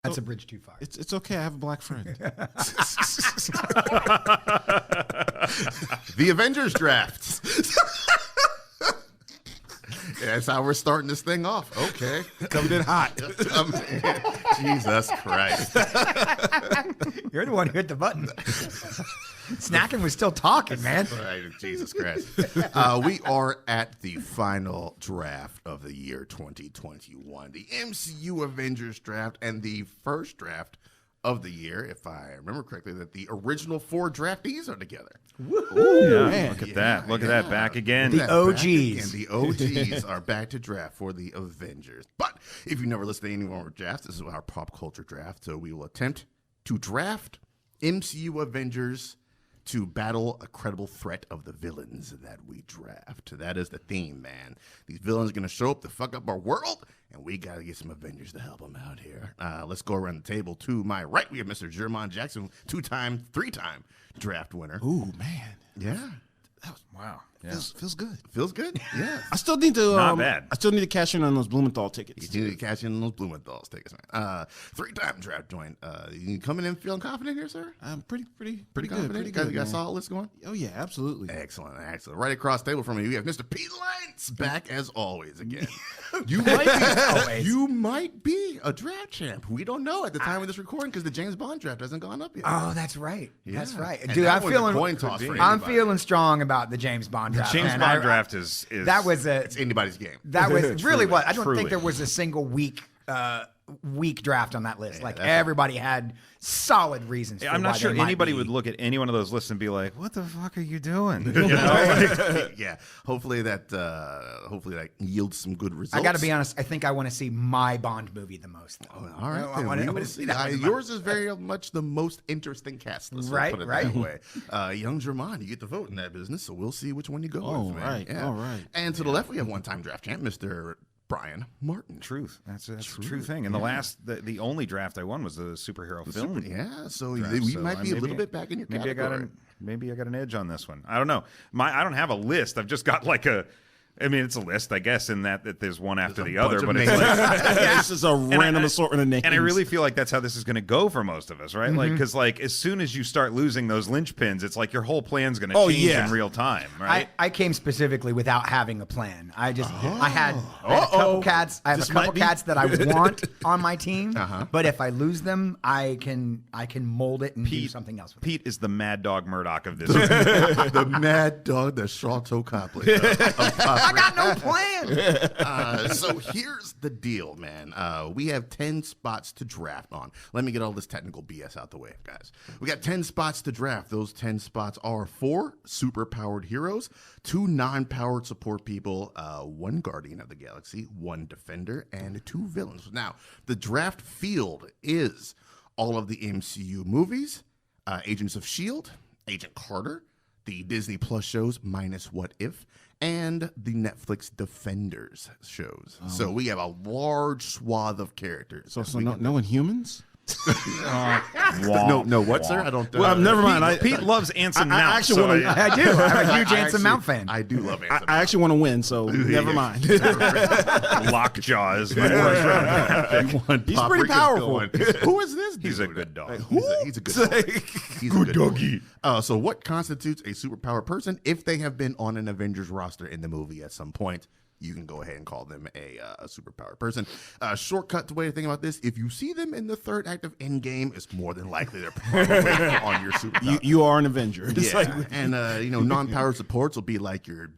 That's a bridge too far. It's okay. I have a black friend. The Avengers Draft. That's how we're starting this thing off. Okay. Coming in hot. Jesus Christ. You're the one who hit the button. Snacking was still talking, man. Right, Jesus Christ. We are at the final draft of the year 2021, the MCU Avengers Draft, and the first draft of the year, if I remember correctly, that the original 4 draftees are together. Ooh, yeah, man. look at that. Look at that. Back again. The OGs. The OGs are back to draft for the Avengers. But if you never listened to any of our drafts, this is our pop culture draft. So we will attempt to draft MCU Avengers to battle a credible threat of the villains that we draft. That is the theme, man. These villains are going to show up to fuck up our world, and we got to get some Avengers to help them out here. Let's go around the table. To my right, we have Mr. Jermone Jackson, 2-time, 3-time draft winner. Ooh, man. Yeah. Wow. Yeah. Feels good. Feels good? Yeah. I still need to Not bad. I still need to cash in on those Blumenthal tickets. You need to cash in on those Blumenthal tickets, man. 3-time draft joint. You coming in feeling confident here, sir? I'm pretty good. Confident? Pretty You got good. a Man. solid list going? Oh yeah, absolutely. Excellent. Right across the table from me, we have Mr. Pete Lents back as always again. You might be a draft champ. We don't know at the time of this recording because the James Bond draft hasn't gone up yet. Oh, that's right. That's Yeah. right. And Dude, that I'm was a feeling coin toss for I'm anybody. feeling strong about the James Bond draft. James man. Bond draft is That was a It's anybody's game. that was really what I don't Truly. think there was a single weak draft on that list. Yeah, like that's everybody had solid reasons. For I'm not why sure they might anybody be. would look at any one of those lists and be like, "What the fuck are you doing?" Yeah. Hopefully that yields some good results. I got to be honest. I think I want to see my Bond movie the most. Though. All right, I then wanna- we I will wanna see see that that. one. Yours is very much the most interesting cast list. Right, Put it right. that way. Young Jermone, you get the vote in that business, so we'll see which one you go with. Man. right, all right. And to the left, we have one-time draft champ, Mr. Brian Martin. Truth. That's a true thing. And the only draft I won was the superhero film. Yeah, so draft, we so might be a maybe- little bit back in your category. Maybe I got an edge on this one. I don't know. I don't have a list. I've just got like it's a list, I guess, in that there's one after the other. But it's like, This is a random assortment of names. and I really feel like that's how this is going to go for most of us, right? Like, because as soon as you start losing those linchpins, it's like your whole plan's going to change in real time, right? I came specifically without having a plan. I had a couple cats. I have This a couple might be- cats that I want on my team. But if I lose them, I can mold it and do something else with it. Pete is the Mad Dog Murdoch of this. The mad dog, the Charlton Copley. I got no plan. So here's the deal, man. We have 10 spots to draft on. Let me get all this technical BS out the way, guys. We got 10 spots to draft. Those 10 spots are 4 super-powered heroes, 2 non-powered support people, 1 Guardian of the Galaxy, 1 Defender, and 2 villains. Now, the draft field is all of the MCU movies, Agents of S.H.I.E.L.D., Agent Carter, the Disney Plus shows minus What If, and the Netflix Defenders shows. So we have a large swath of characters. So no Inhumans? No, what, sir? I don't. Well, never mind. Pete loves Anson I Mount. actually so wanna- I do. I'm a huge I Anson actually- Mount fan. I do love Anson I actually want to win, so never mind. Lockjaw is my first round. He's pretty powerful. Who is this dude? He's a good dog. He's a good dog. He's a good doggy. So what constitutes a superpowered person? If they have been on an Avengers roster in the movie at some point, you can go ahead and call them a superpowered person. Shortcut to way to think about this: if you see them in the third act of Endgame, it's more than likely they're probably on your superpower. You are an Avenger. It's Yeah, like- and non-powered supports will be like your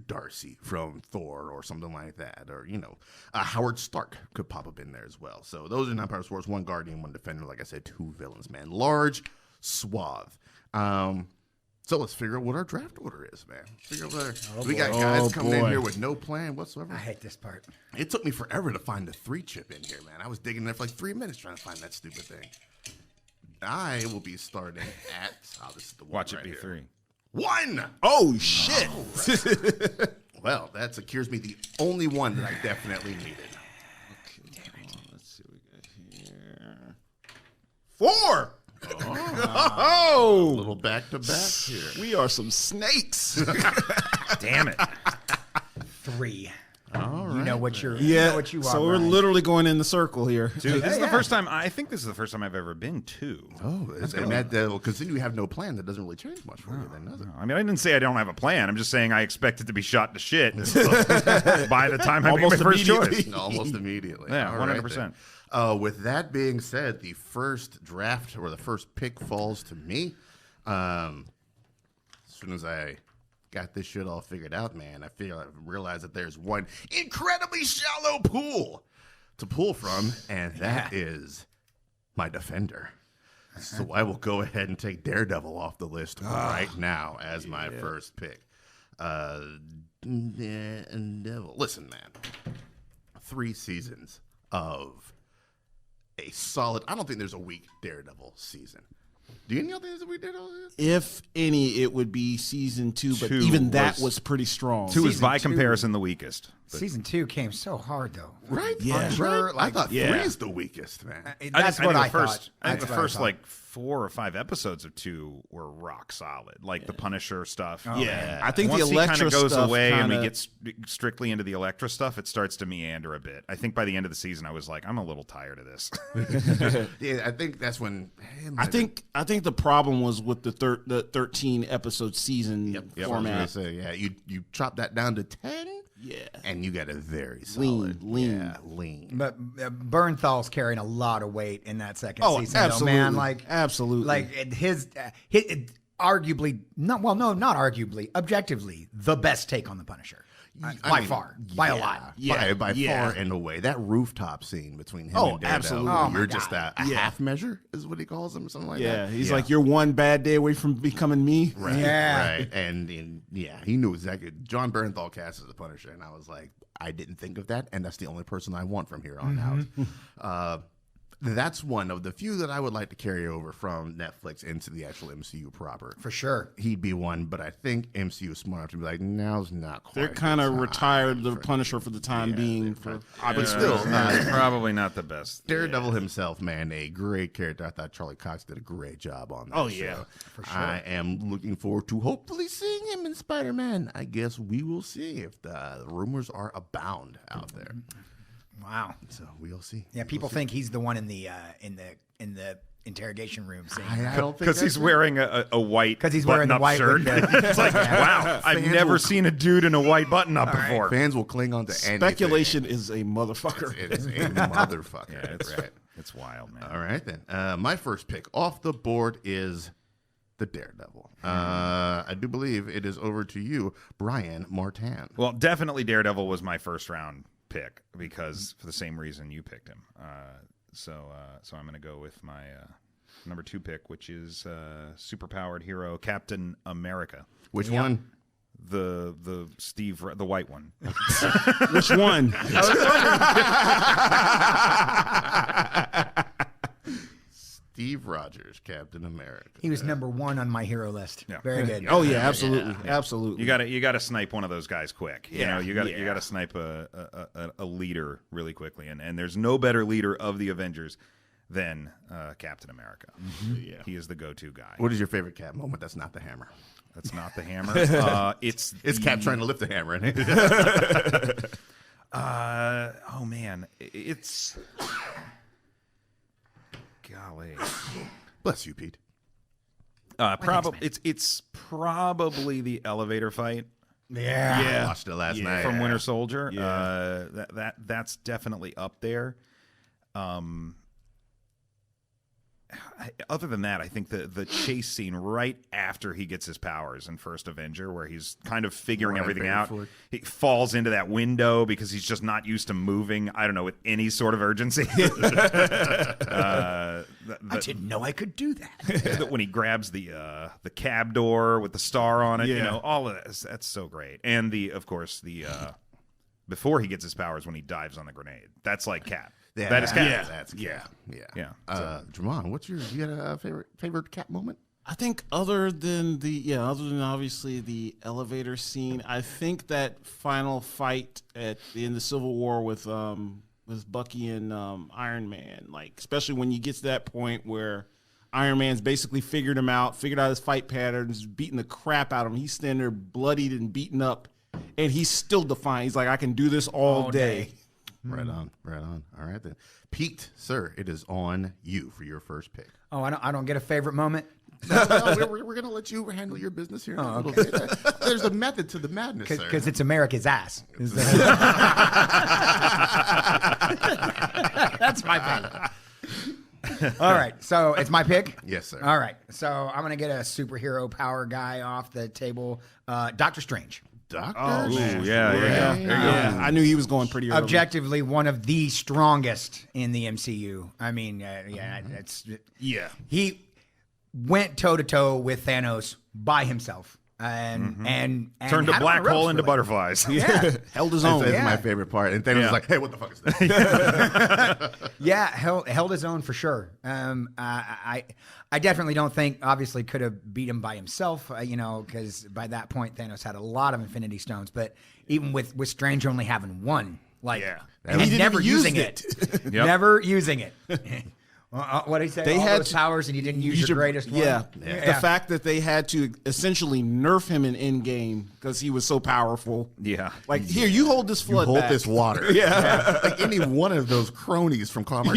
Darcy from Thor or something like that, or Howard Stark could pop up in there as well. So those are non-powered supports: 1 Guardian, 1 Defender. Like I said, 2 villains. Man, large swath. So let's figure out what our draft order is, man. We got guys coming in here with no plan whatsoever. I hate this part. It took me forever to find the 3 chip in here, man. I was digging there for like 3 minutes trying to find that stupid thing. I will be starting at this is the one Watch right it be here. 3. 1. Oh shit! Well, that secures me the only one that I definitely needed. Let's see what we got here. 4. Oh, Little back to back here. we are some snakes. Damn it. 3. You know what you're. Yeah. You know what you are. So we're Brian. literally going in the circle here. Dude, this is the first time. I think this is the first time I've ever been to. Oh, because then you have no plan. That doesn't really change much for you, then, does it? I mean, I didn't say I don't have a plan. I'm just saying I expect it to be shot to shit by the time I make my Almost first immediately. choice. Almost immediately. Yeah, All right, 100%. then. With that being said, the first draft or the first pick falls to me. As soon as I got this shit all figured out, man, I realized that there's one incredibly shallow pool to pull from, and that is my defender. So I will go ahead and take Daredevil off the list right now as my first pick. Daredevil. Listen, man. 3 seasons of a solid. I don't think there's a weak Daredevil season. Do you think there's a weak Daredevil season? If any, it would be season 2, but 2 even that was- was pretty strong. 2 is Season by 2. comparison the weakest. But Season 2 came so hard though. Right? Yeah. Sure. I thought 3 yeah. is the weakest, man. That's what I thought. I think That's the what I first thought. like 4 or 5 episodes of 2 were rock solid, like the Punisher stuff. Yeah. I think Once the he kind Elektra of goes stuff away and we kinda- get strictly into the Elektra stuff, it starts to meander a bit. I think by the end of the season, I was like, I'm a little tired of this. Yeah, I think that's when. I think the problem was with the 13 episode season format. I was gonna say, yeah, you chop that down to 10. Yeah. And you got a very solid, Lean. yeah, lean. But Bernthal's carrying a lot of weight in that second Oh, season. absolutely. Though, man. Like, Absolutely. Like his arguably, not arguably, objectively, the best take on the Punisher. By far. By a lot. Yeah, by yeah. far and away. That rooftop scene between him Oh, and Daredevil, absolutely. where Oh, my you're just God. a half measure, is what he calls him, or something like Yeah, that. he's like, you're one bad day away from becoming me. Right, Yeah. right. And yeah, he knew exactly. John Bernthal cast as the Punisher, and I was like, I didn't think of that, and that's the only person I want from here on out. That's one of the few that I would like to carry over from Netflix into the actual MCU proper. For sure. He'd be one, but I think MCU is smart enough to be like, now's not quite. They're kind of the time retired the for- Punisher for the time being. But still, Probably not the best. Daredevil himself, man, a great character. I thought Charlie Cox did a great job on that. Oh, show. yeah, for sure. I am looking forward to hopefully seeing him in Spider-Man. I guess we will see if the rumors are abound out there. Wow. So we'll see. Yeah, people think he's the one in the interrogation room saying I don't think Because he's wearing a white 'Cause he's wearing the button-up white shirt. with the- It's like, wow, I've Fans never will- seen a dude in a white button-up before. fans will cling on to anything. Speculation is a motherfucker. It is a motherfucker. Yeah, it's right. it's wild, man. All right, then. My first pick off the board is the Daredevil. I do believe it is over to you, Brian Martin. Well, definitely Daredevil was my first round pick because for the same reason you picked him. So I'm going to go with my number 2 pick, which is superpowered hero Captain America. Which one? The white one. Which one? Steve Rogers, Captain America. he was number 1 on my hero list. Yeah. Very good. Oh yeah, absolutely, absolutely. You got to snipe one of those guys quick. You know, you got to snipe a leader really quickly, and there's no better leader of the Avengers than Captain America. Yeah, he is the go-to guy. What is your favorite Cap moment? That's not the hammer. That's not the hammer. It's Cap trying to lift the hammer, isn't it? oh man, it's golly. Bless you, Pete. Probably it's probably the elevator fight Yeah. I watched it last night. from Winter Soldier. Yeah. That's definitely up there. Other than that, I think the chase scene right after he gets his powers in First Avenger, where he's kind of figuring Right, everything very out, forward. he falls into that window because he's just not used to moving. I don't know, with any sort of urgency. I didn't know I could do that. When he grabs the cab door with the star on it, you Yeah. know, all of that. That's so great. And of course, before he gets his powers, when he dives on the grenade, that's like Cap. Yeah, That is Cap. Yeah, that's Cap. Yeah. Jermone, what's you got a favorite Cap moment? I think other than obviously the elevator scene, I think that final fight in the Civil War with Bucky and Iron Man, like especially when you get to that point where Iron Man's basically figured out his fight patterns, beating the crap out of him. He's standing there bloodied and beaten up, and he's still defiant. He's like, I can do this all day. Right on. All right then, Pete, sir, it is on you for your first pick. Oh, I don't get a favorite moment. No, we're gonna let you handle your business here. Oh, okay. There's a method to the madness, sir. Because it's America's ass. That's my pick. All right, so it's my pick? Yes, sir. All right, so I'm going to get a superhero power guy off the table. Doctor Strange. Doctor. Oh, Strange. yeah. I knew he was going pretty early. Objectively, one of the strongest in the MCU. I mean, he went toe to toe with Thanos by himself, and Turned a had black on the ropes, hole into really. butterflies. Yeah, Held his own. That's my favorite part. And Thanos was like, "Hey, what the fuck is that?" yeah, held his own for sure. I definitely don't think, obviously, could have beat him by himself. Because by that point Thanos had a lot of Infinity Stones, but even with Strange only having one, and he never didn't use using it, Yep. never using it. What did he say? They All had those to powers, and you didn't use your greatest one. Yeah. The fact that they had to essentially nerf him in Endgame because he was so powerful. Yeah. Like, here, you hold this You flood hold back. this water. Yeah. Like any one of those cronies from Clomer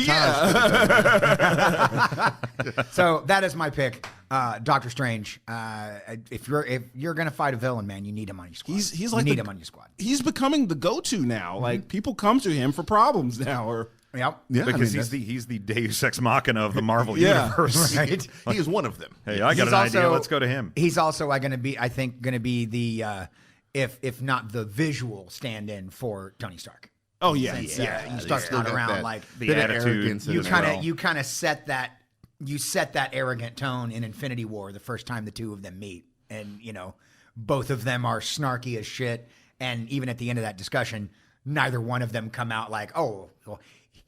So that is my pick, Doctor Strange. If you're gonna fight a villain, man, you need him on your squad. He's like you need the- him on your squad. He's becoming the go-to now. Like, people come to him for problems now. Or Yep. Yeah, Because he's the Deus Ex Machina of the Marvel Yeah. universe. Right. he is one of them. Hey, I got He's an idea. also- Let's go to him. He's also going to be, I think, going to be the if not the visual stand-in for Tony Stark. oh yeah, Since, yeah. you start still not got around that like The bit of attitude. arrogance in you it as kind of well. you kind of set that arrogant tone in Infinity War the first time the two of them meet, and both of them are snarky as shit, and even at the end of that discussion, neither one of them come out like, oh, well,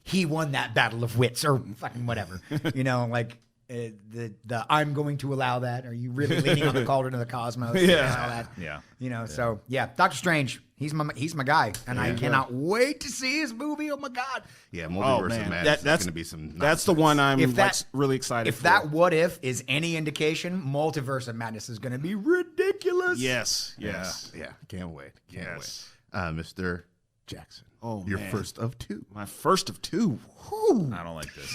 he won that battle of wits or fucking whatever, like. The I'm going to allow that. Are you really leaning on the cauldron of the cosmos? Yeah. And all that. Yeah. So yeah, Doctor Strange. He's my guy, and I cannot wait to see his movie. Oh my god! Yeah, Oh Multiverse of man, Madness is that's going to be some. That's the one I'm If that- really excited If for. that what if is any indication, Multiverse of Madness is going to be ridiculous. yes. Yeah, can't wait. Yes. Mr. Jackson. Oh, your man. first of two. My first of two. Whew. I don't like this.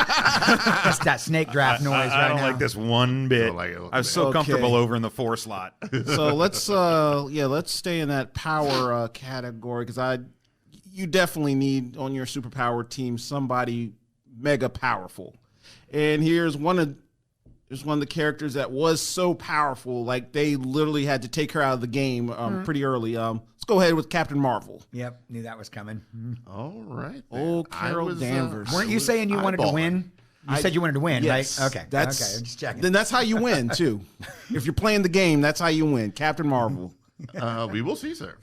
That's that snake draft noise I right don't now. like this one bit. Don't like it. I was so Okay. comfortable over in the 4 slot. So let's stay in that power category because you definitely need on your superpower team somebody mega powerful, and here's one of the characters that was so powerful, like they literally had to take her out of the game pretty early. Let's go ahead with Captain Marvel. Yep, knew that was coming. All right. Oh, then. I Carol was, Danvers. Weren't you saying you wanted to eyeballing. win? You said you wanted to win, Yes, right? Okay, that's okay. I'm just checking. Then that's how you win too. If you're playing the game, that's how you win. Captain Marvel. We will see, sir.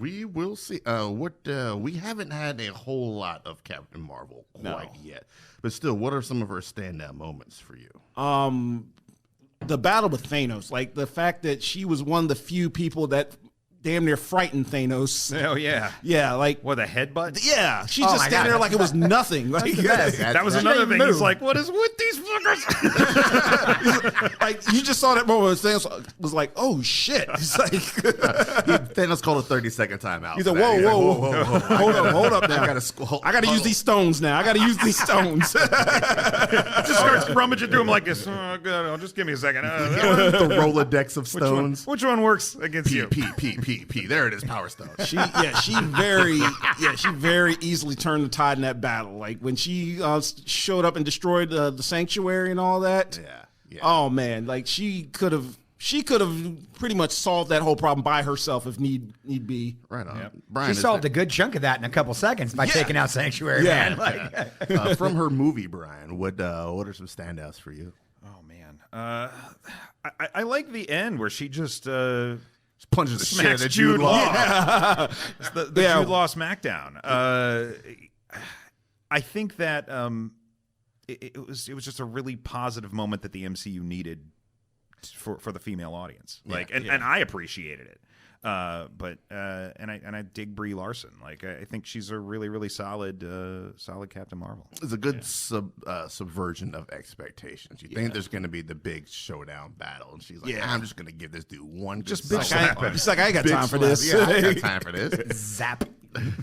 We will see. We haven't had a whole lot of Captain Marvel quite yet, but still, what are some of her standout moments for you? The battle with Thanos, like the fact that she was one of the few people that damn near frightened Thanos. Oh, yeah. Yeah, like What, a headbutt? yeah, she's Oh just my standing God. there like it was nothing. Like, That was That's- another thing. He's move. like, what is with these fuckers? like you just saw that moment when Thanos was like, "Oh shit!" He's like, Thanos called a 30-second timeout. he's for like, that. "Whoa, He's whoa, like, whoa, hold up now! I gotta squall. I gotta use these stones now. I gotta use these stones." Just starts rummaging through him like this. Oh, God, just give me a second. the Rolodex of stones. Which one works against P you? P. There it is. Power Stone. She very easily turned the tide in that battle. Like when she showed up and destroyed the sanctuary and all that. Yeah. Oh man, like she could have pretty much solved that whole problem by herself if need be. Right on. Yep. Brian, She is solved a good chunk of that in a couple seconds by taking out Sanctuary, Yeah. man. Like, there, from her movie, Brian, what are some standouts for you? Oh, man. I like the end where she just Punches the shit smacks at Jude Law. Yeah. It's the Yeah. Jude Law smackdown. I think that it was just a really positive moment that the MCU needed for the female audience. Like, and I appreciated it. And I dig Brie Larson. Like I think she's a really really solid Captain Marvel. It's a good subversion of expectations. You think there's going to be the big showdown battle, and she's like, I'm just going to give this dude one Just good big slap. slap. She's like, I ain't got Big time for slap. this. Yeah, I ain't got time for this. Zap.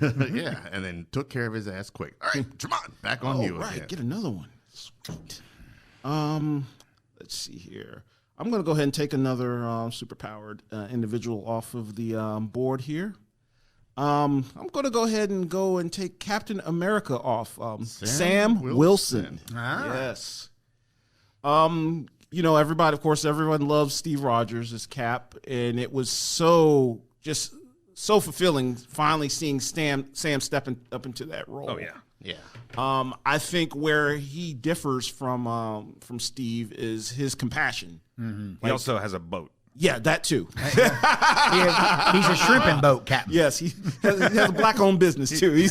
Yeah, and then took care of his ass quick. All right, Jermone, back on you Right, again. get another one. Sweet. Let's see here. I'm going to go ahead and take another superpowered individual off of the board here. I'm going to go ahead and take Captain America off. Sam Wilson. Yes. Everybody, of course, everyone loves Steve Rogers as Cap, and it was so fulfilling finally seeing Sam stepping up into that role. Oh yeah. Yeah. I think where he differs from Steve is his compassion. He also has a boat. Yeah, that too. He's a shrimping boat captain. Yes, he has a black-owned business too.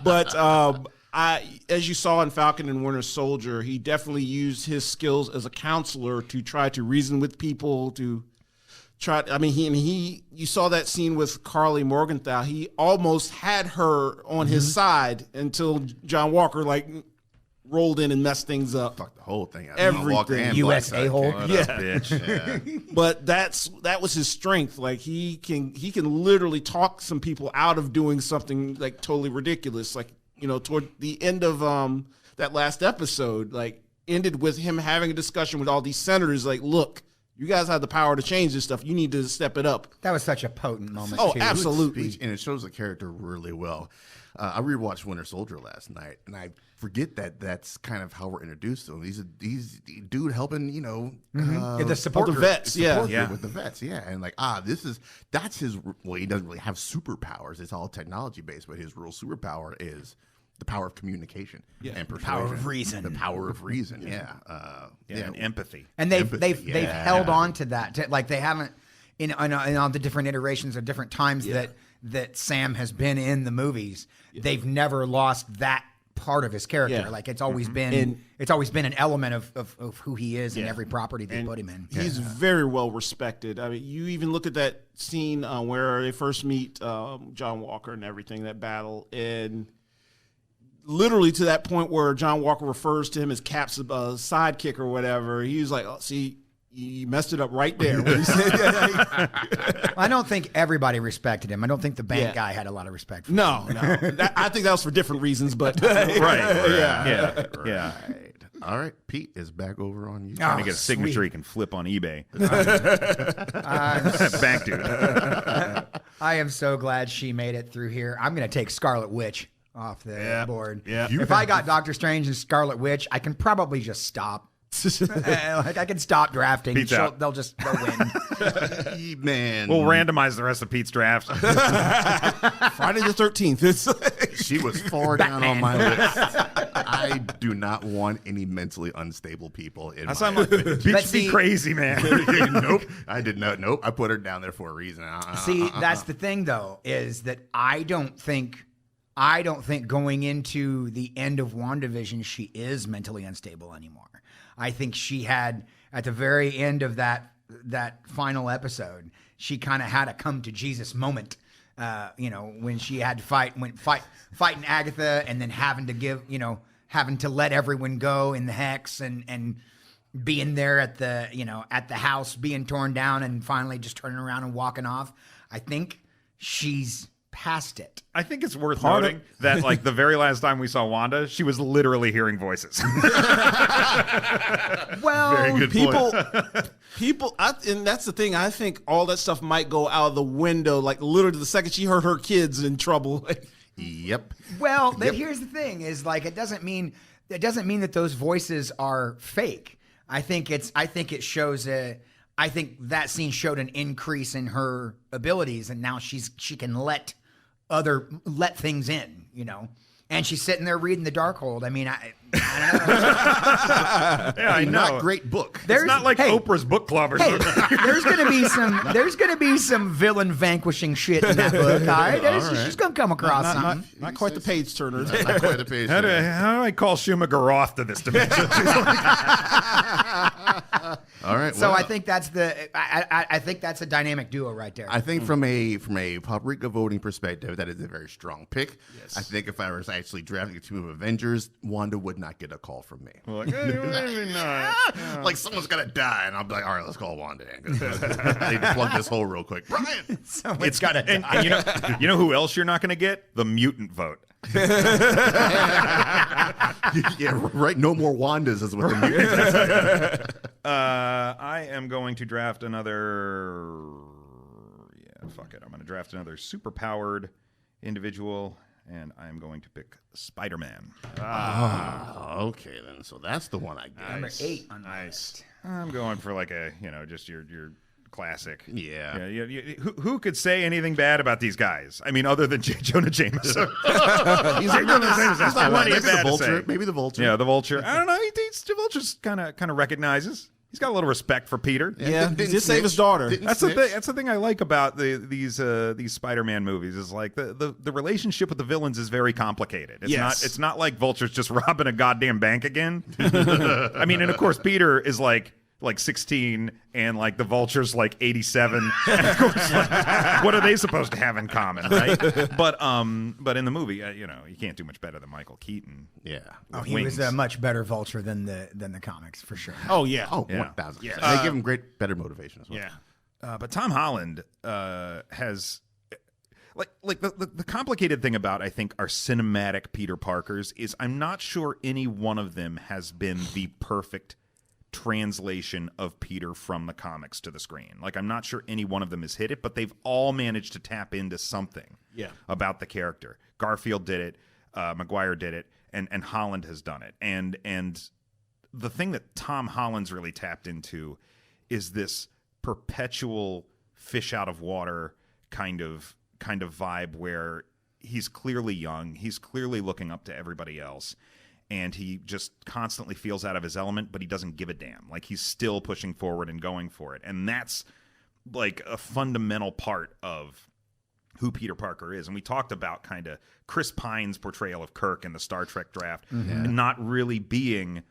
But as you saw in Falcon and Winter Soldier, he definitely used his skills as a counselor to try to reason with people. You saw that scene with Carly Morgenthau. He almost had her on his side until John Walker rolled in and messed things up. Fuck the whole thing out. Everything. Walker and US Blackside a-hole. came. Yeah. Bitch. But that was his strength. Like he can literally talk some people out of doing something like totally ridiculous. Like, toward the end of that last episode, ended with him having a discussion with all these senators. Like, look, you guys have the power to change this stuff. You need to step it up. That was such a potent moment. Oh, too. absolutely. Speech, and it shows the character really well. I rewatched Winter Soldier last night, and I forget that that's kind of how we're introduced to him. He's a dude helping, The support the group. vets, support yeah. group with the vets, yeah, and that's his. Well, he doesn't really have superpowers; it's all technology based. But his real superpower is the power of communication and persuasion, power of reason. the power of reason. Yeah, And empathy. And they've Empathy, they've yeah. held on to that. They haven't in all the different iterations of different times that Sam has been in the movies. They've never lost that part of his character. Yeah. Like it's always been an element of who he is in every property they put him in. He's very well respected. I mean, you even look at that scene where they first meet John Walker and everything, that battle, and literally to that point where John Walker refers to him as Cap's sidekick or whatever. He was like, "Oh, see, you messed it up right there." When he said, I don't think everybody respected him. I don't think the bank guy had a lot of respect for him. no. I think that was for different reasons, but Yeah. All right, Pete is back over on you. Trying to get a signature he can flip on eBay. Bank dude. I am so glad she made it through here. I'm going to take Scarlet Witch off the board. Yeah. If I got Doctor Strange and Scarlet Witch, I can probably just stop. I can stop drafting. Pete's out. They'll win. Man, We'll randomize the rest of Pete's draft. Friday the 13th. she was far down on my list. I do not want any mentally unstable people in That's my not Bitch see- be crazy, man. Nope, I did not. Nope, I put her down there for a reason. See, that's the thing, though, is that I don't think going into the end of WandaVision she is mentally unstable anymore. I think she had at the very end of that final episode, she kind of had a come to Jesus moment. When she had to fighting Agatha and then having to let everyone go in the hex and being there at the house being torn down and finally just turning around and walking off. I think she's past it. I think it's worth noting that, the very last time we saw Wanda, she was literally hearing voices. Well, Very good People, and that's the thing. I think all that stuff might go out of the window. Like literally, the second she heard her kids in trouble. Yep. Well, here's the thing: is it doesn't mean that those voices are fake. I think it shows I think that scene showed an increase in her abilities, and now she can let things in, And she's sitting there reading the Darkhold. I mean, I don't know. Yeah, I know. Not great book. It's not like Oprah's book club or Hey, something. there's gonna be some villain vanquishing shit in that book. All right, she's gonna come across something. Not quite the page turner. Not quite a page. How do I call Shuma Garoth to this dimension? All right. So well, I think that's I think that's a dynamic duo right there. I think from a Poprika voting perspective, that is a very strong pick. Yes. I think if I was actually drafting a team of Avengers, Wanda would not get a call from me. Like, maybe not. Like someone's gonna die, and I'll be like, all right, let's call Wanda in. I need to plug this hole real quick. Brian, It's got to. And you know who else you're not going to get? The mutant vote. yeah, right. No more Wandas is what the mutants. I am going to draft another. Yeah, fuck it. I'm going to draft another super-powered individual, and I'm going to pick Spider-Man. Okay, then. So that's the one I get. Number 8 on my Nice. I'm going for like a, just your classic. Yeah. Who could say anything bad about these guys? I mean, other than Jonah Jameson. He's not plenty maybe of bad the to Vulture. say. Maybe the Vulture. Yeah, the Vulture. I don't know. The Vulture's kind of recognizes. He's got a little respect for Peter. Yeah, Didn't just save his snitch. daughter. Didn't That's the snitch. thing. That's the thing I like about these Spider-Man movies is like the relationship with the villains is very complicated. It's not like Vulture's just robbing a goddamn bank again. I mean, and of course Peter is like 16 and like the Vulture's like 87. And of course, like, what are they supposed to have in common, right? But in the movie, you can't do much better than Michael Keaton. Yeah. Oh, he was a much better Vulture than the comics for sure. Oh yeah. Oh, Yeah. 1,000%. Yes. They give him better motivation as well. Yeah. But Tom Holland has like the complicated thing about I think our cinematic Peter Parkers is I'm not sure any one of them has been the perfect translation of Peter from the comics to the screen. Like I'm not sure any one of them has hit it, but they've all managed to tap into something about the character. Garfield did it, Maguire did it, and Holland has done it. And the thing that Tom Holland's really tapped into is this perpetual fish out of water kind of vibe where he's clearly young, he's clearly looking up to everybody else, and he just constantly feels out of his element, but he doesn't give a damn. Like he's still pushing forward and going for it. And that's like a fundamental part of who Peter Parker is. And we talked about kind of Chris Pine's portrayal of Kirk in the Star Trek draft not really being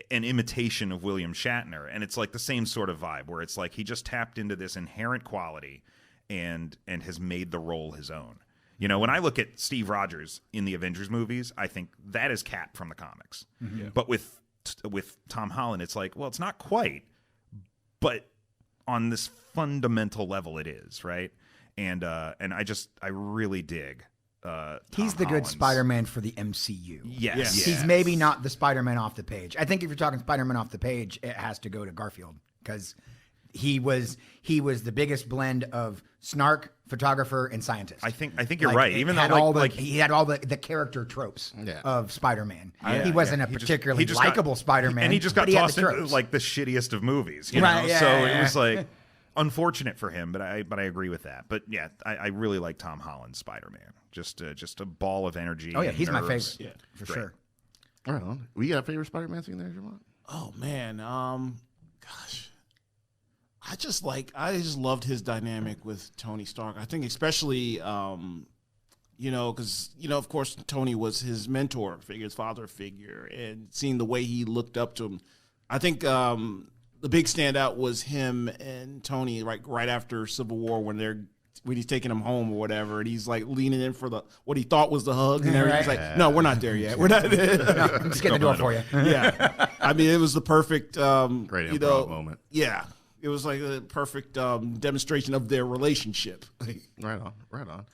an imitation of William Shatner. And it's like the same sort of vibe where it's like he just tapped into this inherent quality and has made the role his own. When I look at Steve Rogers in the Avengers movies, I think that is Cap from the comics. But with Tom Holland, it's like, well, it's not quite, but on this fundamental level, it is, right? And I really dig. He's the good Holland's- Spider-Man for the MCU. Yes. He's maybe not the Spider-Man off the page. I think if you're talking Spider-Man off the page, it has to go to Garfield because he was the biggest blend of snark, photographer, and scientist. I think you're right. Even though he had all the character tropes of Spider-Man. He wasn't a He particularly just got- likable Spider-Man, and he just got but he had tossed the into tropes. like the shittiest of movies. Right, yeah, so yeah, it was yeah. like unfortunate for him, but I agree with that. But yeah, I really like Tom Holland's Spider-Man. Just a ball of energy. Oh yeah, and he's my nerves. favorite for Great. sure. All right, on. We got a favorite Spider-Man scene there, Jermone? Oh man. Gosh. I just loved his dynamic with Tony Stark. I think especially because of course Tony was his mentor figure, his father figure, and seeing the way he looked up to him. I think the big standout was him and Tony right after Civil War when he's taking him home or whatever, and he's like leaning in for what he thought was the hug, and everything's like, "No, we're not there yet. We're not there." No, I'm just getting the door for you. Yeah, I mean, it was the perfect, Great improv moment. Yeah, it was like a perfect demonstration of their relationship. Right on.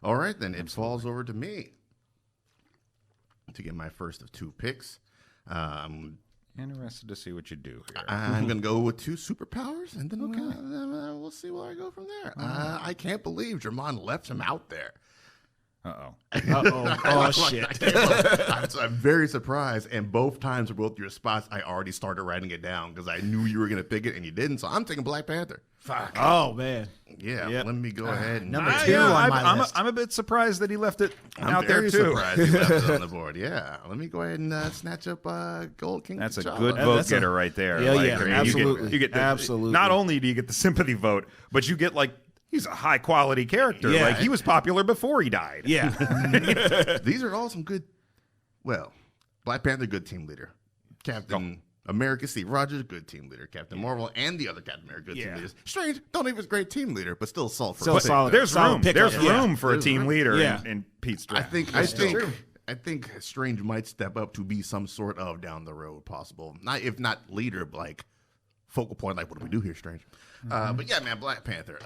All right, then it falls over to me to get my first of 2 picks. Interested to see what you do here. I'm going to go with 2 superpowers, and then we'll see where I go from there. I can't believe Jermone left him out there. Uh-oh. Oh shit! I'm very surprised, and both times for both your spots, I already started writing it down because I knew you were going to pick it, and you didn't. So I'm taking Black Panther. Fuck. Oh man! Yeah, Yep. let me go ahead and number 2 on my I'm list. a bit surprised that he left it I'm out there very too. surprised you left it on the board. Yeah, let me go ahead and snatch up Gold King. That's a T'Challa. good vote getter right there. Yeah, Like, yeah, I mean, absolutely. You get Absolutely. Not only do you get the sympathy vote, but you get like he's a high quality character. Yeah. Like he was popular before he died. Yeah, These are all some good. Well, Black Panther, good team leader. Captain America, Steve Rogers, good team leader. Captain Marvel and the other Captain America, good team leaders. Strange, don't even great team leader, but still solid for Still a pick. solid. There's Solid room. pickup. There's room for a There's team room. leader Yeah. in Pete's I draft. think Strange might step up to be some sort of down the road possible. Not if not leader, but like focal point. Like, what do we do here, Strange? But yeah, man, Black Panther.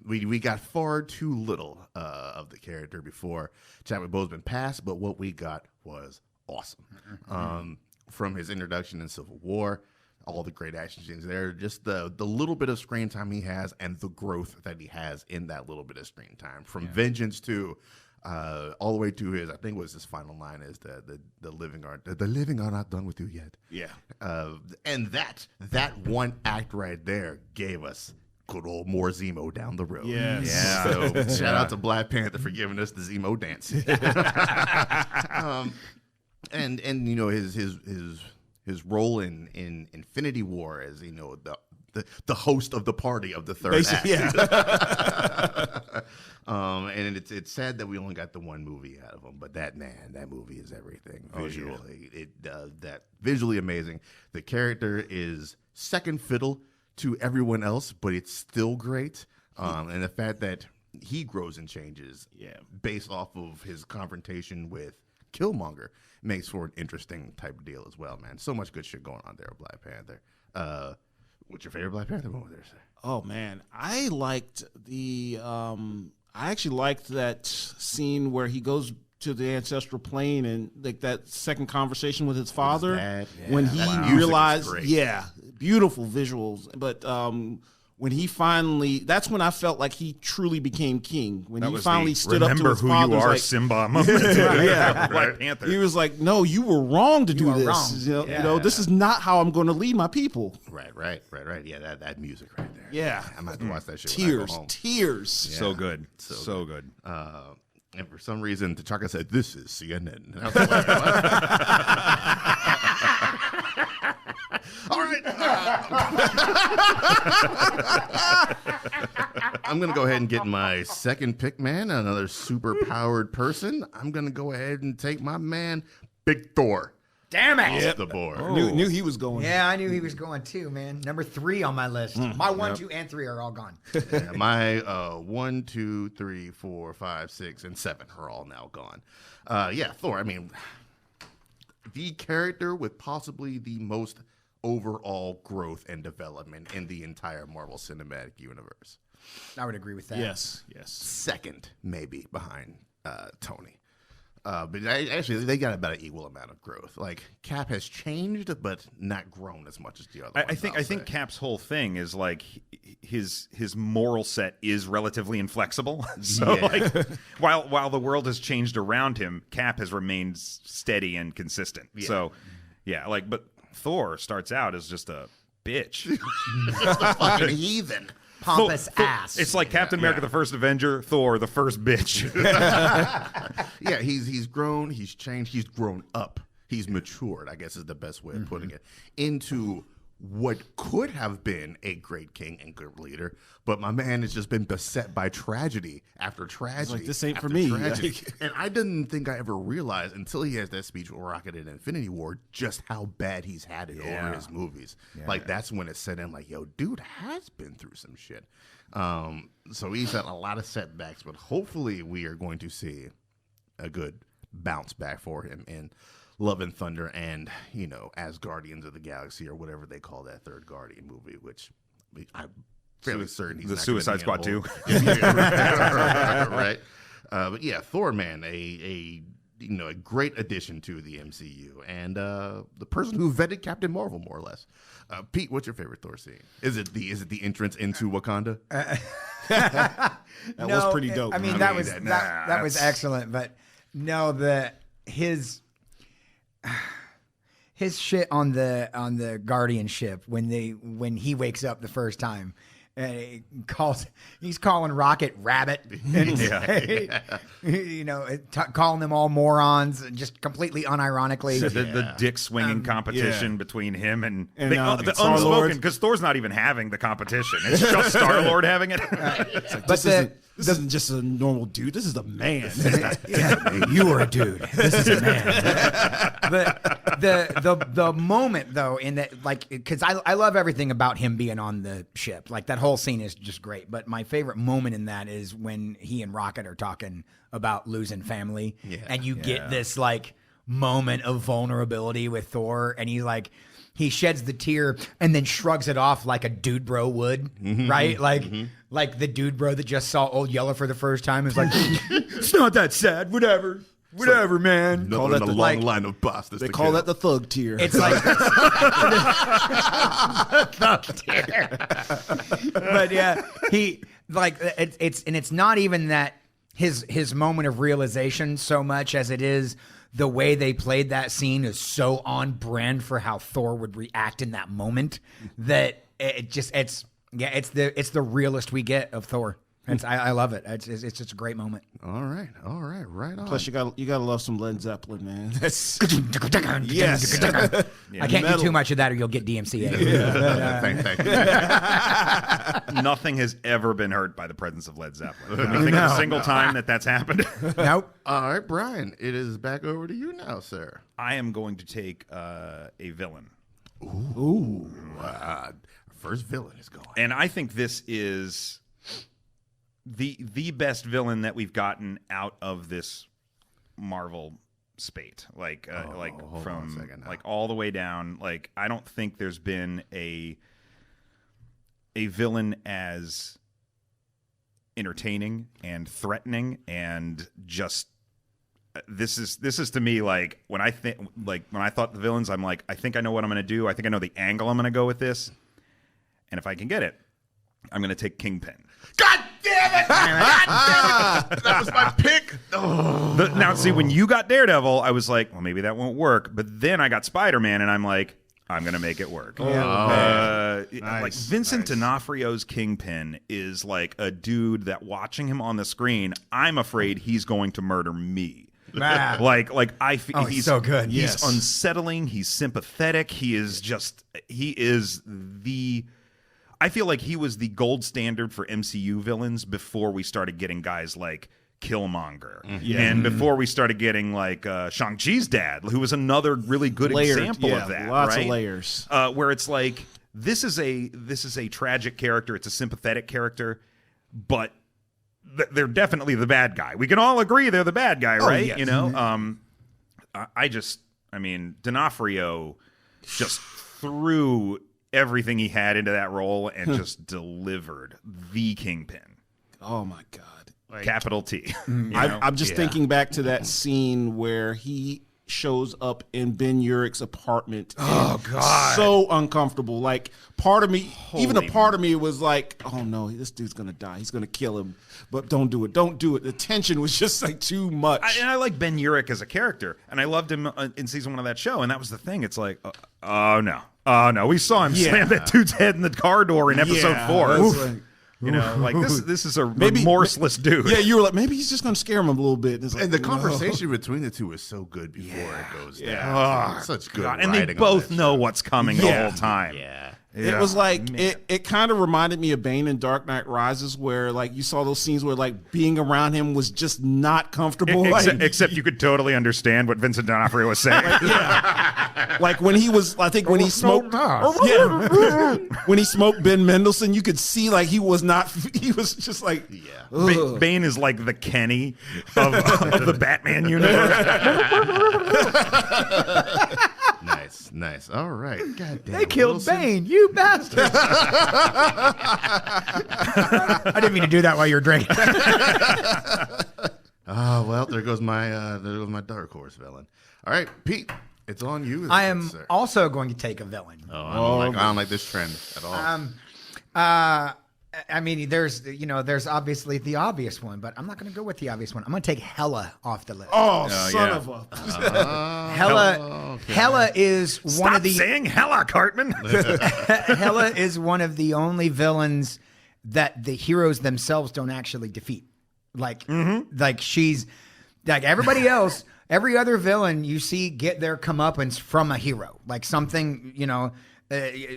We got far too little of the character before Chadwick Boseman passed, but what we got was awesome. From his introduction in Civil War, all the great action scenes there, just the little bit of screen time he has, and the growth that he has in that little bit of screen time. From Vengeance to all the way to his, I think was his final line is the living are not done with you yet. Yeah. And that one act right there gave us good old more Zemo down the road. Yes. Yeah. So shout out to Black Panther for giving us the Zemo dance. And you know his role in Infinity War as you know the host of the party of the third act. Yeah. And it's sad that we only got the one movie out of him, but that movie is everything visually. It does that visually amazing. The character is second fiddle to everyone else, but it's still great. And the fact that he grows and changes, based off of his confrontation with Killmonger, makes for an interesting type of deal as well, man. So much good shit going on there with Black Panther. What's your favorite Black Panther moment there, sir? Oh man, I liked I actually liked that scene where he goes to the ancestral plane and like that second conversation with his father dad. when Yeah, he that music is realized, great. beautiful visuals. But when he finally, that's when I felt like he truly became king. When That he was finally the stood up to remember his who father, you was are, like, Simba moment. Yeah. Black Panther. he was like, "No, you were wrong to do are this. wrong. You know, this is not how I'm going to lead my people." Right. Yeah, that music right there. Yeah. I'm gonna have to watch that shit when I go home. Tears. So good. So good. And for some reason, T'Chaka said, "This is CNN." And I was like, what? All right. I'm going to go ahead and get my second pick, man. Another super powered person. I'm going to go ahead and take my man, Big Thor, Damn it. off the board. Knew he was going. Yeah, I knew he was going too, man. Number 3 on my list. My 1, 2, and 3 are all gone. Yeah, my 1, 2, 3, 4, 5, 6, and 7 are all now gone. Yeah, Thor. I mean, the character with possibly the most overall growth and development in the entire Marvel Cinematic Universe. I would agree with that. Yes. Second, maybe behind Tony. But actually, they got about an equal amount of growth. Like Cap has changed, but not grown as much as the other. I think Cap's whole thing is like his moral set is relatively inflexible. So like while the world has changed around him, Cap has remained steady and consistent. So like but Thor starts out as just a bitch. fucking heathen. Pompous ass. It's like Captain America, the first Avenger, Thor, the first bitch. Yeah, he's grown, he's changed, he's grown up, he's matured, I guess is the best way of putting it, into what could have been a great king and good leader, but my man has just been beset by tragedy after tragedy. like, this ain't after for me. tragedy. And I didn't think I ever realized until he has that speech with Rocket in Infinity War just how bad he's had it over his movies. Like that's when it set in like, yo, dude has been through some shit. So he's had a lot of setbacks, but hopefully we are going to see a good bounce back for him in Love and Thunder and, you know, as Guardians of the Galaxy or whatever they call that third Guardian movie, which I'm fairly certain he's The not Suicide gonna Squad be 2. right. But yeah, Thor, man, a great addition to the MCU and the person who vetted Captain Marvel more or less. Pete, what's your favorite Thor scene? Is it the entrance into Wakanda? That was pretty dope. I mean, that was excellent, but no, his shit on the guardianship when he wakes up the first time and he's calling Rocket Rabbit and calling them all morons just completely unironically. The dick swinging competition between him and the Star-Lord. unspoken, because Thor's not even having the competition. It's just Star-Lord having it. This isn't just a normal dude. This is a man. You are a dude. This is a man. the moment though, in that, like, because I love everything about him being on the ship. Like, that whole scene is just great. But my favorite moment in that is when he and Rocket are talking about losing family, and you get this like moment of vulnerability with Thor, and he sheds the tear and then shrugs it off like a dude bro would, right? Like the dude bro that just saw Old Yeller for the first time is like, it's not that sad, whatever, man. Another in a long line of bastards. They call that the thug tier. It's like thug tier. But yeah, he like it's not even that his moment of realization so much as it is the way they played that scene is so on brand for how Thor would react in that moment that it's the realest we get of Thor. I love it. It's just a great moment. All right, right on. Plus, you gotta love some Led Zeppelin, man. That's Yes. I can't do too much of that or you'll get DMCA. Thank you. Nothing has ever been hurt by the presence of Led Zeppelin. Can you think of a single time that's happened? Nope. All right, Brian, it is back over to you now, sir. I am going to take a villain. Ooh. First villain is going. And I think this is the best villain that we've gotten out of this Marvel spate. Like from like all the way down. Like, I don't think there's been a villain as entertaining and threatening and just this is to me like when I thought the villains, I'm like, I think I know what I'm going to do. I think I know the angle I'm going to go with this. And if I can get it, I'm going to take Kingpin. God damn it! God damn it! That was my pick. Now, see, when you got Daredevil, I was like, well, maybe that won't work. But then I got Spider-Man, and I'm like, I'm going to make it work. Like Vincent D'Onofrio's Kingpin is like a dude that watching him on the screen, I'm afraid he's going to murder me. Like I feel he's so good. He's unsettling. He's sympathetic. I feel like he was the gold standard for MCU villains before we started getting guys like Killmonger. And before we started getting like Shang-Chi's dad, who was another really good example of that. Lots right? of layers. Where it's like, this is a tragic character. It's a sympathetic character, but they're definitely the bad guy. We can all agree they're the bad guy, right? Yes. You know, I mean, D'Onofrio just threw everything he had into that role and just delivered the Kingpin. Oh my God. Like, capital T. I'm just thinking back to that scene where he shows up in Ben Urich's apartment. Oh God. So uncomfortable. Like, part of me, even a part of me was like, oh no, this dude's gonna die. He's gonna kill him. But don't do it. Don't do it. The tension was just like too much. And I like Ben Urich as a character, and I loved him in season 1 of that show, and that was the thing. It's like, oh no, we saw him slam that dude's head in the car door in episode 4. You know, like this is a remorseless dude. Yeah, you were like, maybe he's just going to scare him a little bit. And, the conversation between the two is so good before it goes down. Such good writing. And they both know what's coming the whole time. It was like, it kind of reminded me of Bane in Dark Knight Rises, where like you saw those scenes where like being around him was just not comfortable. Except you could totally understand what Vincent D'Onofrio was saying. Like when he was, I think when he smoked, when he smoked Ben Mendelsohn, you could see like he was just like, Bane is like the Kenny of the Batman universe. Nice. All right. God damn. They killed Bane, you bastard. I didn't mean to do that while you were drinking. Oh, well, there goes my dark horse villain. All right, Pete, it's on you. I am also going to take a villain. I don't like this trend at all. I mean, there's obviously the obvious one, but I'm not going to go with the obvious one. I'm going to take Hela off the list. Son of a... Hela is one of the... Stop saying Hela, Cartman. Hela is one of the only villains that the heroes themselves don't actually defeat. Like she's... Like everybody else, every other villain you see get their comeuppance from a hero. Like something,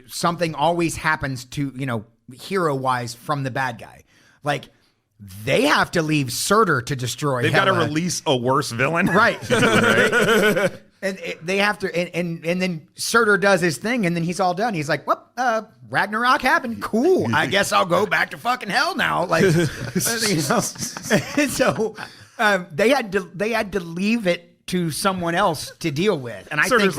something always happens to, hero-wise from the bad guy. Like, they have to leave Surtur to destroy They've got to Hela. release a worse villain. Right. And they have to, and then Surtur does his thing, and then he's all done. He's like, "Well, Ragnarok happened. Cool. I guess I'll go back to fucking hell now." Like, you know. And so they had to leave it to someone else to deal with, and I think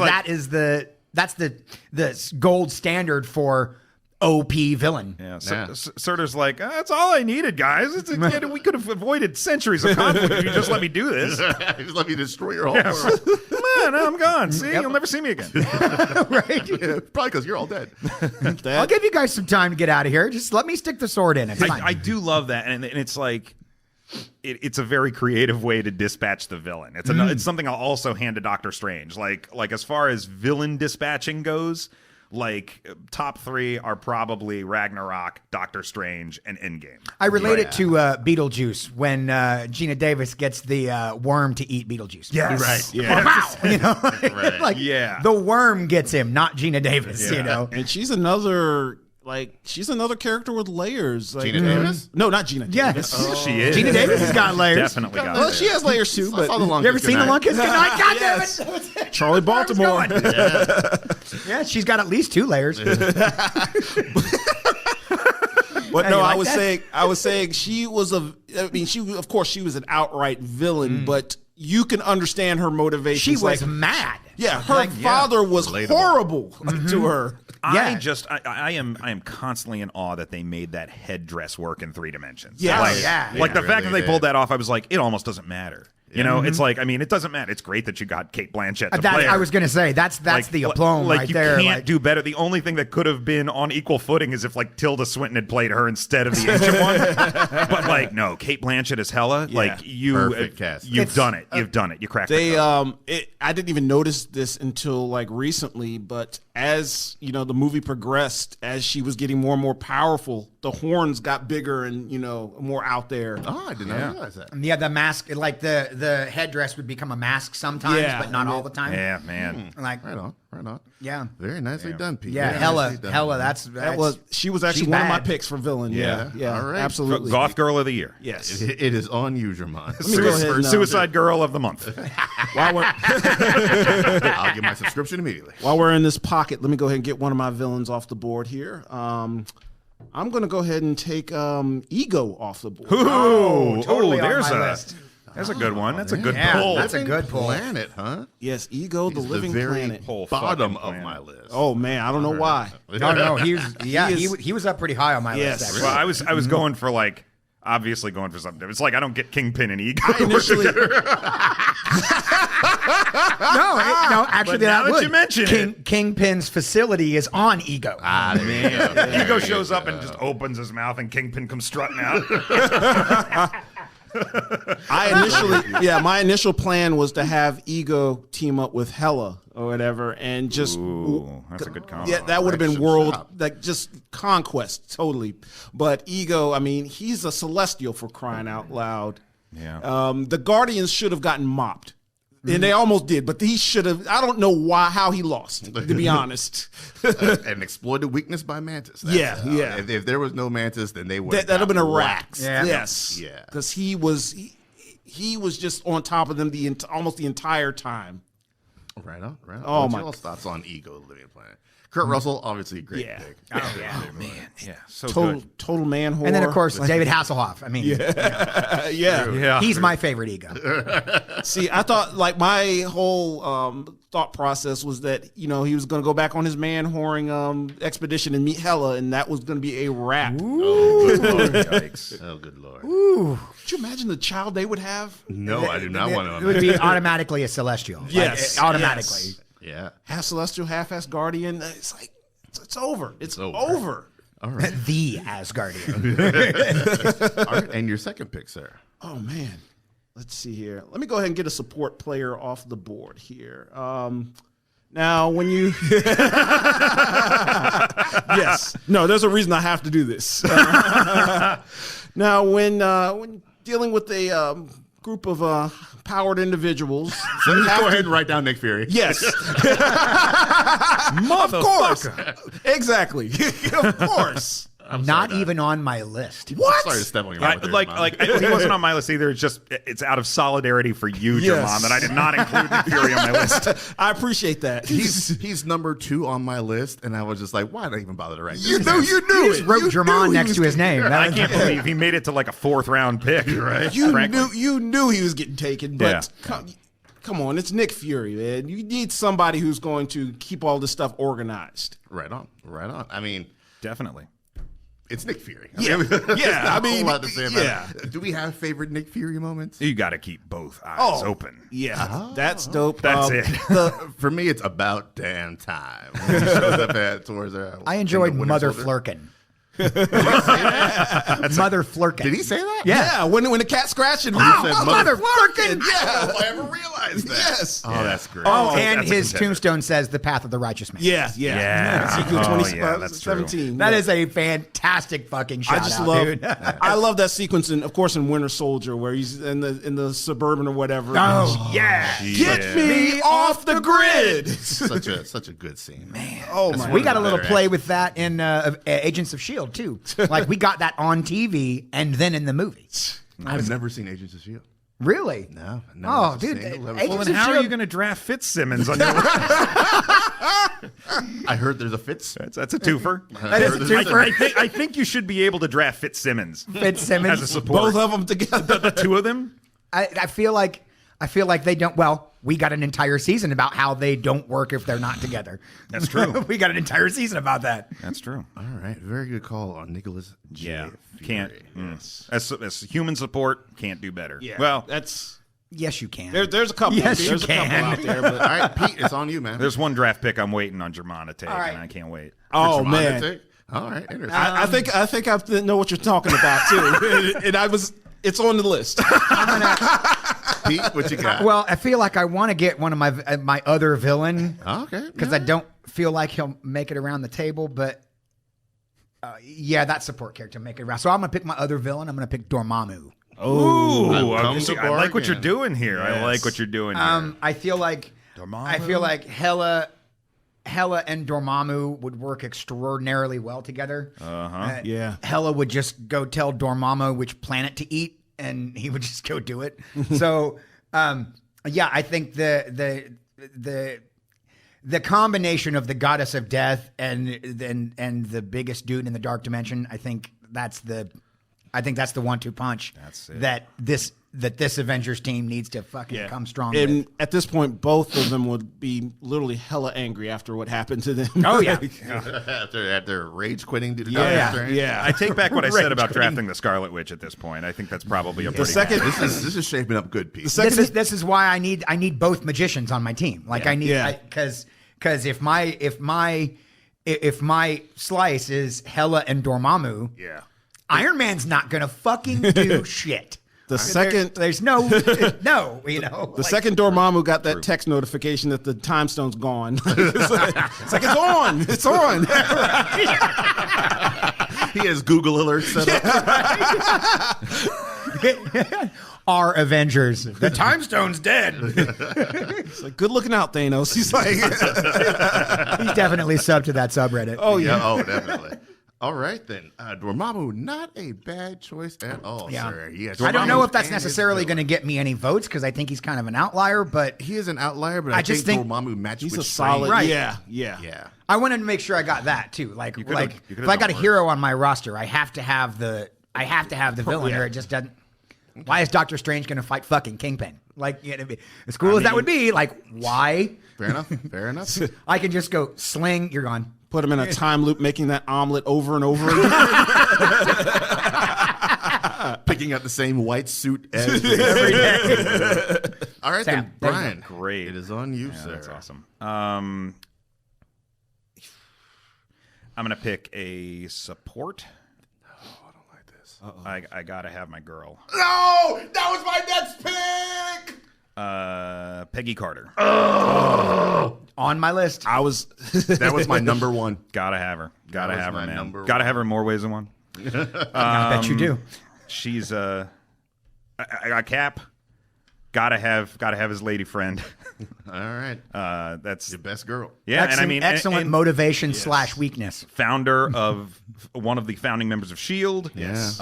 that's the gold standard for OP villain. Yeah, Surtur's like, that's all I needed, guys. We could have avoided centuries of conflict if you just let me do this. Just let me destroy your whole world. Come on, now I'm gone. See, you'll never see me again. Right? Yeah, probably because you're all dead. I'll give you guys some time to get out of here. Just let me stick the sword in. It's fine. I do love that, and it's like it's a very creative way to dispatch the villain. It's something I'll also hand to Doctor Strange. Like as far as villain dispatching goes, like top 3 are probably Ragnarok, Doctor Strange, and Endgame. I relate it to Beetlejuice when Gina Davis gets the worm to eat Beetlejuice. Yes. Right. Yeah. Wow. You know, Right. like Yeah. the worm gets him, not Gina Davis. Yeah. You know, And she's another character with layers. Like, Gina Davis? No, not Gina Davis. yes, She is. Gina Davis has got layers. Definitely got Well, it. she has layers too, I but saw the Long You ever Kiss seen the Goodnight. Long Kiss Goodnight? God Yes. damn it! Charlie Baltimore. Yeah, she's got at least 2 layers. But Hey, no, you like I was saying she was of course she was an outright villain, but you can understand her motivations. She was like, mad. yeah, her father was horrible to her. I am constantly in awe that they made that headdress work in 3 dimensions. Yes. Like, Yeah. like the Yeah, fact that really they pulled did. that off, I was like, it almost doesn't matter. You know, it's like, I mean, it doesn't matter. It's great that you got Kate Blanchett to play her. I was going to say that's the aplomb like right you there. can't do better. The only thing that could have been on equal footing is if like Tilda Swinton had played her instead of the ancient one. But like, no, Kate Blanchett as Hela. Like Perfect cast. you've done it. You've done it. You cracked They the code. I didn't even notice this until like recently, but as you know the movie progressed, as she was getting more and more powerful, the horns got bigger and more out there. Oh, I did not realize that. Yeah, the mask, like the headdress would become a mask sometimes, Yeah, but not all the time. Yeah, man. Like, Right on. yeah, Very nicely done, Pete. yeah, Very Hela, nicely done. Hela. She was actually she's one of my bad. picks for villain. Yeah. Yeah, All right. absolutely. Goth Girl of the Year. Yes. It is on you, Jermone. me go ahead and, Suicide Girl of the Month. While we're I'll get my subscription immediately. while we're in this pocket, let me go ahead and get one of my villains off the board here. I'm going to go ahead and take Ego off the board. totally on there's my a list. there's a good one. That's a good Yeah, pull. that's a good pull. Planet, huh? Yes, Ego, the He's living very planet. Whole bottom fucking of planet. my list. Oh man, I don't know why. No, he was up pretty high on my Yes. list. Well, Actually. I was going for like obviously going for something. It's like I don't get Kingpin and Ego. Initially, No, actually, But now that that would. you mention it. Kingpin's facility is on Ego. Man, Ego shows up and just opens his mouth, and Kingpin comes strutting out. my initial plan was to have Ego team up with Hela or whatever, and just Ooh, that's a good combo. yeah, that would have been Action world shop. like just conquest totally. But Ego, I mean, he's a celestial for crying out loud. Yeah. The Guardians should have gotten mopped. And they almost did, but he should have. I don't know how he lost, to be honest. An exploited weakness by Mantis. That's Yeah, how. yeah. If there was no Mantis, then they would That'd have been a rack. Yeah. Yes. Yeah. Because he was just on top of them almost the entire time. Right on. Oh, What's my y'all's thoughts on Ego, the Living Planet? Kurt Russell, obviously a great Yeah. pick. Yeah, so Total man whore. And then, of course, David Hasselhoff. I mean, yeah. Yeah. he's my favorite Ego. See, I thought like my whole thought process was that he was going to go back on his man whoring expedition and meet Hela, and that was going to be a wrap. Oh, good Lord. Yikes. Oh, good Lord. Could you imagine the child they would have? No, I do not want to. It would be automatically a Celestial. Like, Yes. automatically. Yes. Yeah. Half Celestial, half Asgardian. It's like it's over. It's over. over. All right. The Asgardian. All right. And your second pick, sir. Oh man, let's see here. Let me go ahead and get a support player off the board here. Now, when you yes, no, there's a reason I have to do this. Now, when dealing with a group of powered individuals, So go ahead and write down Nick Fury. yes, of course, exactly, of course. Not even on my list. What? Sorry to step on your mouth there, Mom. He wasn't on my list either. It's out of solidarity for you, Yes. Jermone, that I did not include Nick Fury on my list. I appreciate that. He's number 2 on my list, and I was just like, why did I even bother to write this? You knew He just it. wrote You Jermone knew next he to was his name. I can't believe he made it to like a 4th round pick. Right? You knew he was getting taken, but Yeah. come on, it's Nick Fury, man. You need somebody who's going to keep all this stuff organized. Right on. I mean, Definitely. it's Nick Fury. Yeah. There's Yeah, not I a mean, whole lot to say about yeah. it. Do we have favorite Nick Fury moments? You got to keep both eyes open. Yeah, that's dope. That's it. For me, it's about damn time. When he shows up towards her. I enjoyed in the Winter Mother Soldier. Flurkin. Mother Flurkin. Did he say that? Yeah, when the cat scratched and said Mother Flurkin. I don't know if I ever realized that. Yes. Oh, that's great. Oh, and that's a his contender. tombstone says the path of the righteous man. Yeah. Ezekiel Oh, 20, yeah, that's true. 17. That yeah. is a fantastic fucking shout I just out, love. dude. I love that sequence, of course, in Winter Soldier, where he's in the suburban or whatever. Oh, yeah. Get me off the grid. such a good scene, man. Oh my! We got a the little better play with that in Agents of S.H.I.E.L.D. too. Like, we got that on TV and then in the movie. I've never seen Agents of S.H.I.E.L.D. Really? No. Oh, dude. Well, Agents then of how are S.H.I.E.L.D. you going to draft Fitzsimmons on your list? I heard there's a Fitz. That's a twofer. That is a twofer. I think you should be able to draft Fitzsimmons Fitzsimmons. as a support. Both of them together. The two of them? I feel like they don't. Well, we got an entire season about how they don't work if they're not together. That's true. We got an entire season about that. That's true. All right. Very good call on Nicholas J. Yeah. Fury. Can't. Yes. As human support, can't do better. Yeah. Well, that's Yes, you can. there's a couple. Yes, you there's a couple can. out there, but All right, Pete, it's on you, man. there's one draft pick I'm waiting on Jermone to take, All right. and I can't wait. oh Come on, man, take. All right. Interesting. I think I know what you're talking about too, and it's on the list. Pete, what you got? Well, I feel like I want to get one of my other villain Okay. because I don't feel like he'll make it around the table, but that support character make it around. So I'm gonna pick my other villain. I'm gonna pick Dormammu. Ooh, come see, to I like what you're bargain. doing here. I like what you're doing here. I feel like Hela and Dormammu would work extraordinarily well together. Yeah. Hela would just go tell Dormammu which planet to eat, and he would just go do it. So, I think the combination of the goddess of death and the biggest dude in the dark dimension, I think that's the 1-2 punch. That's it. that this Avengers team needs to fucking come strong And with. at this point, both of them would be literally hella angry after what happened to them. Oh yeah. after rage quitting due to yeah, Doctor Strange? yeah. I take back what I said about drafting the Scarlet Witch at this point. I think that's probably a pretty second- bad- This is shaping up good, Pete. This is why I need both magicians on my team. Like I need Yeah. because if my slice is Hela and Dormammu, Yeah. Iron Man's not gonna fucking do shit. The second There's no, the second Dormammu got that text notification that the time stone's gone. It's like it's on. He has Google alerts set up. our Avengers. The time stone's dead. It's like, good looking out, Thanos. He's like, He's definitely subbed to that subreddit. oh yeah. Oh, definitely. All right, then. Dormammu, not a bad choice at all, Yeah. sir. Yes, I don't know Dormammu if that's and his necessarily villain. going to get me any votes because I think he's kind of an outlier, but He is an outlier, but I just think think Dormammu matched He's with a solid. Right. Yeah. Yeah. I wanted to make sure I got that too. Like, could've- like you could've if I got done a worse. hero on my roster, I have to have the villain, or it just doesn't. Why is Doctor Strange going to fight fucking Kingpin? Like, as cool as that would be, like, why? Fair enough. Fair enough. I can just go sling. You're gone. Put him in a time loop, making that omelet over and over again. Picking up the same white suit as Every day. All right, Sam, then, there you Brian. Great. It is on you, Yeah, sir. that's awesome. I'm gonna pick a support. I don't like this. I gotta have my girl, No! That was my next pick! Peggy Carter. On my list. I was. That was my number one. Gotta have her. Gotta was have her, my man. number Gotta one. have her in more ways than one. I bet you do. She's I got Cap. gotta have his lady friend. All right. That's Your best girl. yeah, and I Excellent- mean excellent and motivation / weakness. founder of one of the founding members of Shield. Yes.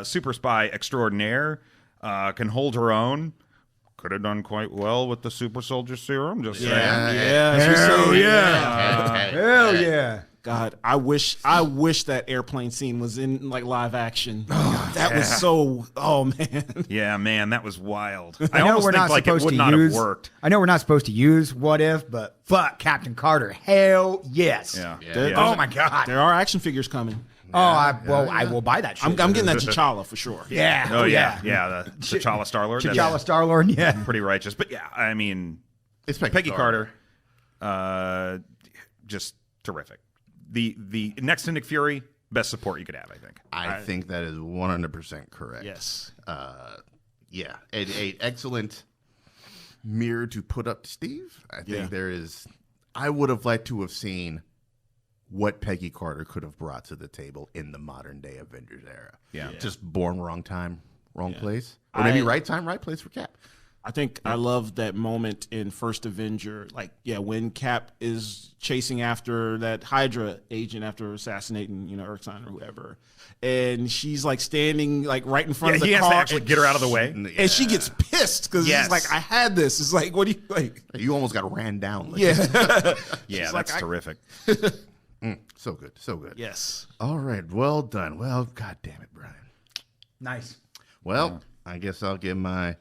Super spy extraordinaire. Can hold her own. Could have done quite well with the super soldier serum. Just saying. Hell yeah. Hell yeah. God, I wish that airplane scene was in like live action. That was so. Oh man. Yeah, man, that was wild. I know almost we're think not like it supposed would to not use. have worked. I know we're not supposed to use what if, but fuck Captain Carter. Hell yes. Yeah. Oh my god. There are action figures coming. I will buy that shit. I'm getting that T'Challa for sure. yeah. Oh yeah, yeah. The T'Challa Star-Lord. that's T'Challa Star-Lord. Yeah. pretty righteous. But yeah, I mean, It's Peggy Carter, just terrific. The next to Nick Fury, best support you could have, I think. I think that is 100% correct. Yes. Yeah. A excellent mirror to put up to Steve. I think Yeah. there is. I would have liked to have seen what Peggy Carter could have brought to the table in the modern day Avengers era. Yeah. Just born wrong time, wrong place. Or maybe right time, right place for Cap. I think I love that moment in First Avenger, when Cap is chasing after that Hydra agent after assassinating, Erskine or whoever, and she's like standing like right in front of the he has car, to actually get her out of the way. and she gets pissed because Yes. she's like, "I had this." It's like, what do you like? You almost got ran down. Like, Yeah, Yeah, like, that's terrific. So good. So good. yes. All right. Well done. Well, God damn it, Brian. Nice. Well, I guess I'll give my,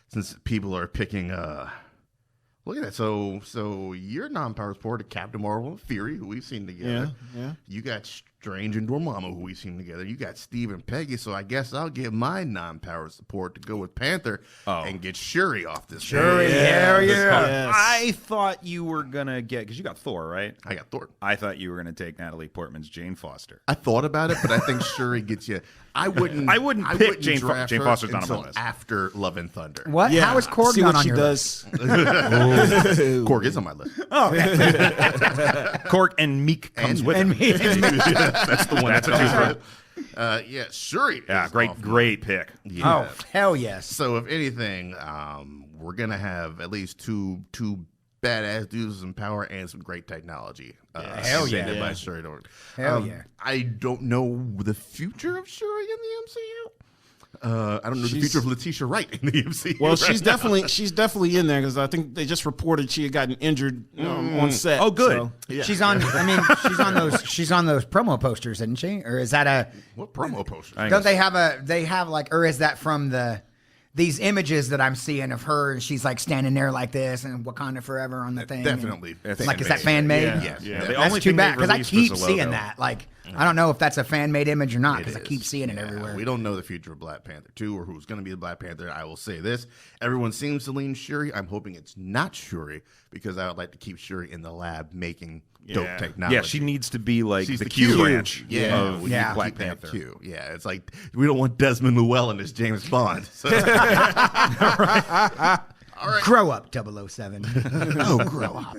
since people are picking, look at that. So your non-power support to Captain Marvel and Fury, who we've seen together. Yeah. You got Strange and Dormammu, who we've seen together. You got Steve and Peggy. So I guess I'll give my non-power support to go with Panther and get Shuri off this. Shuri, thing. hell yeah. Yes. I thought you were gonna get, because you got Thor, right? I got Thor. I thought you were gonna take Natalie Portman's Jane Foster. I thought about it, but I think Shuri gets you. I wouldn't pick Jane draft Jane her Foster's not on my until list. after Love and Thunder. What? Yeah. How is Korg See not what on she your list? does. Korg is on my list. Cork and Meek comes with him. That's the one. That's a twofer. Yeah, Shuri. Yeah, is great, off great pick. Yeah. Oh, hell yes. So if anything, we're gonna have at least two badass dudes with some power and some great technology. Hell yeah. invented by Shuri. Hell yeah. I don't know the future of Shuri in the MCU. I don't know the future of Letitia Wright in the MCU. Well, she's definitely in there because I think they just reported she had gotten injured on set. Oh, good. So- She's on. I mean, she's on those promo posters, isn't she? Or is that a? What promo poster? I Don't they have a? They have like, or is that from these images that I'm seeing of her? And she's like standing there like this, and Wakanda Forever on the thing. Definitely. And, like, is that fan made? Yeah. Yes. Yeah, Yeah. the That's only too thing bad they because I released keep was the seeing logo. that. Like, I don't know if that's a fan made image or not because I It keep is. seeing it Yeah, everywhere. We don't know the future of Black Panther 2 or who's going to be the Black Panther. I will say this. Everyone seems to lean Shuri. I'm hoping it's not Shuri because I would like to keep Shuri in the lab making dope technology. Yeah, she needs to be like She's the the Q Q. branch Yeah, of we need to Black keep that Panther. Q. Yeah, it's like we don't want Desmond Llewellyn as James Bond. So. Grow up, 007. Oh, grow up.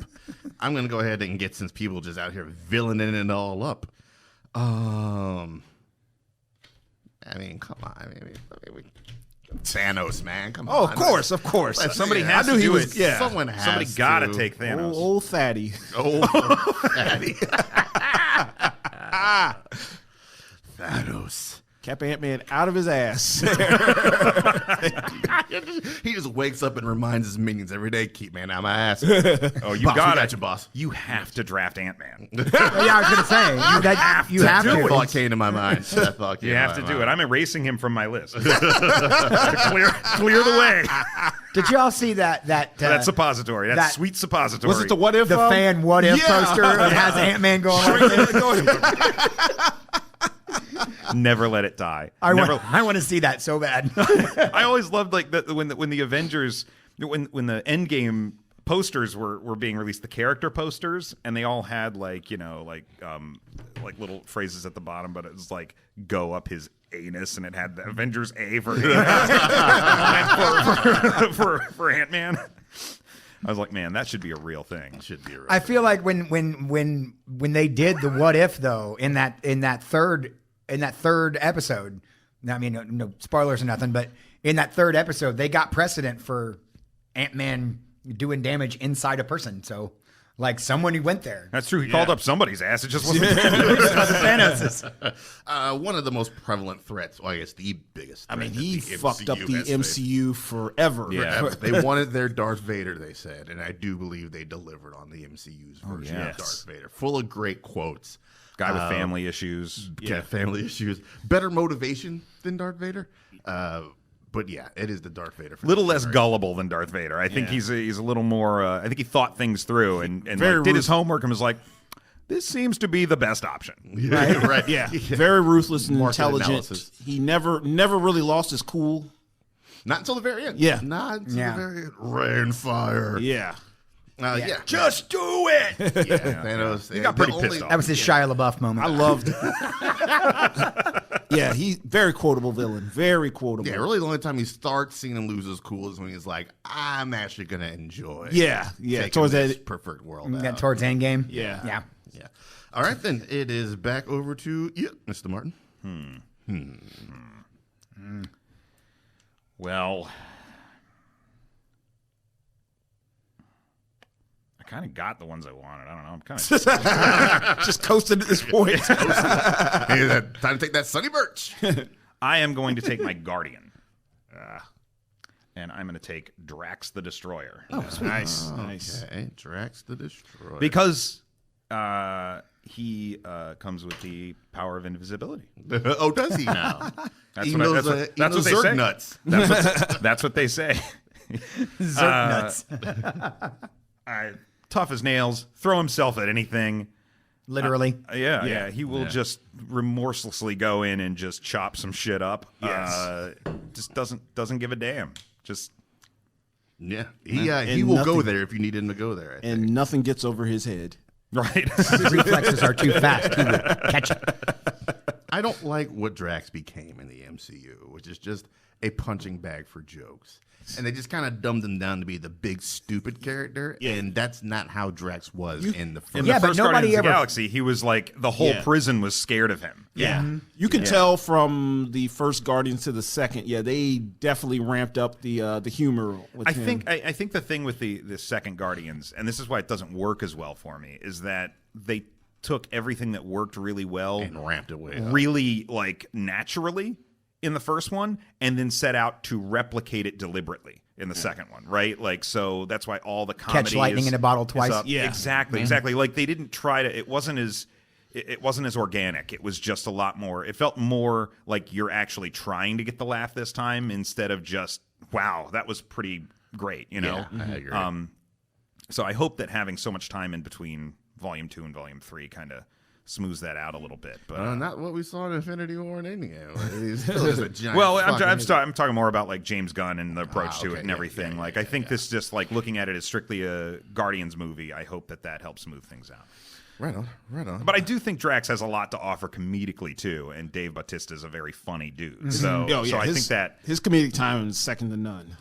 I'm going to go ahead and get, since people just out here villaining it all up. I mean, come on. I mean, Thanos, man. Come Oh, on. of course, of course. Somebody Yeah, has I knew to he do was- it. yeah. Someone has Somebody gotta to. take Thanos. Old fatty. Oh, Fatty. Thanos. Cap Ant-Man out of his ass. He just wakes up and reminds his minions every day, keep man out my ass. Oh, you Boss, we got you, boss. You have to draft Ant-Man. Yeah, I was gonna say you have That to. thought came to my mind. That thought came You have to my do it. mind. I'm erasing him from my list to clear the way. Did y'all see that That suppository. That that- sweet suppository. Was it the what if? the fan what if Yeah. poster that has Ant-Man going like this? Never let it die. I Never. want to see that so bad. I always loved like when the Avengers when the Endgame posters were being released, the character posters, and they all had like little phrases at the bottom, but it was like "go up his anus," and it had the Avengers A for for Ant-Man. I was like, man, that should be a real thing. Should be right. I feel like when they did the what if though in that third episode, I mean no spoilers or nothing, but in that third episode they got precedent for Ant-Man doing damage inside a person. So, like, someone who went there. That's true. He called up somebody's ass. It just wasn't. Thanos. One of the most prevalent threats. Well, I guess the biggest. I mean, threat he that the fucked up MCU the has faced. MCU forever. Yeah. They wanted their Darth Vader, they said, and I do believe they delivered on the MCU's version yes. of Darth Vader. Full of great quotes. Guy with family issues. Yeah, family issues. Better motivation than Darth Vader. But yeah, it is the Darth Vader. Little less gullible than Darth Vader. I think he's a little more. I think he thought things through and like, did his homework and was like, "This seems to be the best option." right. Yeah, very ruthless and Market intelligent. analysis. He never really lost his cool. Not until the very end. Yeah. Not until the very end. Rain, fire. Yeah. Yeah. Just do it. Yeah. Thanos. He got pretty pissed off. That was his Shia LaBeouf moment. I loved it. Yeah, he's very quotable villain. Very quotable. Yeah, really the only time you start seeing him lose his cool is when he's like, I'm actually going to enjoy Yeah. taking Towards this that. perfect world Yeah, out. towards Endgame. Yeah. Yeah. Yeah. All right, then. It is back over to you, Mr. Martin. Well, I kind of got the ones I wanted. I don't know. I'm kind of. Just coasted at this point. Hey, time to take that Sunny Birch. I am going to take my Guardian. And I'm going to take Drax the Destroyer. Nice. Nice. Okay, Drax the Destroyer. Because he comes with the power of invisibility. Oh, does he now? That's he what, knows, that's he what knows they Zerg say. nuts. That's what they say. Zerg nuts. Tough as nails, throw himself at anything. Literally. Yeah. He will just remorselessly go in and just chop some shit up. Yes. Just doesn't give a damn. Just Yeah, he And will go nothing- there if you need him to go there. I think. And nothing gets over his head. right. His reflexes are too fast. He would catch it. I don't like what Drax became in the MCU, which is just a punching bag for jokes. And they just kind of dumbed him down to be the big stupid character, and that's not how Drax was in the first. In Yeah, the but first nobody Guardians of the ever- Galaxy, he was like the whole Yeah. prison was scared of him. Yeah. You can tell from the first Guardians to the second. Yeah, they definitely ramped up the humor with him. I think the thing with the second Guardians, and this is why it doesn't work as well for me, is that they took everything that worked really well and ramped it way up. really like naturally in the first one and then set out to replicate it deliberately in the second one, right? Like, so that's why all the comedy Catch lightning is- in a bottle is twice. up. Yeah. Exactly. Like they didn't try to, it wasn't as organic. It was just a lot more, it felt more like you're actually trying to get the laugh this time instead of just, wow, that was pretty great, you know? Yeah, I agree. So I hope that having so much time in between Volume 2 and Volume 3 kind of smooths that out a little bit. But Not what we saw in Infinity War and Endgame. He's still just a giant well, I'm fucking- talking more about like James Gunn and the approach to okay, it and yeah, everything. yeah, like yeah, I think this just like looking at it as strictly a Guardians movie. I hope that helps smooth things out. Right on. But I do think Drax has a lot to offer comedically too, and Dave Bautista is a very funny dude. So, so I think that his comedic timing is second to none.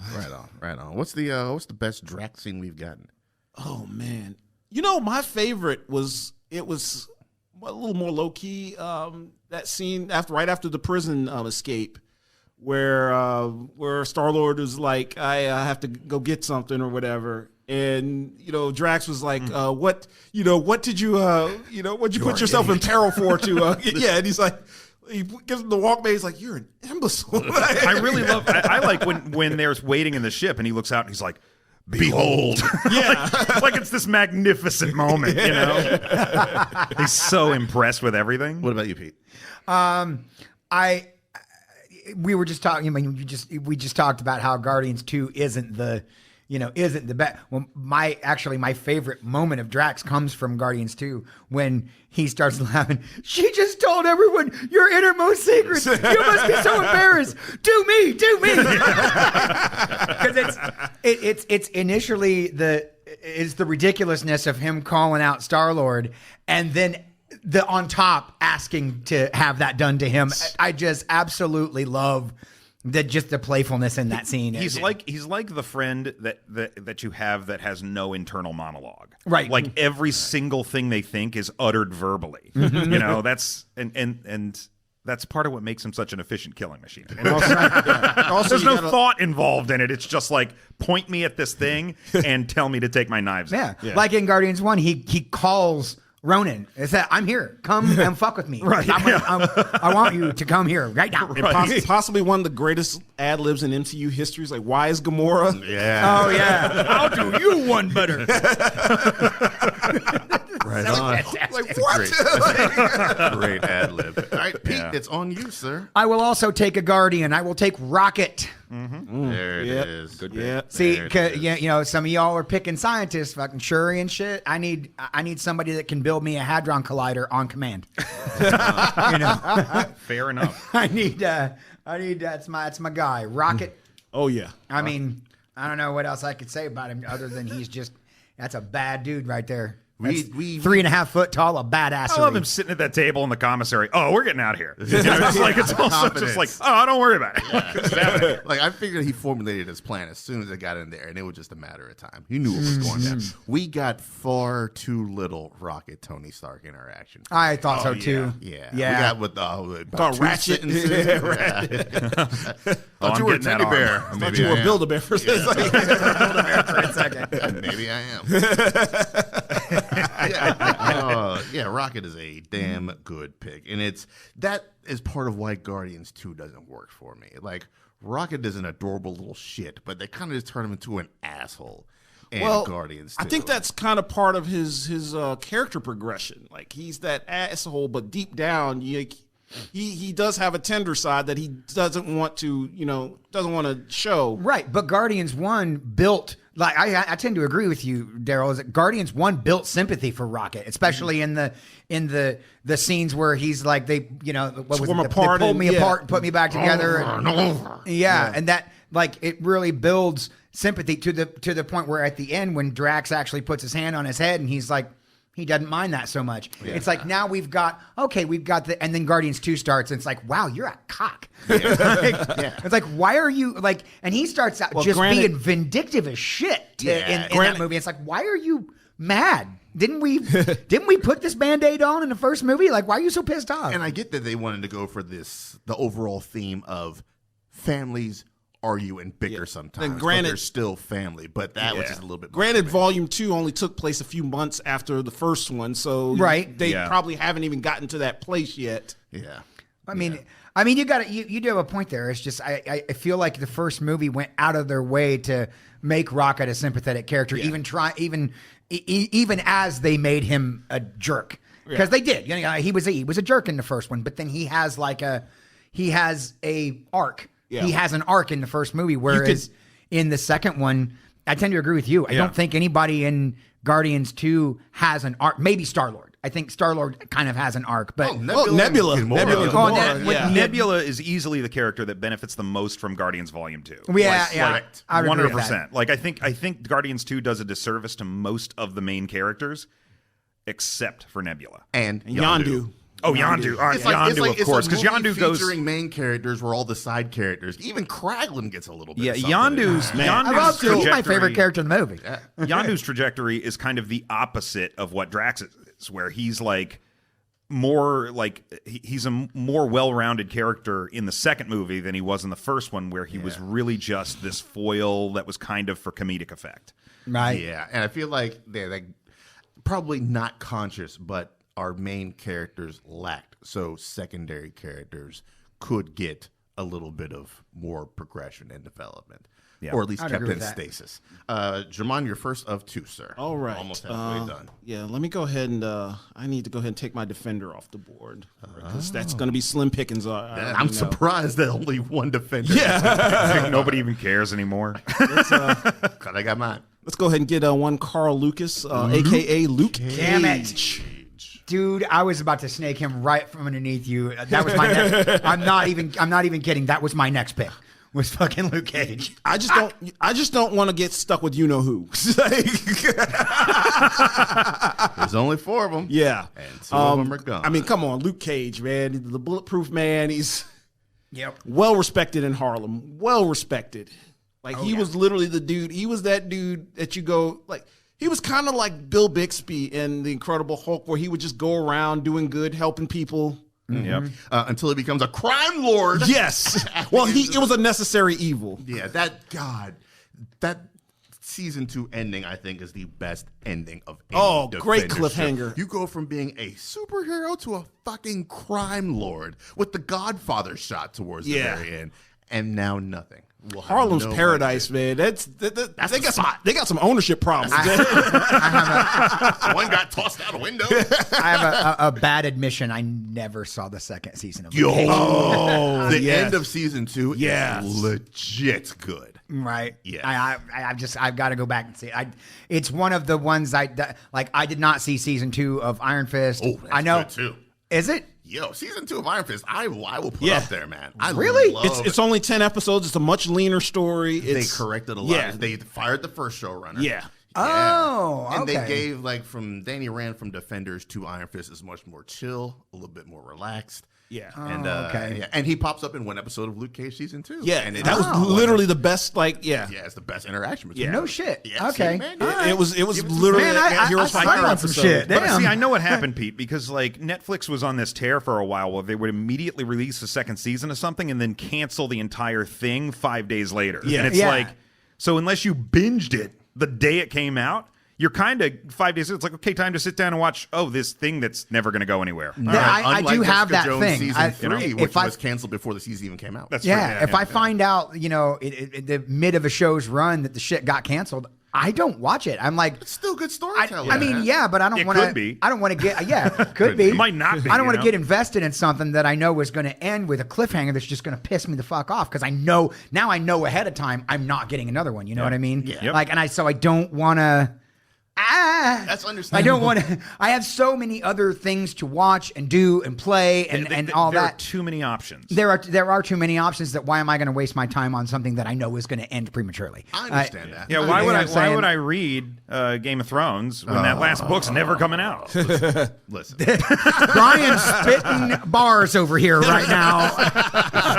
Right on. What's the best Drax scene we've gotten? Oh man, you know my favorite was a little more low key. That scene right after the prison escape, where Star-Lord is like, I have to go get something or whatever, and Drax was like, what did you what'd you put yourself in peril for to yeah, and he's like. He gives him the Walkman. He's like, "You're an imbecile." I really love. I like when there's waiting in the ship and he looks out and he's like, "Behold!" Yeah, like it's this magnificent moment. You know, he's so impressed with everything. What about you, Pete? We were just talking. I mean, we just talked about how Guardians 2 isn't the best. Well, my favorite moment of Drax comes from Guardians 2 when he starts laughing. She just told everyone your innermost secrets. You must be so embarrassed. Do me. Because it's initially the ridiculousness of him calling out Star-Lord and then the on top asking to have that done to him. I just absolutely love the playfulness in that scene. He's like the friend that you have that has no internal monologue. Right. Like every single thing they think is uttered verbally. You know, that's and that's part of what makes him such an efficient killing machine. And Also, there's you no gotta- thought involved in it. It's just like, point me at this thing and tell me to take my knives out. Yeah. Like in Guardians 1, he calls Ronan. It said, I'm here. Come and fuck with me. Right. I want you to come here right now. And possibly one of the greatest ad libs in MCU history is like, why is Gamora? Yeah. Oh, yeah. I'll do you one better. Right on. Like, what? Great ad lib. All right, Pete, Yeah. it's on you, sir. I will also take a Guardian. I will take Rocket. There it Yep. is. Good Yeah. See, There it 'cause, is. you know, some of y'all are picking scientists, fucking Shuri and shit. I need somebody that can build me a hadron collider on command. You know, Fair enough. I need that's my guy, Rocket. Oh yeah. I mean, I don't know what else I could say about him other than that's a bad dude right there. We- That's we- 3.5 foot tall, a badass. I love him sitting at that table in the commissary. Oh, we're getting out of here. You know, it's like, it's also just like, oh, don't worry about it. Like, I figured he formulated his plan as soon as it got in there, and it was just a matter of time. He knew what was going down. We got far too little Rocket Tony Stark interaction. I thought so too. Yeah. Yeah. We got with the Thought Ratchet. Thought you I'm were a getting that teddy arm. bear. Thought Maybe you I were am. Build-A-Bear for a second. For a second. Maybe I am. Yeah, Rocket is a damn good pick, and that is part of why Guardians 2 doesn't work for me. Like, Rocket is an adorable little shit, but they kind of just turn him into an asshole. And Guardians 2. I think that's kind of part of his character progression. Like, he's that asshole, but deep down, he does have a tender side that he doesn't want to show. Right, but Guardians 1 built, like, I tend to agree with you, Daryl, is that Guardians 1 built sympathy for Rocket, especially in the scenes where he's like, they, you know, what was Swim it? They apart pulled and- me yeah. apart and put me back together. Yeah, and that, like, it really builds sympathy to the point where at the end, when Drax actually puts his hand on his head and he's like, he doesn't mind that so much. It's like, now we've got and then Guardians 2 starts, and it's like, wow, you're a cock. It's like, why are you, like, and he starts out being vindictive as shit in that movie. It's like, why are you mad? Didn't we put this Band-Aid on in the first movie? Like, why are you so pissed off? And I get that they wanted to go for the overall theme of families argue and bicker sometimes. And granted- but they're still family, but that was just a little bit. Granted, much. Volume 2 only took place a few months after the first one, so Right. they Yeah. probably haven't even gotten to that place yet. Yeah. I mean, you do have a point there. It's just I feel like the first movie went out of their way to make Rocket a sympathetic character, even as they made him a jerk, because they did. You know, he was a jerk in the first one, but then he has a arc. Yeah. He has an arc in the first movie, whereas in the second one, I tend to agree with you. I don't think anybody in Guardians 2 has an arc. Maybe Star-Lord. I think Star-Lord kind of has an arc, but Nebula. Nebula. Nebula is easily the character that benefits the most from Guardians Volume 2. yeah, I would agree with that. 100%. Like, I think Guardians 2 does a disservice to most of the main characters, except for Nebula. and Yondu. Oh, Yondu. Yondu, of course, because Yondu goes. featuring main characters where all the side characters, even Kraglin gets a little bit. Yeah, of something in Yondu's there. I love trajectory. he's my favorite character in the movie. Yondu's trajectory is kind of the opposite of what Drax is, where he's like more like he's a more well-rounded character in the second movie than he was in the first one, where he was really just this foil that was kind of for comedic effect. Right. Yeah, and I feel like they're like probably not conscious, but our main characters lacked, so secondary characters could get a little bit of more progression and development, or at least I'd kept agree in with that. stasis. Jermone, you're first of two, sir. All right. Almost halfway done. Yeah, let me go ahead and I need to go ahead and take my defender off the board because that's going to be slim pickings. I'm surprised that only one defender. Nobody even cares anymore. Glad I got mine. Let's go ahead and get one Carl Lucas, a.k.a. Luke Cage. Damn it. Dude, I was about to snake him right from underneath you. That was my next. I'm not even kidding. That was my next pick. Was fucking Luke Cage. I just don't want to get stuck with you know who. There's only four of them. Yeah. And two of them are gone. I mean, come on, Luke Cage, man. The bulletproof man. He's Yep. well respected in Harlem. Well respected. Like he was literally the dude. He was that dude that you go like. He was kind of like Bill Bixby in The Incredible Hulk, where he would just go around doing good, helping people. until he becomes a crime lord. Yes. Well, it was a necessary evil. Yeah, that season 2 ending, I think, is the best ending of any great Defenders show. cliffhanger. You go from being a superhero to a fucking crime lord with the Godfather shot towards the very end, and now nothing. We'll have Harlem's no Paradise, idea. man. They got some ownership problems. One got tossed out a window. I have a bad admission. I never saw the second season of Yo, Luke Cage. the end of season 2 is legit good. Right. Yeah. I've got to go back and see it. It's one of the ones I did not see season 2 of Iron Fist. Oh, that's I know. good too. Is it? Yo, season 2 of Iron Fist, I will put up there, man. I Really? love It's only 10 episodes. It's a much leaner story. They corrected a lot. Yeah. They fired the first showrunner. Yeah. Oh, And they okay. gave, from Danny Rand from Defenders to Iron Fist is much more chill, a little bit more relaxed. Yeah. And okay. yeah, and he pops up in one episode of Luke Cage season 2. Yeah. And That was literally the best, yeah, it's the best interaction between No them. shit. Yeah, Okay. see, man, It was literally Man, I Heroes signed Fight on some episode. shit. But Damn. see, I know what happened, Pete, because Netflix was on this tear for a while where they would immediately release a second season of something and then cancel the entire thing 5 days later. Yeah. And it's Yeah. so unless you binged it the day it came out, you're kind of 5 days. It's like, okay, time to sit down and watch. Oh, this thing that's never going to go anywhere. Yeah, All right. I Unlike do have Jessica that Jones thing. Season 3, which if I- was canceled before the season even came out. That's Yeah, true. if I find out, the mid of a show's run that the shit got canceled, I don't watch it. I'm like, It's still good storytelling. I mean, yeah, but I don't It want to. could be. I don't want to get. Yeah, it could be. It might not be, I don't you want to know? get invested in something that I know is going to end with a cliffhanger that's just going to piss me the fuck off because I know ahead of time I'm not getting another one. You know what I mean? Yeah. Yep. So I don't want to. That's I understandable. don't want to. I have so many other things to watch and do and play and all there that. are too many options. There are too many options. That why am I going to waste my time on something that I know is going to end prematurely? I understand that. Yeah, You why know would what I? I'm Why saying? would I read Game of Thrones when that last book's never coming out? Listen, Brian's spitting bars over here right now.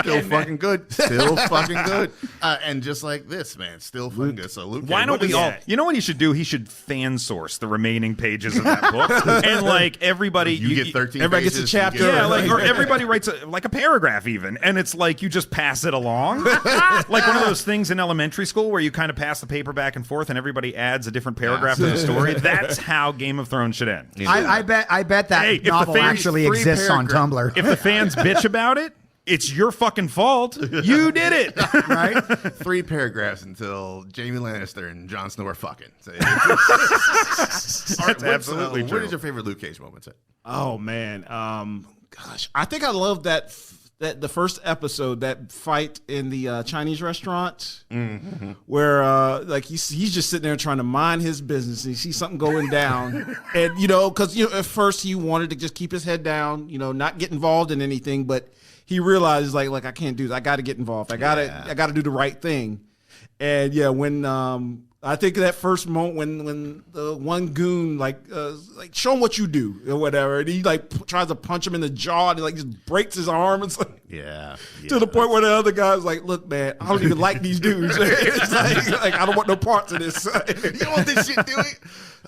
still fucking good. Still fucking good. And just like this, man, still fucking good. So Luke, Why don't we all? You know what he should do? He should fan source the remaining pages of that book, and everybody, You get 13 everybody gets a pages, you chapter. get- yeah, or everybody writes a paragraph even, and it's you just pass it along, like one of those things in elementary school where you kind of pass the paper back and forth, and everybody adds a different paragraph to the story. That's how Game of Thrones should end. I bet that Hey, if the novel fans- actually three exists on paragraph- Tumblr. If the fans bitch about it, it's your fucking fault. You did it. Right? 3 paragraphs until Jamie Lannister and Jon Snow are fucking. So That's absolutely What true. is your favorite Luke Cage moment? Sir? Oh man, gosh, I think I love that the first episode, that fight in the Chinese restaurant, where he's just sitting there trying to mind his business, and he sees something going down, and because at first he wanted to just keep his head down, not get involved in anything, but he realizes like I can't do this. I got to get involved. I got to do the right thing, and yeah, when I think that first moment when the one goon show him what you do or whatever, and he tries to punch him in the jaw and he just breaks his arm and Yeah. to the point where the other guy's like, "Look, man, I don't even like these dudes. It's like I don't want no parts of this." You don't want this shit, do it?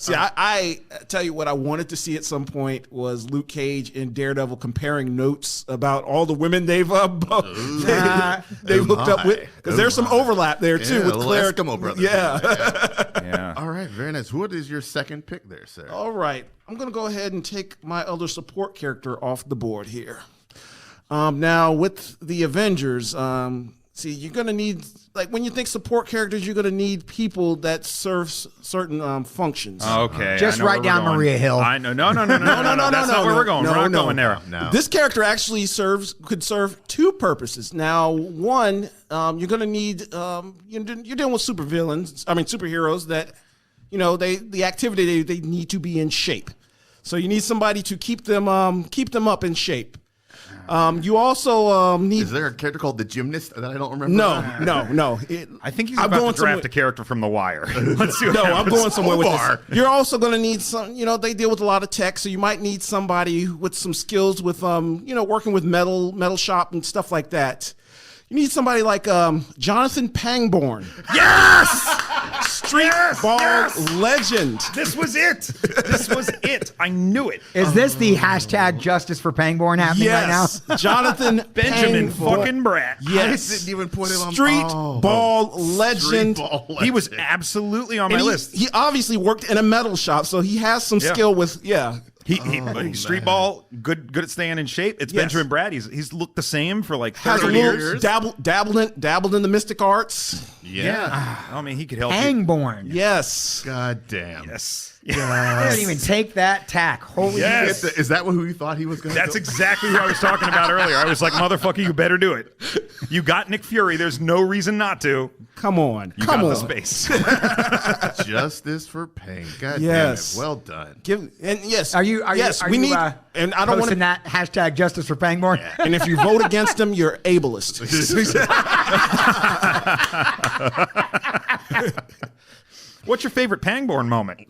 See, I tell you what I wanted to see at some point was Luke Cage and Daredevil comparing notes about all the women they've hooked up with, because there's some overlap there too Yeah, with little Claire. Eskimo brothers. Yeah. All right, very nice. What is your second pick there, sir? All right, I'm going to go ahead and take my other support character off the board here. Now, with the Avengers, you're going to need, when you think support characters, you're going to need people that serve certain functions. Okay. Just I know write where we're down going. Maria Hill. I know. No. That's not where we're going. No, We're not no. going there. No. This character actually could serve 2 purposes. Now, one, you're going to need, you're dealing with superheroes that, the activity they need to be in shape. So you need somebody to keep them up in shape. You also need. Is there a character called the Gymnast that I don't remember? No. I think he's I'm about going to draft somewhere- a character from The Wire. Let's see what No, I'm happens. going somewhere with Omar. this. You're also going to need some, they deal with a lot of tech, so you might need somebody with some skills with, working with metal shop and stuff like that. You need somebody like Jonathan Pangborn. Yes! Street ball legend. This was it. This was it. I knew it. Is this the hashtag justice for Pangborn happening right now? Yes, Jonathan Benjamin Pangborn. fucking Bratt. Yes, I didn't even put him on Street oh. ball legend. Street ball He was legend. absolutely on my And list. he obviously worked in a metal shop, so he has some skill with He street ball, good at staying in shape. It's Yes. Benjamin Bratt. He's looked the same for like Has a 30 little years. dabbled in the mystic arts. Yeah. I mean, he could help you. Pangborn. Yes. God damn. Yes. I didn't even take that tack. Holy Yes. shit. Is that who you thought he was going to That's exactly what I was talking about earlier. I was like, motherfucker, you better do it. You got Nick Fury. There's no reason not to. Come on. You Come got on. the space. Justice for Pain. God Yes. damn it. Well done. Yes. Are you? yes, you, we need. and And I don't want posting to. that hashtag justice for Pangborn? And if you vote against him, you're ableist. What's your favorite Pangborn moment?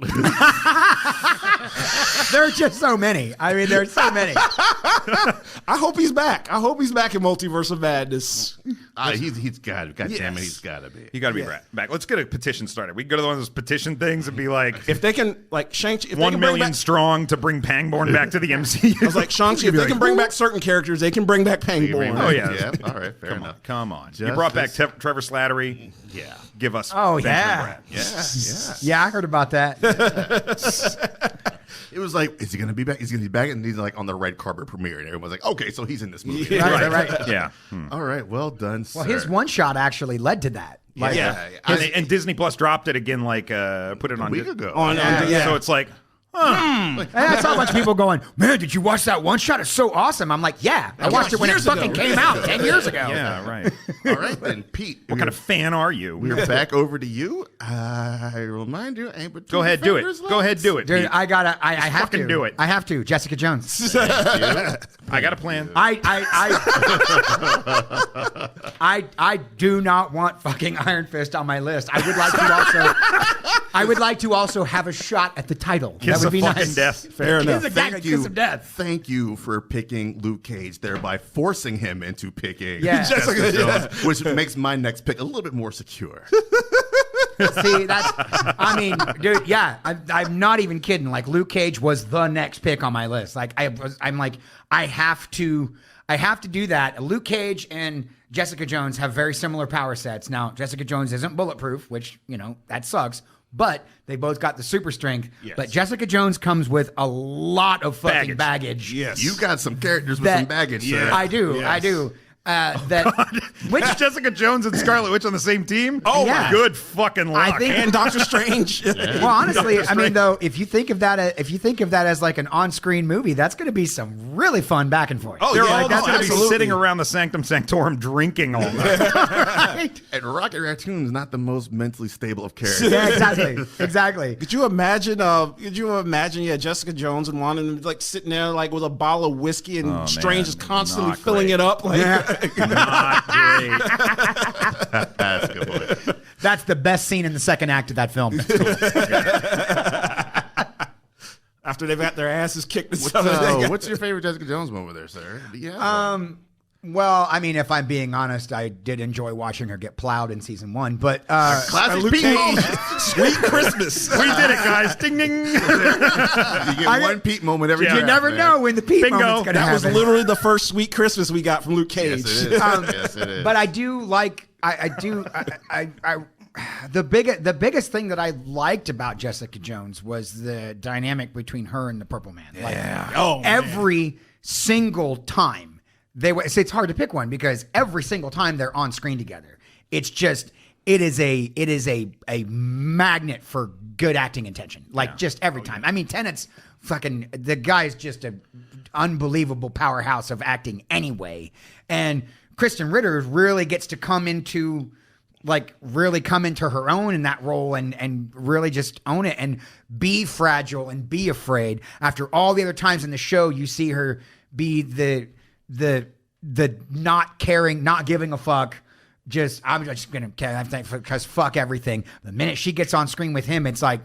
There are just so many. I mean, there's so many. I hope he's back. I hope he's back in Multiverse of Madness. He's got to. God damn it. Yes. He's got to be. You got to be back. Let's get a petition started. We can go to one of those petition things and be like, If they can, like Shang-Chi, if they 1 can bring million back, strong to bring Pangborn back to the MCU. I was like Shang-Chi, if they can bring back certain characters, they can bring back Pangborn. Oh, yeah. Yeah. All right. Fair enough. Come on. You brought back Justice. Trevor Slattery. Yeah. Give us Oh, Benjamin yeah. Bratt. Yeah. Yeah, I heard about that. It was like, is he going to be back? Is he going to be back? And he's like on the red carpet premiere, and everyone's like, okay, so he's in this movie. Right, right. Yeah. All right. Well done, Well, sir. his one shot actually led to that. Like, Yeah. And Disney Plus dropped it again, like put it on a week ago. So it's like, And I saw a bunch of people going, man, did you watch that one shot? It's so awesome. I'm like, yeah, I watched it when it years ago. fucking came out 10 years ago. yeah, right. All right, then, Pete. What kind of fan are you? We're back over to you. I remind you, ain't but two Go ahead, do it. fingers Go ahead, left. do it. Dude, Pete. I have fucking to do it. I have to. Jessica Jones. I got a plan. I do not want fucking Iron Fist on my list. I would like to also have a shot at the title. Kiss that would of be fucking nice. death. Fair enough. Kiss of death. Thank you for picking Luke Cage, thereby forcing him into picking Yeah. Jessica Jones, which makes my next pick a little bit more secure. See, I mean, dude, yeah, I'm not even kidding. Like, Luke Cage was the next pick on my list. Like, I'm like, I have to do that. Luke Cage and Jessica Jones have very similar power sets. Now, Jessica Jones isn't bulletproof, which, that sucks. But they both got the super strength. Yes. But Jessica Jones comes with a lot of fucking baggage. Yes. You got some characters with some baggage, sir. I do. Yes. I do. Which Jessica Jones and Scarlet Witch on the same team? Oh, yeah. Good fucking luck. I think- And Doctor Strange. Well, honestly, I mean, though, if you think of that as like an on-screen movie, that's going to be some really fun back and forth. Oh, They're yeah, all that's going to be absolutely. sitting around the Sanctum Sanctorum drinking all night. Right? And Rocket Raccoon's not the most mentally stable of characters. Yeah, exactly. Could you imagine? Yeah, Jessica Jones and Wanda like sitting there like with a bottle of whiskey, and Strange man, is constantly not filling great. it up. Like, Not great. That's a good point. That's the best scene in the second act of that film. after they've got their asses kicked and stuff. What's your favorite Jessica Jones moment there, sir? Yeah. Well, I mean, if I'm being honest, I did enjoy watching her get plowed in season 1, but Classic Luke Pete Cage. moment. Sweet Christmas. We did it, guys. Ding, ding. You get one Pete moment every Yeah. draft, you never man. know when the Pete Bingo. moment's going to That was happen. literally the first Sweet Christmas we got from Luke Cage. Yes, it is. Yes, it is. But I do like the biggest thing that I liked about Jessica Jones was the dynamic between her and the Purple Man. Yeah. Oh, Every single time it's hard to pick one because every single time they're on screen together, it is a magnet for good acting intention. Like just every time. I mean, Tenet's fucking, the guy's just an unbelievable powerhouse of acting anyway. And Kristen Ritter really gets to come into her own in that role and really just own it and be fragile and be afraid. After all the other times in the show, you see her be the not caring, not giving a fuck. I'm just gonna care because fuck everything. The minute she gets on screen with him, it's like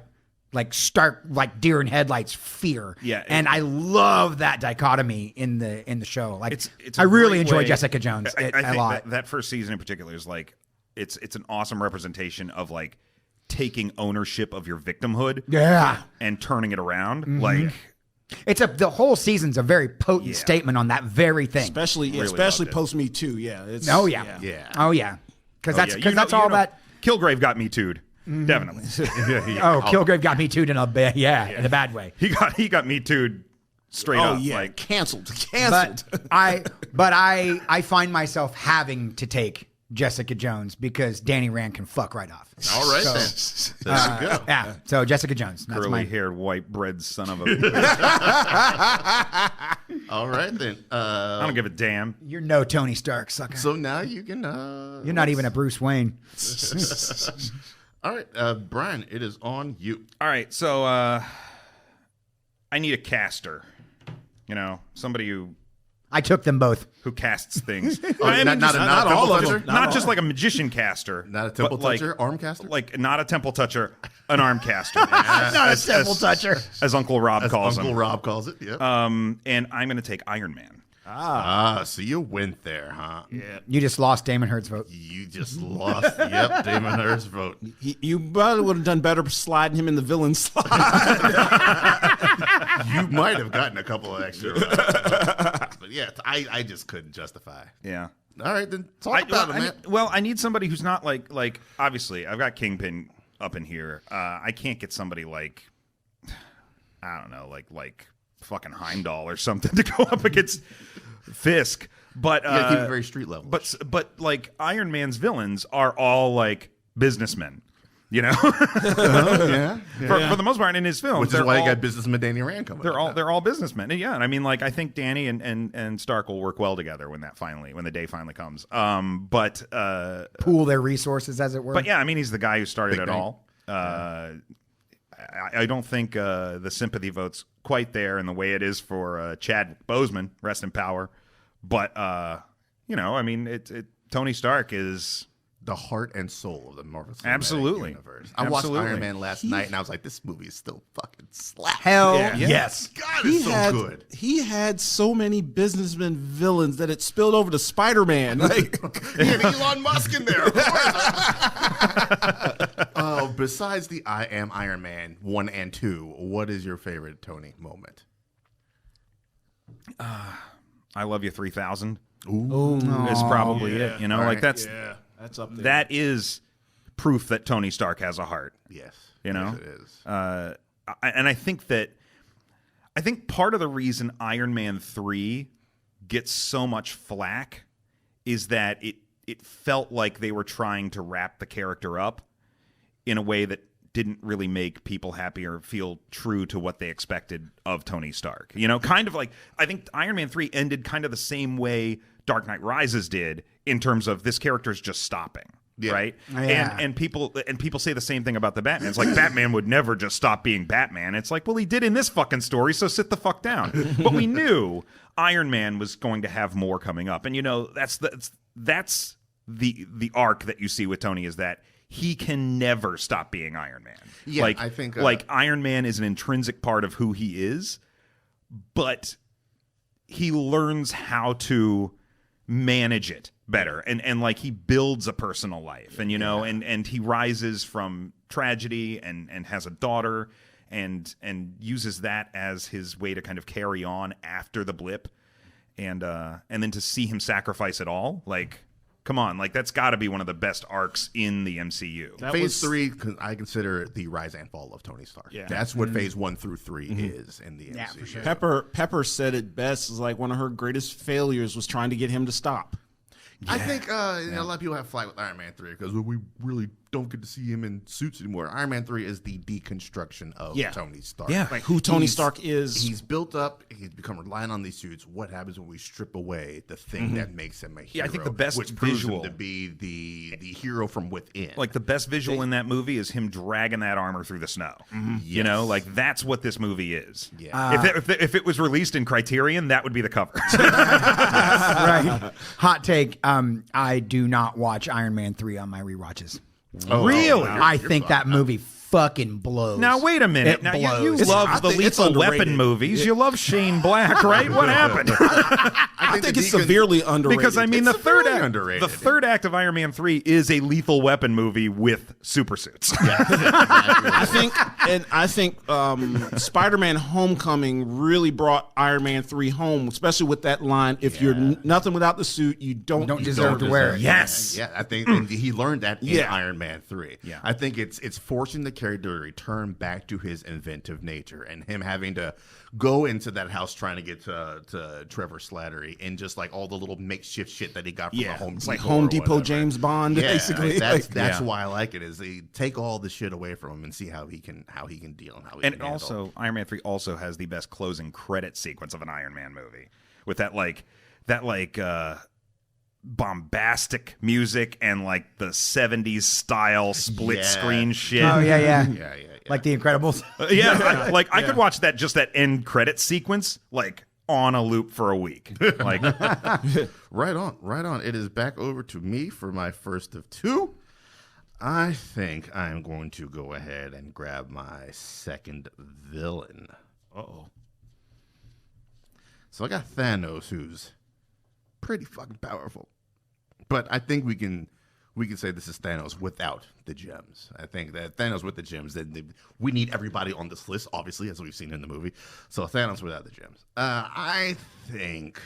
stark, like deer in headlights fear. Yeah, and I love that dichotomy in the show. Like It's I a really great enjoy way- Jessica Jones I a think lot. that first season in particular is like it's an awesome representation of like taking ownership of your victimhood, and turning it around. Like, the whole season's a very potent statement on that very thing. Especially post Me Too. Yeah. It's, Oh yeah. Because that's all that. Kilgrave got me too'd. Definitely. Kilgrave got me too in a bad way. He got me too'd straight up. Yeah. Like, Canceled. But I find myself having to take Jessica Jones because Danny Rand can fuck right off. All right, then. There you go. Yeah. So Jessica Jones. That's curly-haired, white-bread son of a. All right, then. I don't give a damn. You're no Tony Stark, sucker. So now you can. You're not even a Bruce Wayne. All right, Brian, it is on you. All right, so I need a caster. Somebody who I took them both. Who casts things. Not all of them. Not just like a magician caster. Not a temple toucher, arm caster? Like, not a temple toucher, an arm caster. Not a temple toucher. As Uncle Rob calls him. Uncle Rob calls it, yep. And I'm going to take Iron Man. So you went there, huh? Yeah. You just lost Damon Hurd's vote. You just lost, Damon Hurd's vote. You probably would have done better sliding him in the villain slot. You might have gotten a couple of extra rounds. But yeah, I just couldn't justify. Yeah. All right, then talk about it, man. I need somebody who's not like obviously, I've got Kingpin up in here. I can't get somebody like, I don't know, like fucking Heimdall or something to go up against Fisk. But you gotta keep it very street level. But like Iron Man's villains are all like businessmen. For the most part in his films, which is why you got businessman Danny Rand coming. They're all businessmen, and and I mean, like, I think Danny and Stark will work well together when the day finally comes. But pool their resources, as it were. But yeah, I mean, he's the guy who started it all. I don't think the sympathy vote's quite there in the way it is for Chad Boseman, rest in power. But I mean, Tony Stark is the heart and soul of the Marvel Cinematic Universe. I watched Iron Man last night, and I was like, this movie is still fucking slap. Hell yes. God, it's so good. He had so many businessman villains that it spilled over to Spider-Man. Like, he had Elon Musk in there, of course. Besides the I Am Iron Man 1 and 2, what is your favorite Tony moment? I Love You 3000. Ooh. Is probably it. Right. that's up there. That is proof that Tony Stark has a heart. Yes. Yes, it is. And I think part of the reason Iron Man 3 gets so much flack is that it felt like they were trying to wrap the character up in a way that didn't really make people happy or feel true to what they expected of Tony Stark. Kind of like, I think Iron Man 3 ended kind of the same way Dark Knight Rises did in terms of this character's just stopping. Yeah. Right? Yeah. And people say the same thing about the Batman. It's like Batman would never just stop being Batman. It's like, well, he did in this fucking story, so sit the fuck down. But we knew Iron Man was going to have more coming up. And that's the arc that you see with Tony, is that he can never stop being Iron Man. Yeah, I think like Iron Man is an intrinsic part of who he is, but he learns how to manage it better, and like he builds a personal life, and and he rises from tragedy and has a daughter and uses that as his way to kind of carry on after the blip, and then to see him sacrifice it all, like, come on, like, that's got to be one of the best arcs in the MCU. Phase 3, I consider the rise and fall of Tony Stark. Yeah. That's what phase 1 through 3 is in the MCU. For sure. Pepper said it best. Is like one of her greatest failures was trying to get him to stop. I think a lot of people have flack with Iron Man 3 because we really don't get to see him in suits anymore. Iron Man 3 is the deconstruction of Tony Stark. Yeah, like who Tony Stark is. He's built up. He's become reliant on these suits. What happens when we strip away the thing that makes him a hero? Yeah, I think the best which proves visual him to be the hero from within. Like, the best visual in that movie is him dragging that armor through the snow. Yes. Like, that's what this movie is. Yeah. If it was released in Criterion, that would be the cover. Right. Hot take. I do not watch Iron Man 3 on my rewatches. Oh, really? I think that movie fucking blows. Now wait a minute. It Now blows. you love I the think it's Lethal underrated. Weapon movies. You love Shane Black, right? What happened? I think it's severely underrated. Because I mean, the third severely act, underrated. the third act of Iron Man 3 is a Lethal Weapon movie with super suits. I think Spider-Man: Homecoming really brought Iron Man 3 home, especially with that line: "If you're nothing without the suit, you don't deserve to wear it." Yes. Yeah, I think and he learned that in Yeah. Iron Man 3. Yeah. I think it's forcing the character to return back to his inventive nature and him having to go into that house trying to get to Trevor Slattery and just like all the little makeshift shit that he got from the Home It's Depot. like Home or Depot whatever. James Bond, Yeah, basically. that's Yeah. why I like it is they take all the shit away from him and see how he can deal and how he And can handle. also, Iron Man 3 also has the best closing credit sequence of an Iron Man movie with that bombastic music and like the 70s style split Yeah. screen shit. Oh yeah. yeah. Like The Incredibles. I could watch that end credit sequence like on a loop for a week. Like Right on. It is back over to me for my first of two. I think I'm going to go ahead and grab my second villain. Uh-oh. So I got Thanos, who's pretty fucking powerful. But I think we can say this is Thanos without the gems. I think that Thanos with the gems, we need everybody on this list, obviously, as we've seen in the movie. So Thanos without the gems. I think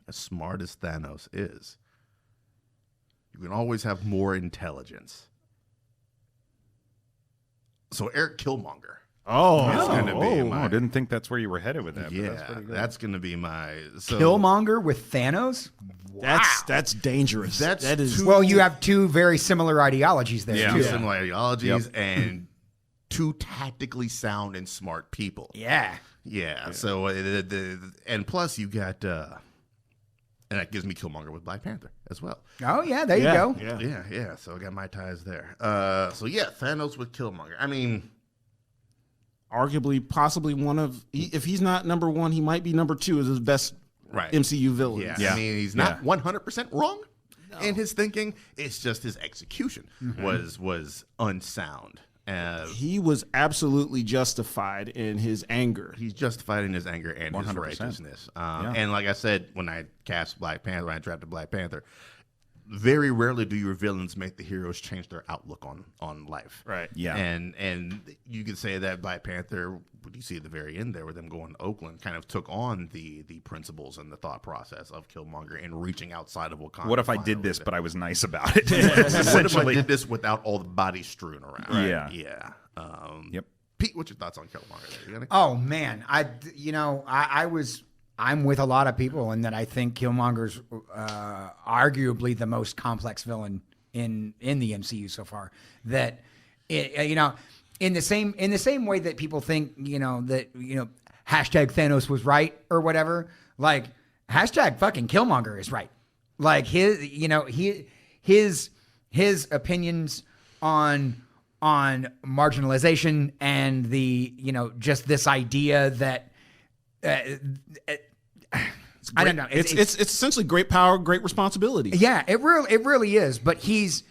as smart as Thanos is, you can always have more intelligence. So Eric Killmonger. Oh, is going to be I my... didn't think that's where you were headed with that. Yeah, but that's pretty good. that's going to be my... So, Killmonger with Thanos. that's dangerous. That's That is too- Well, you have two very similar ideologies there. Yeah. two too. similar ideologies and two tactically sound and smart people. Yeah. Yeah. So and plus you got and that gives me Killmonger with Black Panther as well. Oh yeah. There you go. Yeah. Yeah. So I got my ties there. So yeah, Thanos with Killmonger. I mean, Arguably, possibly one of, if he's not number one, he might be number two as his best right. MCU villain. Yeah. Yeah. I mean, he's not 100% wrong in his thinking. It's just his execution was unsound. He was absolutely justified in his anger. He's justified in his anger and his 100%. righteousness. And like I said, when I cast Black Panther, when I drafted Black Panther, very rarely do your villains make the heroes change their outlook on life. Right. Yeah. And you could say that Black Panther, what you see at the very end there with them going to Oakland, kind of took on the principles and the thought process of Killmonger and reaching outside of Wakanda. What if I did this, but I was nice about it? What if I Essentially. did this without all the bodies strewn around? Yeah. Yeah. Yep. Pete, what's your thoughts on Killmonger there? You got any- Oh man, I'm with a lot of people in that I think Killmonger's arguably the most complex villain in the MCU so far. That in the same way that people think hashtag Thanos was right or whatever, like hashtag fucking Killmonger is right. Like his opinions on marginalization and the just this idea that I don't know. It's essentially great power, great responsibility. Yeah, it really is. But he's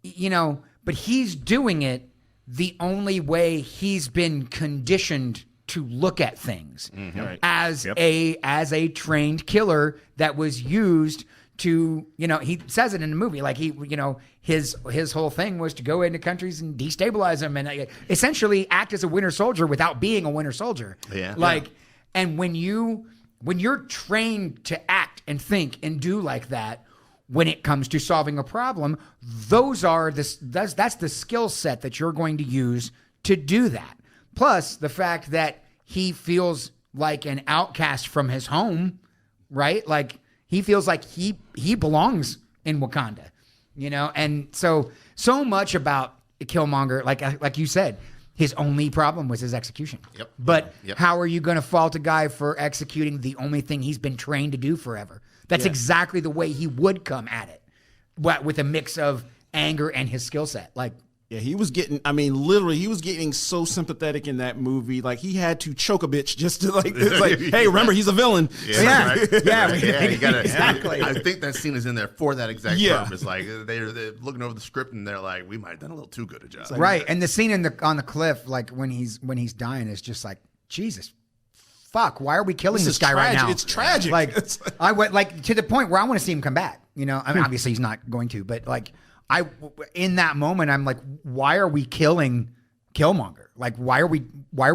doing it the only way he's been conditioned to look at things Right. as a trained killer that was used to, he says it in the movie, like his whole thing was to go into countries and destabilize them and essentially act as a winter soldier without being a winter soldier. Yeah. And when you're trained to act and think and do like that, when it comes to solving a problem, that's the skill set that you're going to use to do that. Plus the fact that he feels like an outcast from his home, right? Like he feels like he belongs in Wakanda, and so much about Killmonger, like you said, his only problem was his execution. Yep. But Yep. how are you going to fault a guy for executing the only thing he's been trained to do forever? That's exactly the way he would come at it, but with a mix of anger and his skill set. Like, Yeah, he was getting. I mean, literally, he was getting so sympathetic in that movie. Like he had to choke a bitch just to like. It's like, hey, remember he's a villain. Yeah. Right? Yeah, You gotta, exactly. I think that scene is in there for that exact Yeah. purpose. Like they're looking over the script and they're like, we might have done a little too good a job. Right, and the scene on the cliff, like when he's dying, is just like, Jesus, fuck, why are we killing this is guy right tragic. now? It's tragic. Like, It's I went like to the point where I want to see him come back. You know, I mean, obviously he's not going to, but like, in that moment, I'm like, why are we killing Killmonger? Like, why are we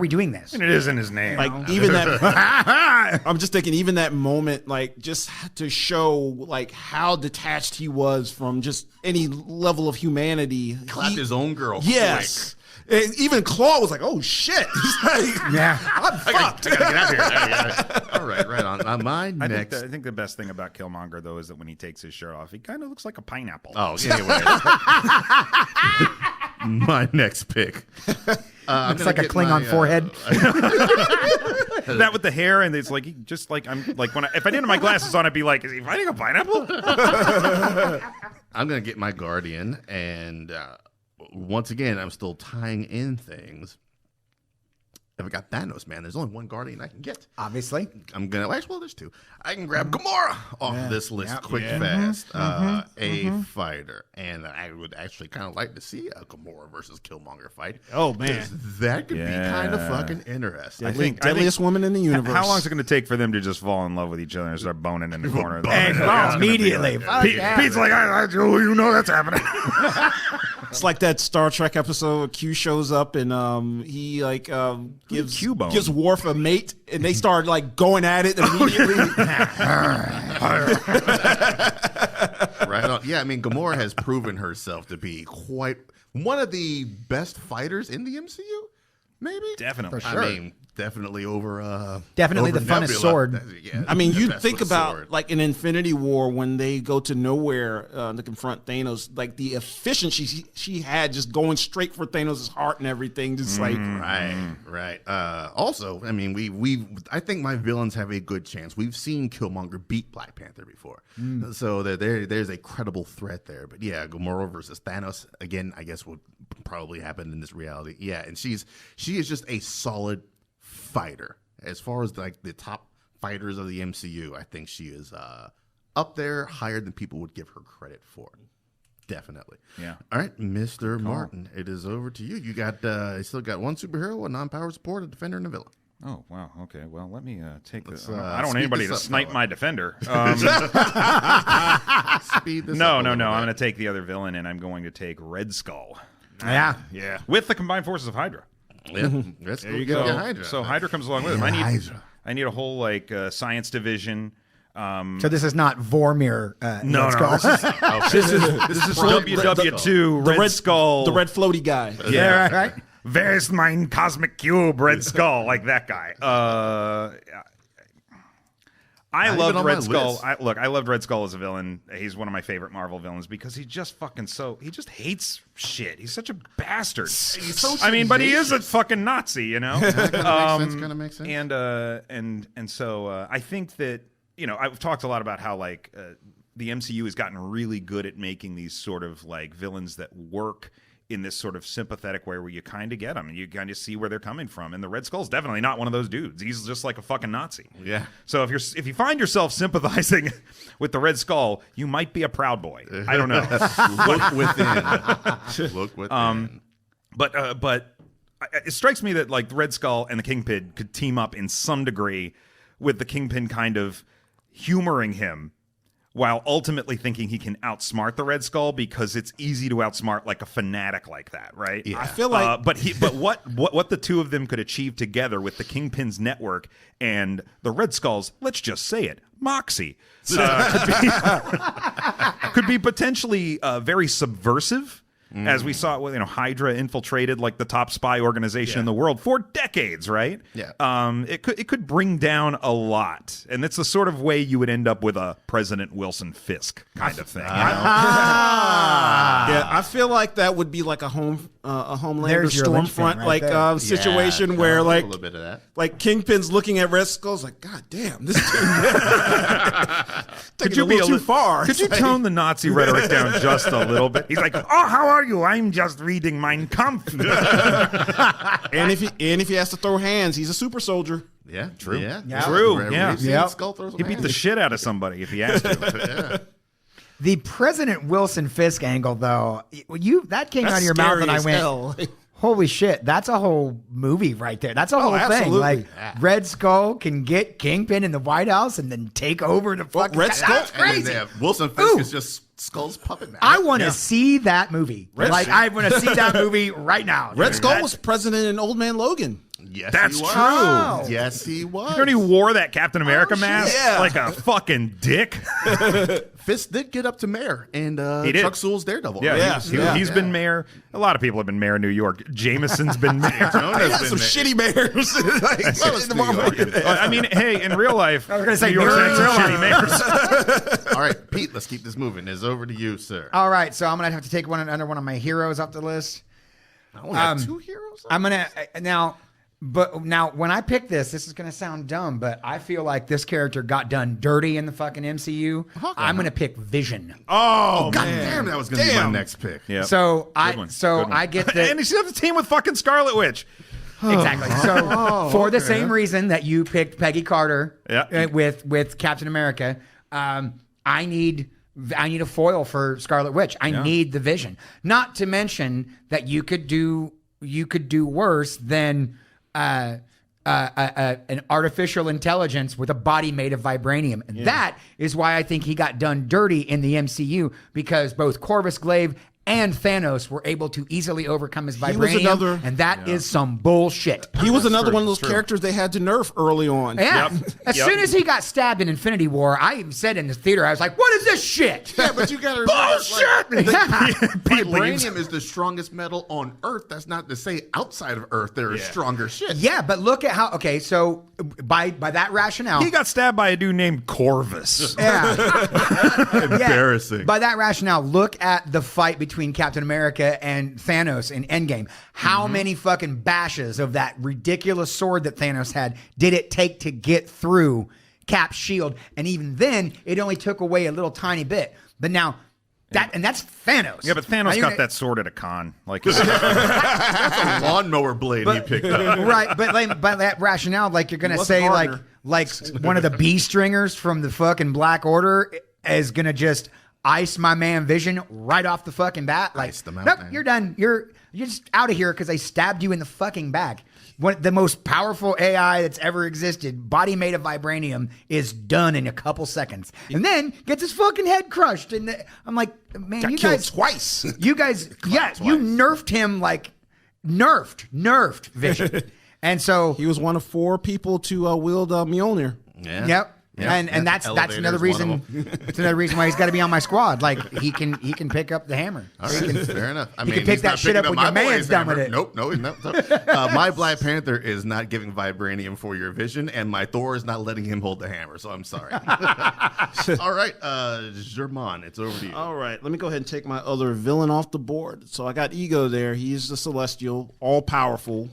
doing this? And it isn't his name. Like even that. I'm just thinking, even that moment, like just to show like how detached he was from just any level of humanity. Clapped his own girl. Yes. And even Claw was like, "Oh shit!" He's like, Yeah. I'm fucked. I gotta get out of here. All right on. My next. I think the best thing about Killmonger though is that when he takes his shirt off, he kind of looks like a pineapple. Oh yeah. My next pick. Looks like a Klingon forehead. That with the hair, and it's like just like I'm like if I didn't have my glasses on, I'd be like, is he fighting a pineapple? I'm gonna get my Guardian, and once again, I'm still tying in things. If I got Thanos, man, there's only one Guardian I can get. Obviously. I'm gonna. Well, there's two. I can grab Gamora off this list quick, fast. A fighter, and I would actually kind of like to see a Gamora versus Killmonger fight. Oh man, that could be kind of fucking interesting. I think deadliest woman in the universe. How long is it going to take for them to just fall in love with each other and start boning in the corner? Of the And immediately. Fuck yeah. Pete's like, you know that's happening. It's like that Star Trek episode where Q shows up and he like gives Worf a mate, and they start like going at it immediately. Right on. Yeah, I mean, Gamora has proven herself to be quite one of the best fighters in the MCU. Maybe, Definitely. For sure. I mean, definitely over. Definitely over the funnest Nebula. sword. Yeah, I mean, the you best think with a about sword. like in Infinity War when they go to nowhere to confront Thanos, like the efficiency she had just going straight for Thanos' heart and everything, just like Right. Also, I mean, I think my villains have a good chance. We've seen Killmonger beat Black Panther before, so there's a credible threat there. But yeah, Gamora versus Thanos again, I guess would probably happen in this reality. Yeah, and she is just a solid fighter as far as like the top fighters of the MCU. I think she is up there, higher than people would give her credit for. Definitely. Yeah. All right, Mr. Martin, it is over to you. You still got one superhero, a non-power support, a defender, and a villain. Oh, wow. Okay. Well, let me take this. Let's, I don't want speed anybody this to up, snipe fella. my defender. Speed this No. up a I'm little going to bit. take the other villain, and I'm going to take Red Skull. Yeah. yeah. With the combined forces of Hydra. Yeah, let's you go. go. Get Hydra. So Hydra comes along with him. Hydra. I need a whole like science division. So this is not Vormir. No, Red Skull. This is WW2 Red Skull. the red floaty guy. Yeah, right. Where's mine cosmic cube, Red Skull? Like that guy. I Not loved even on my Red Skull. list. I loved Red Skull as a villain. He's one of my favorite Marvel villains because he just he just hates shit. He's such a bastard. He's so but he is a fucking Nazi, you know. Kind of makes sense. And so I think that I've talked a lot about how like the MCU has gotten really good at making these sort of like villains that work in this sort of sympathetic way where you kind of get them and you kind of see where they're coming from. And the Red Skull's definitely not one of those dudes. He's just like a fucking Nazi. Yeah. So if you find yourself sympathizing with the Red Skull, you might be a Proud Boy. I don't know. Look within. Look within. But it strikes me that like the Red Skull and the Kingpin could team up in some degree, with the Kingpin kind of humoring him while ultimately thinking he can outsmart the Red Skull because it's easy to outsmart like a fanatic like that, right? Yeah. I feel like but what the two of them could achieve together with the Kingpin's network and the Red Skull's, let's just say it, moxie, could be potentially very subversive. As we saw, Hydra infiltrated like the top spy organization in the world for decades, right? Yeah. It could bring down a lot, and it's the sort of way you would end up with a President Wilson Fisk kind of thing. yeah, I feel like that would be like a home a Homelander There's your linchpin Stormfront right there. situation Yeah, where a like little bit of that. like Kingpin's looking at Red Skull's like, God damn, this is taking it a little too far. Could you tone the Nazi rhetoric down just a little bit? He's like, "Oh, how are you? I'm just reading Mein Kampf." And if he has to throw hands, he's a super soldier. Yeah, True. Yeah, True, We've yeah. seen Yep. Skull throw some He beat the hands. shit out of somebody if he has to. The President Wilson Fisk angle, though, that came out of your mouth, and I went, "Holy shit, that's a whole movie right there. That's a whole thing. absolutely. Like Red Skull can get Kingpin in the White House and then take over the fucking Red Skull- That's And then crazy. they have Wilson Fisk Ooh. is just Skull's puppet master. I want to see that movie. I want to see that movie right now. Red Skull was president in Old Man Logan. Yes, That's he was. true. Oh. Yes, he was. He wore that Captain America mask yeah. like a fucking dick. Fisk did get up to mayor, and He did. Chuck Sewell's Daredevil. Yeah, right? he's been mayor. A lot of people have been mayor in New York. Jameson's been mayor. Jonas They had been some there. shitty mayors. Well, it's New York. I mean, hey, in real life, I was gonna say, New York's mirror had in some real shitty mayors. All right, Pete, let's keep this moving. It's over to you, sir. All right, so I'm gonna have to take another one of my heroes off the list. I only have two heroes. I'm gonna now when I pick this is gonna sound dumb, but I feel like this character got done dirty in the fucking MCU. I'm gonna pick Vision. Oh, God damn, that was going to be my next pick. Yeah. So Good one. Good one. I get the And he's got the team with fucking Scarlet Witch. exactly. So for the same reason that you picked Peggy Carter Yeah. with Captain America, I need a foil for Scarlet Witch. I need the Vision. Not to mention that you could do worse than an artificial intelligence with a body made of vibranium. And that is why I think he got done dirty in the MCU, because both Corvus Glaive and Thanos were able to easily overcome his vibranium, and that is some bullshit. He was another one of those characters they had to nerf early on. Yeah. Yep. As soon as he got stabbed in Infinity War, I even said in the theater, I was like, what is this shit? Yeah, but you got to remember, Bullshit! Pete leaves. vibranium is the strongest metal on Earth. That's not to say outside of Earth there is stronger shit. Yeah, but look at how, okay, so by that rationale. He got stabbed by a dude named Corvus. Embarrassing. By that rationale, look at the fight between Captain America and Thanos in Endgame. How many fucking bashes of that ridiculous sword that Thanos had did it take to get through Cap's shield? And even then, it only took away a little tiny bit. But now, that's Thanos. Yeah, but Thanos got that sword at a con. Like, That's a lawnmower blade he picked up. Right, but like, by that rationale, like you're gonna What's say harder? like one of the B stringers from the fucking Black Order is gonna just ice my man Vision right off the fucking bat. Like, Ice them out, nope, man. you're done. You're just out of here because they stabbed you in the fucking back. The most powerful AI that's ever existed, body made of vibranium, is done in a couple seconds, and then gets his fucking head crushed. And I'm like, man, Got you killed guys twice. You guys, you nerfed him like nerfed Vision, and so He was one of 4 people to wield Mjolnir. Yeah. yep. Yeah. And that's Elevator's another one reason. of them. It's another reason why he's got to be on my squad. Like he can pick up the hammer. All right, fair enough. I he mean, can pick he's that not shit picking up when my your man's boy's done with hammer. it. Nope, no, he's not. My Black Panther is not giving vibranium for your Vision, and my Thor is not letting him hold the hammer. So I'm sorry. All right, Jermone, it's over to you. All right, let me go ahead and take my other villain off the board. So I got Ego there. He's the Celestial, all powerful.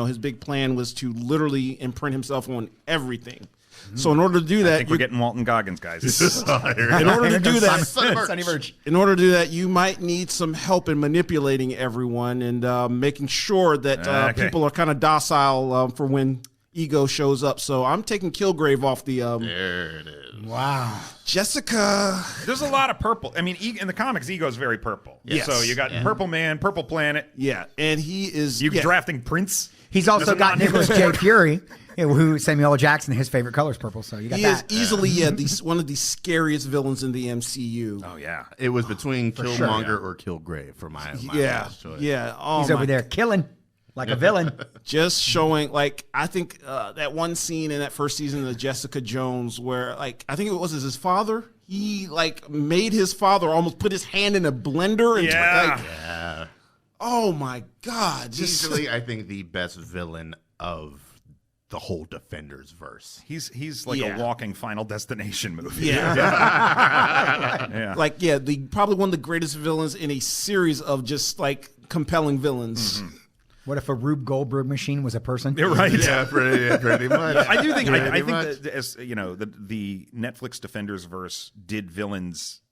His big plan was to literally imprint himself on everything. So in order to do I that, think we're getting Walton Goggins, guys. in order to do that, Sonny Birch. in order to do that, you might need some help in manipulating everyone and making sure that Okay. people are kind of docile for when Ego shows up. So I'm taking Kilgrave off the There it is. Wow. Jessica. There's a lot of purple. I mean, in the comics, Ego's very purple. Yes. So you got Purple Man, Purple Planet. Yeah, and he is You drafting Prince. He's also Doesn't got not- Nicholas J. Fury, who Samuel L. Jackson, his favorite color is purple. So you got He is that. easily one of the scariest villains in the MCU. Oh yeah. It was between Killmonger sure. or Killgrave for my yeah, last choice. yeah. Oh, He's my over there killing like a villain. just showing I think that one scene in that first season of Jessica Jones where I think it was his father. He made his father almost put his hand in a blender and Yeah. oh my god, just Easily, I think the best villain of the whole Defenders verse. He's like Yeah. a walking Final Destination movie. yeah. Yeah. Probably one of the greatest villains in a series of just compelling villains. What if a Rube Goldberg machine was a person? You're right. Yeah, pretty much. I do think I think much. that, as you know, the Netflix Defenders verse did villains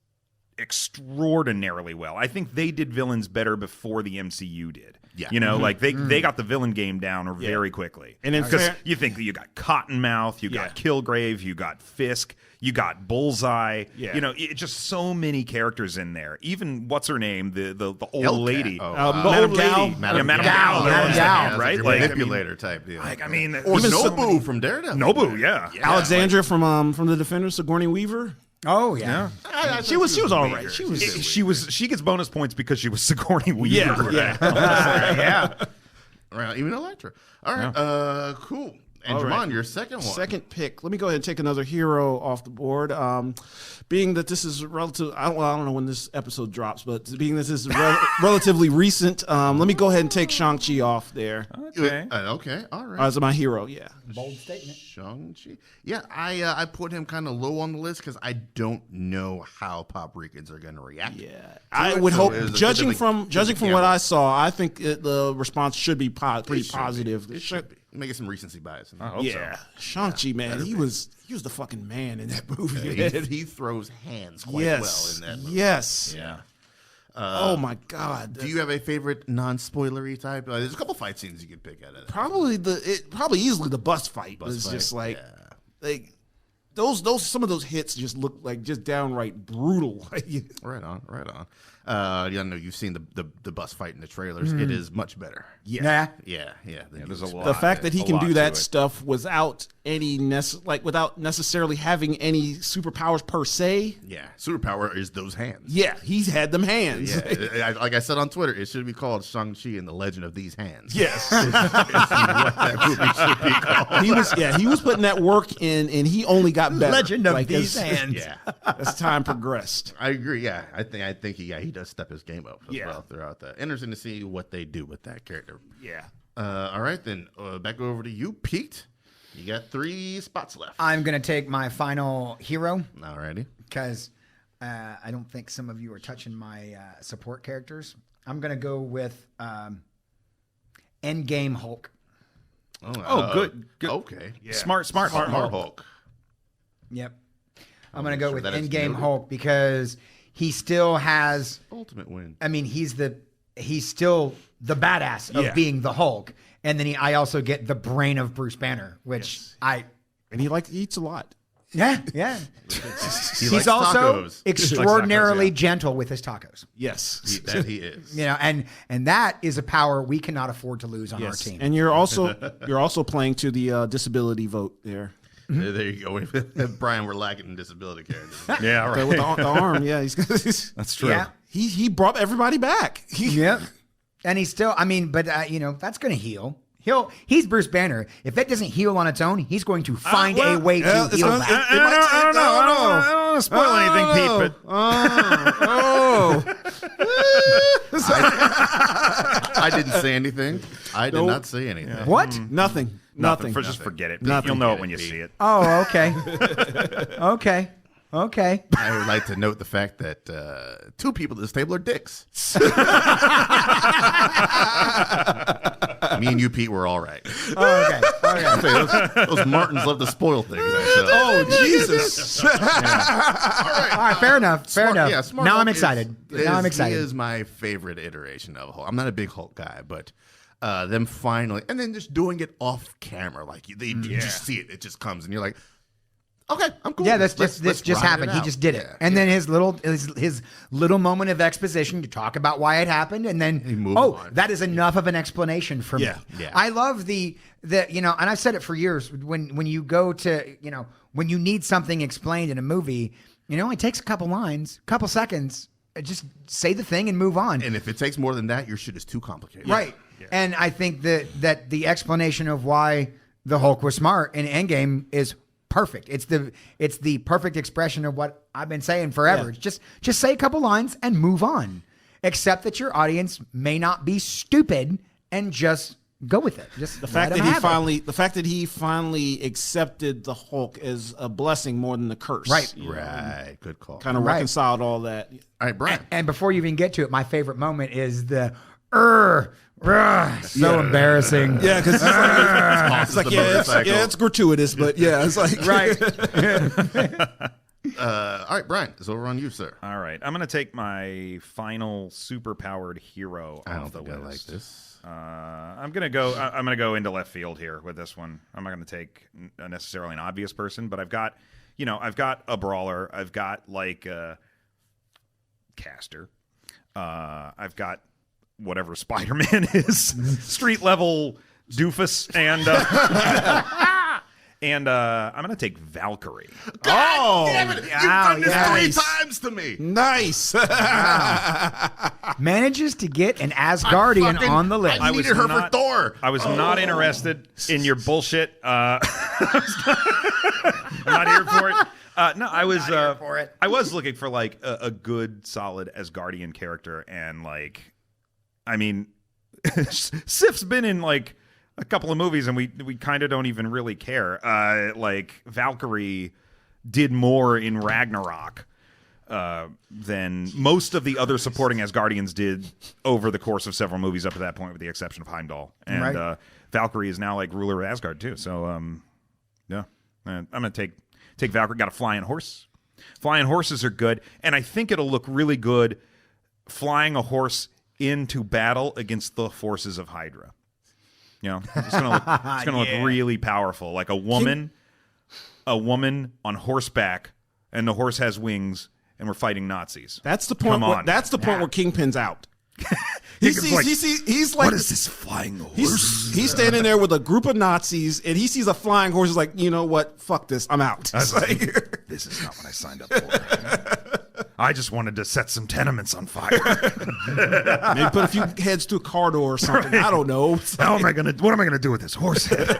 extraordinarily well. I think they did villains better before the MCU did. Yeah. You know, like they got the villain game down very quickly. And in because fair- you think that you got Cottonmouth, you got Kilgrave, you got Fisk, you got Bullseye. Yeah. You know, just so many characters in there. Even what's her name, the old Hellcat. lady, Oh, Madame old lady, Gao. Madame Madame Gao, Madame Gao, right? Like, Like, manipulator type deal. I mean, or even Nobu from Daredevil. Nobu, yeah. Alexandra from the Defenders, Sigourney Weaver. Oh yeah. She was all right. She gets bonus points because she was Sigourney Weaver. Yeah. Right, even Elektra. All right, cool. And All Jermone, right. your second one. Second pick. Let me go ahead and take another hero off the board. Being that this is relative, I don't know when this episode drops, but being that this is relatively recent, let me go ahead and take Shang-Chi off there Okay. Okay, all right. as my hero. Yeah. Bold statement. Shang-Chi. Yeah, I put him kind of low on the list because I don't know how Poprikans are going to react. Yeah, I would So hope. it was a Judging bit of a from what I saw, I think the response should be pretty positive. It should be. Making some recency bias. In I there. hope Yeah, so. Shang-Chi, man, he was the fucking man in that movie. He throws hands quite Yes, well in that movie. yes. Yeah. Oh my God. Do you have a favorite non-spoilery type? There's a couple fight scenes you could pick out of that. Probably easily the bus fight was fight, just like yeah. like those some of those hits just look like just downright brutal. Right on. I know you've seen the bus fight in the trailers. It is much better. Yeah. Yeah. There's a lot. The fact that he a can lot do to that it. stuff without any without necessarily having any superpowers per se. Yeah, superpower is those hands. Yeah, he's had them hands. Yeah, like I said on Twitter, it should be called Shang-Chi and the Legend of These Hands. Yes. What that movie should be called. he was putting that work in, and he only got better. Legend of Like, These as- Hands. Yeah, As time progressed. I agree. Yeah, I think he does step his game up as Yeah. well throughout that. Interesting to see what they do with that character. Yeah. All right, then back over to you, Pete. You got 3 spots left. I'm gonna take my final hero Alrighty. because I don't think some of you are touching my support characters. I'm gonna go with Endgame Hulk. Oh, good. Okay. Yeah. Smart Hulk. Yep. I'm gonna go sure with that is Endgame noted. Hulk because he still has. Ultimate win. I mean, he's still the badass of being the Hulk, and then I also get the brain of Bruce Banner, which And he eats a lot. yeah. He He's likes also tacos. extraordinarily He likes tacos, gentle with his tacos. Yes. yeah. He is. You know, and that is a power we cannot afford to lose on our team. And you're also playing to the disability vote there. There you go. Brian, we're lacking in disability characters. Yeah, right. With the arm, yeah, That's true. Yeah. he brought everybody back. Yep. And he's still, I mean, but that's going to heal. He's Bruce Banner. If it doesn't heal on its own, he's going to find a way to heal that. I don't know. I don't want to spoil anything, Pete, but I didn't say anything. I did not say anything. What? Nothing. Just forget it. Nothing. You'll know it Forget when it, you Pete. see it. Oh, okay. Okay. I would like to note the fact that 2 people at this table are dicks. Me and you, Pete, were all right. Okay. Those Martins love to spoil things. Oh Jesus! All right. Fair enough. Yeah, Smart Now Hulk I'm excited. He is my favorite iteration of Hulk. I'm not a big Hulk guy, but them finally, and then just doing it off camera, like you just see it. It just comes, and you're like, okay, I'm cool. Yeah, Let's this just ride it happened. He out. just did it, Yeah, and yeah. then his little moment of exposition to talk about why it happened, and then moved on. that is enough of an explanation for me. Yeah. I love the and I've said it for years. When you go to when you need something explained in a movie, it takes a couple lines, couple seconds. Just say the thing and move on. And if it takes more than that, your shit is too complicated. Right. Yeah. And I think that the explanation of why the Hulk was smart in Endgame is perfect. It's the perfect expression of what I've been saying forever. Yeah. Just say a couple lines and move on. Accept that your audience may not be stupid and just go with it. Just The fact that he finally accepted the Hulk as a blessing more than the curse. Right. Right. Good call. Kind of reconciled all that. All right, Brian. And before you even get to it, my favorite moment is the So embarrassing. Yeah, because it's like, it's gratuitous, but yeah, it's like Right. All right, Brian, it's over on you, sir. All right, I'm gonna take my final superpowered hero I don't off the think I like list. this. I'm gonna go into left field here with this one. I'm not gonna take necessarily an obvious person, but I've got a brawler. I've got like a caster. I've got whatever Spider-Man is, street level doofus, and I'm gonna take Valkyrie. God damn it! You've done this nice. 3 times to me. nice. Manages to get an Asgardian on the list. I needed her for Thor. I was not interested in your bullshit. I'm not here for it. No, I was for it. I was looking for like a good, solid Asgardian character, and like, I mean, Sif's been in like a couple of movies, and we kind of don't even really care. Like Valkyrie did more in Ragnarok than most of the other supporting Asgardians did over the course of several movies up to that point, with the exception of Heimdall. And Right. Valkyrie is now like ruler of Asgard too. So yeah, I'm gonna take Valkyrie. Got a flying horse. Flying horses are good, and I think it'll look really good flying a horse into battle against the forces of Hydra. You know, it's gonna look really powerful, like a woman on horseback, and the horse has wings, and we're fighting Nazis. That's the point. Come on. That's the point where Kingpin's out. He's like, what is this flying horse? He's standing there with a group of Nazis, and he sees a flying horse. He's like, you know what? Fuck this. I'm out. I was like, this is not what I signed up for. I just wanted to set some tenements on fire. Maybe put a few heads to a car door or something. I don't know. What am I gonna do with this horse head? All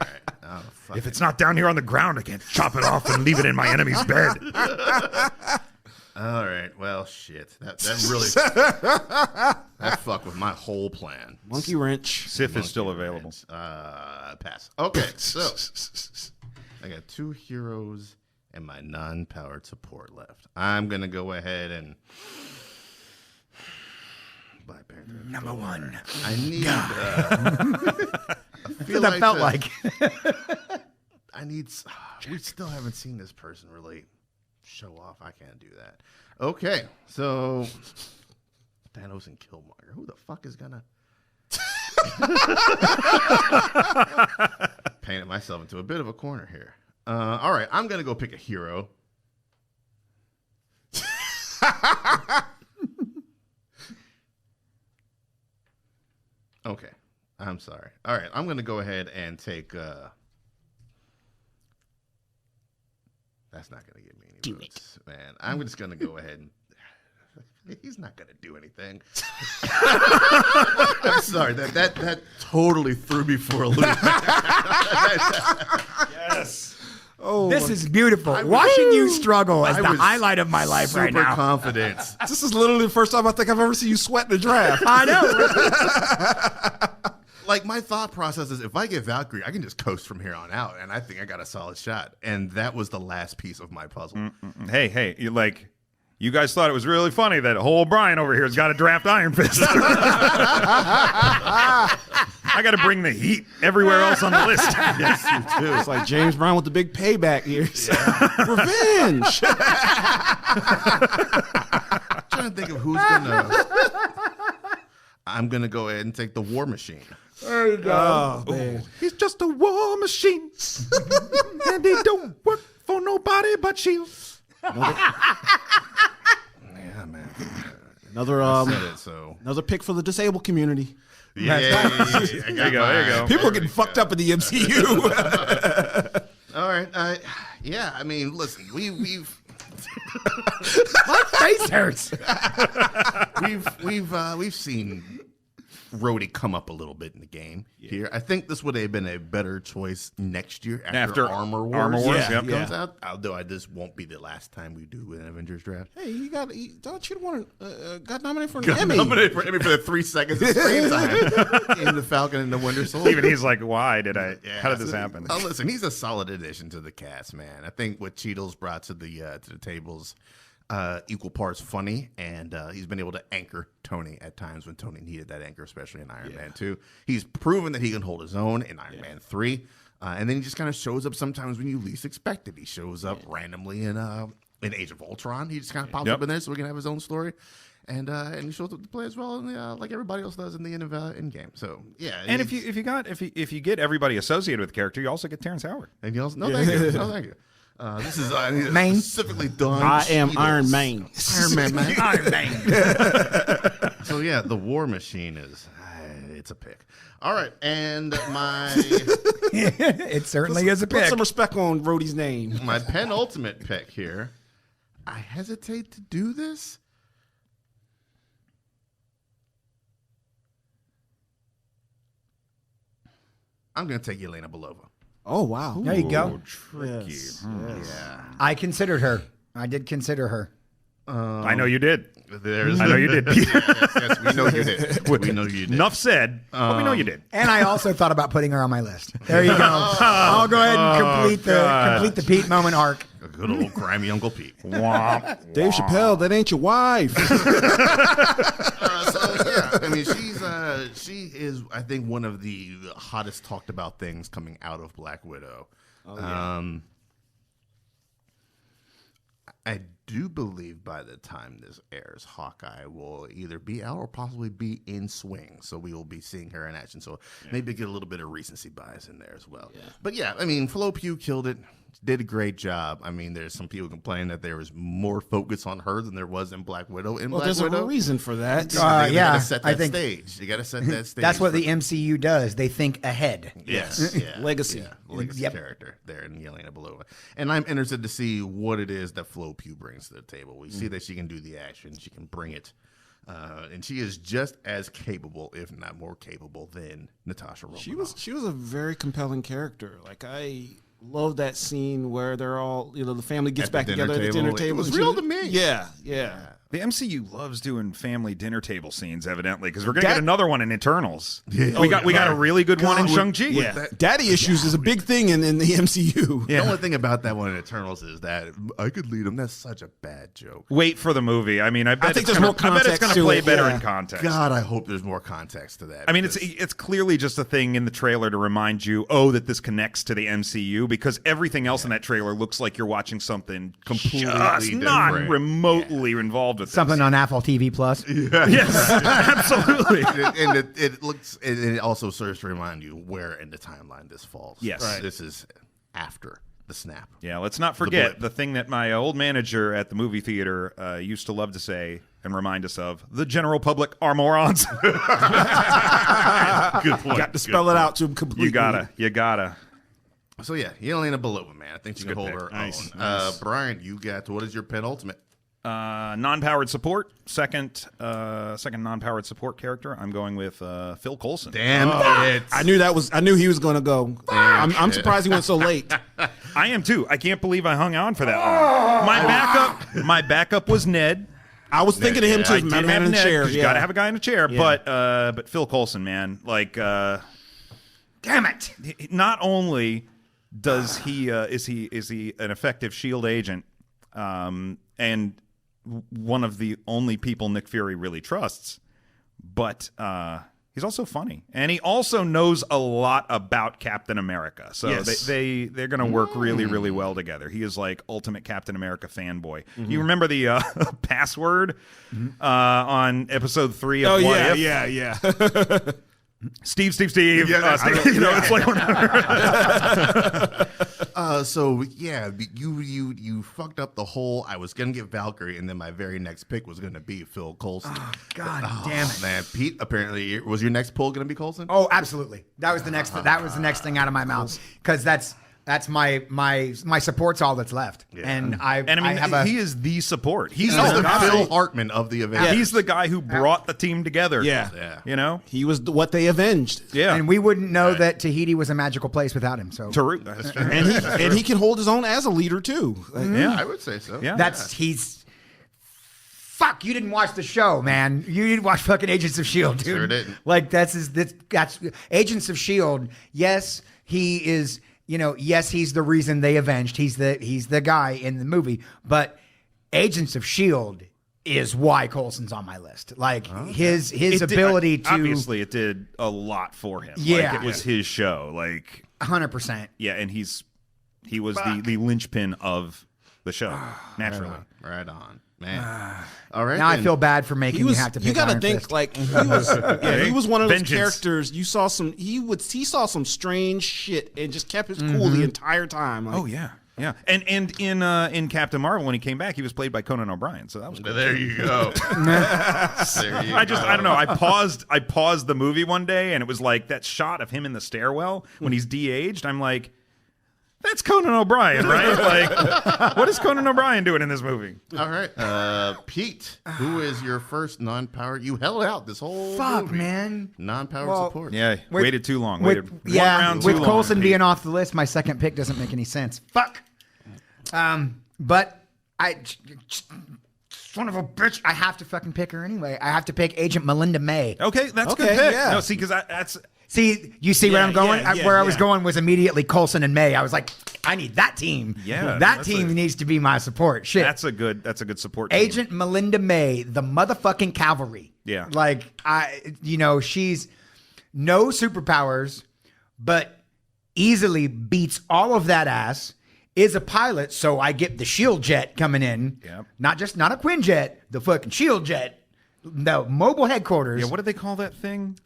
right. Oh, fuck If it's not down here on the ground, I can't chop it off and leave it in my enemy's bed. All right. Well, shit. That really that fucked with my whole plan. Monkey wrench. Sif is still available. Pass. Okay. So I got 2 heroes and my non-powered support left. I'm gonna go ahead and Black Panther. Number 1. I need. I feel That felt like. I need. We still haven't seen this person really show off. I can't do that. Okay, so Thanos and Killmonger. Who the fuck is gonna painted myself into a bit of a corner here? All right, I'm gonna go pick a hero. Okay, I'm sorry. All right, I'm gonna go ahead and take. That's not gonna give me any votes, man. I'm just gonna go ahead and. He's not gonna do anything. I'm sorry. That totally threw me for a loop. Yes. Oh, This is beautiful. Watching you struggle is I the was highlight of my life right Super now. confident. this is literally the first time I think I've ever seen you sweat in a draft. I know. Like, my thought process is, if I get Valkyrie, I can just coast from here on out, and I think I got a solid shot. And that was the last piece of my puzzle. Hey, you guys thought it was really funny that whole Brian over here has got to draft Iron Fist. I got to bring the heat everywhere else on the list. Yes, you do. It's like James Brown with the big payback here. Revenge. Trying to think of who's gonna. I'm gonna go ahead and take the War Machine. There you go. Oh, man. He's just a war machine, and he don't work for nobody but Shield. Yeah, man. Another Said it, so another pick for the disabled community. yeah. There you go. People are getting fucked up in the MCU. All right. Yeah. I mean, listen, we've My face hurts. we've seen Rhodey come up a little bit in the game here. I think this would have been a better choice next year after Armor Wars, yep. comes out. Although this won't be the last time we do an Avengers draft. Hey, don't you want got nominated for an Got Emmy? nominated for Emmy for the 3 seconds of screen time in The Falcon and the Winter Soldier. Even he's like, why did I? Yeah, How did this so- happen? Oh, listen, he's a solid addition to the cast, man. I think what Cheadle's brought to the tables equal parts funny, and he's been able to anchor Tony at times when Tony needed that anchor, especially in Iron Man 2. He's proven that he can hold his own in Iron Man 3, and then he just kind of shows up sometimes when you least expect it. He shows up randomly in Age of Ultron. He just kind of pops up in there so he can have his own story. And he shows up to play as well in the, like everybody else does in the end of Endgame. So yeah, And if you get everybody associated with the character, you also get Terrence Howard. and you also, no thank you, no thank you. This is Main. specifically done. I am Cheetos. Iron Man. Iron Man, man. Iron Man. So yeah, the War Machine is it's a pick. All right, and my It certainly is a Put pick. some respect on Rhodey's name. my penultimate pick here. I hesitate to do this. I'm going to take Yelena Belova. Oh wow. There you go. Tricky. Yes. Yeah. I considered her. I did consider her. I know you did. There's I know you did. yes, we know you did. We know you did. Enough said, but we know you did. And I also thought about putting her on my list. There you go. I'll go ahead and complete the Pete moment arc. A good old grimy Uncle Pete. Womp. Dave Chappelle, that ain't your wife. So yeah, I mean, she is, I think, one of the hottest talked about things coming out of Black Widow. I do believe by the time this airs, Hawkeye will either be out or possibly be in swing. So we will be seeing her in action. So maybe get a little bit of recency bias in there as well. Yeah. But yeah, I mean, Flo Pugh killed it. Did a great job. I mean, there's some people complaining that there was more focus on her than there was in Black Widow. Well, there's a reason for that. You yeah, gotta set that I think stage. You got to set that stage. that's what the MCU does. They think ahead. Yes, yeah, Legacy. yeah, legacy Yep. character there in Yelena Belova, and I'm interested to see what it is that Flo Pugh brings to the table. We see that she can do the action, she can bring it, and she is just as capable, if not more capable, than Natasha Romanoff. She was a very compelling character. Like I love that scene where they're all, the family gets At the back dinner together at the table. dinner table. It was real to me. Yeah, yeah. The MCU loves doing family dinner table scenes, evidently, because we're gonna get another one in Eternals. Yeah. We got a really good one in Shang-Chi. Yeah. Daddy issues is a big thing in the MCU. The only thing about that one in Eternals is that I could lead him. That's such a bad joke. Wait for the movie. I mean, I bet think it's there's more gonna context to play it, better yeah. in context. God, I hope there's more context to that. I mean, because- it's clearly just a thing in the trailer to remind you, that this connects to the MCU, because everything else in that trailer looks like you're watching something Completely just not different. remotely involved with Something this. on Apple TV Plus. Yes, absolutely. and it looks. It also serves to remind you where in the timeline this falls. Yes. Right. This is after the snap. Yeah, let's not forget the thing that my old manager at the movie theater used to love to say and remind us of: the general public are morons. Good point. Got to spell it out to him completely. You gotta. So yeah, Yelena Belova, man. I think she can hold pick. her Nice, own. Brian, you got what is your penultimate? Non-powered support, second non-powered support character. I'm going with Phil Coulson. Damn it! I knew he was going to go. I'm surprised he went so late. I am too. I can't believe I hung on for that long. My backup was Ned. I was thinking of him too. I My did man have in the Ned, chair. 'cause you Yeah. gotta have a guy in a chair. Yeah. But Phil Coulson, man, like Damn it. not only does he is he an effective Shield agent, and one of the only people Nick Fury really trusts, but he's also funny, and he also knows a lot about Captain America. So Yes. they're going to work really, really well together. He is like ultimate Captain America fanboy. You remember the password on episode 3 of What If? yeah. Steve. Yeah, it's like So yeah, you fucked up the whole. I was gonna get Valkyrie, and then my very next pick was gonna be Phil Coulson. God damn it. Man, Pete. Apparently, was your next pull gonna be Coulson? Oh, absolutely. That was the next thing out of my mouth, because that's my support's all that's left. Yeah. And I mean, he is the support. He's He's the guy. Phil Hartman of the Avengers. He's the guy who brought the team together. Yeah. Yeah. You know? He was what they avenged. Yeah. and we wouldn't know that Tahiti was a magical place without him. So That's true. And he can hold his own as a leader too. Like, Yeah. I would say so. Yeah. he's fuck. You didn't watch the show, man. You didn't watch fucking Agents of Shield, dude. Sure didn't. Like that's Agents of Shield. Yes, he is. Yes, he's the reason they avenged. He's the guy in the movie, but Agents of S.H.I.E.L.D. is why Coulson's on my list. Like his ability to obviously it did a lot for him. Yeah. Like, it was his show. Like 100%. yeah, and he was the linchpin of the show naturally. Right on, man. All right. Now I then. feel bad for making you have to pick You gotta Iron think Fist. like he was one of those Vengeance. characters. You saw some. He saw some strange shit and just kept his cool the entire time. Like, Oh yeah. Yeah, and in Captain Marvel when he came back, he was played by Conan O'Brien, so that was cool. There you go. There you I don't know. I paused the movie one day, and it was like that shot of him in the stairwell when he's de-aged. I'm like, that's Conan O'Brien, right? Like, what is Conan O'Brien doing in this movie? All right, Pete, who is your first non-powered? You held out this whole Fuck, movie. man. Non-powered Well, support. Yeah, With- waited too long. With, Waited one yeah, round too with long. Coulson being off the list, my second pick doesn't make any sense. Fuck. But I, son of a bitch, I have to fucking pick her anyway. I have to pick Agent Melinda May. Okay, that's Okay, good pick. yeah. No, see, because that's See, you see where Yeah, I'm going? yeah, Where I was yeah. going was immediately Colson and May. I was like, I need that team. Yeah, that that's team needs to be my support. Shit. that's a good support team. Agent Melinda May, the motherfucking cavalry. Yeah. Like she's no superpowers, but easily beats all of that ass. Is a pilot, so I get the shield jet coming in. Yep. Not a Quinjet, the fucking shield jet. The mobile headquarters. Yeah, what do they call that thing?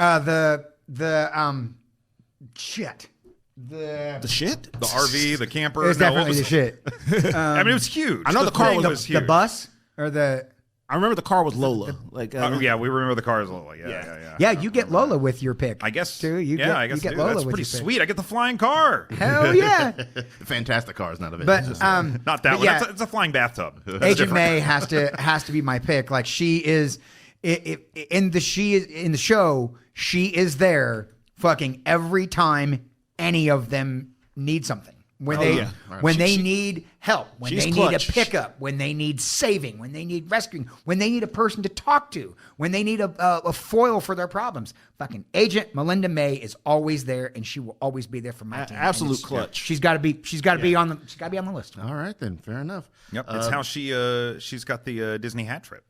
Shit. the shit. The RV, the camper. It was No, what definitely was- the shit. I mean, it was huge. I know the car thing was The huge. bus or the I remember the car was Lola. Like Yeah, we remember the cars a little. Yeah. yeah. You get Lola with your pick. I guess too. You I guess you get I do. Lola That's with pretty your pick. sweet. I get the flying car. Hell yeah. The Fantastic Car is not available. But Not that but one. yeah, It's a flying bathtub. That's Agent different. May has to be my pick. Like she is in the show. She is there fucking every time any of them need something. When yeah. when they need help, when she's they clutch. need a pickup, when they need saving, when they need rescuing, when they need a person to talk to, when they need a foil for their problems. Fucking Agent Melinda May is always there, and she will always be there for my team. absolute And it's- clutch. She's got to be. She's got to be on the list. All right, then. Fair enough. Yep, it's how she's got the Disney hat trick.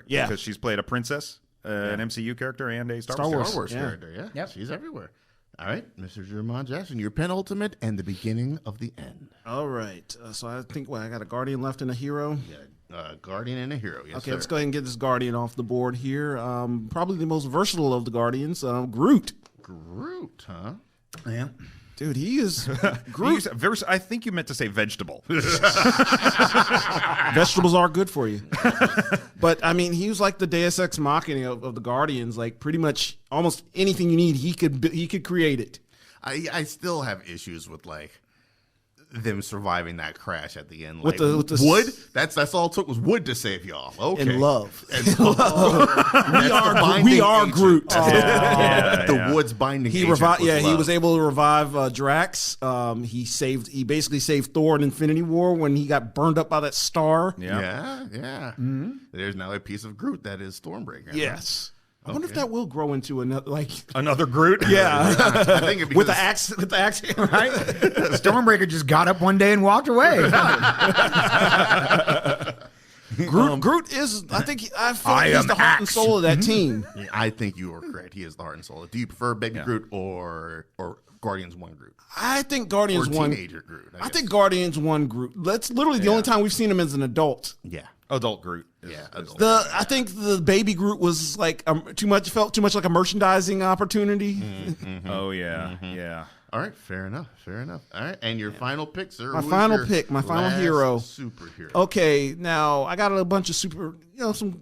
Yeah. because she's played a princess, an MCU character, and a Star Wars. Star Wars Yeah. character, yeah. Yep. She's everywhere. All right, Mr. Jermone Jackson, your penultimate and the beginning of the end. all right. So I think I got a Guardian left and a hero. Yeah, Guardian and a hero. Yes, Okay, sir. let's go ahead and get this Guardian off the board here. Probably the most versatile of the Guardians, Groot. Groot, huh? Yeah. Dude, he is Groot. I think you meant to say vegetable. vegetables are good for you. But I mean, he was like the Deus Ex Machina of the Guardians. Like pretty much almost anything you need, he could create it. I still have issues with like them surviving that crash at the end. With Like, the wood. That's all it took was wood to save y'all. Okay. And love. And love. We are Groot. The wood's binding. He agent revived. was Yeah, he love. was able to revive Drax. He basically saved Thor in Infinity War when he got burned up by that star. Yeah. Mm-hmm. There's now a piece of Groot that is Stormbreaker. Yes. I wonder if that will grow into another Another Groot. Yeah. I think it with the because- axe. With the axe. Right? Stormbreaker just got up one day and walked away. Groot is. I think he's am the heart and Axe. soul of that team. Yeah, I think you are correct. He is the heart and soul. Do you prefer Baby Groot or Guardians 1 Groot? I think Or Guardians won. Teenager Groot? I think Guardians won Groot. That's literally the only time we've seen him as an adult. Yeah. Adult Groot. Adult. I think the baby Groot was like felt too much like a merchandising opportunity. Oh yeah, yeah. All right, fair enough. All right, and your final pick, sir. My Who is final your pick, my final last hero. superhero. Okay, now I got a bunch of some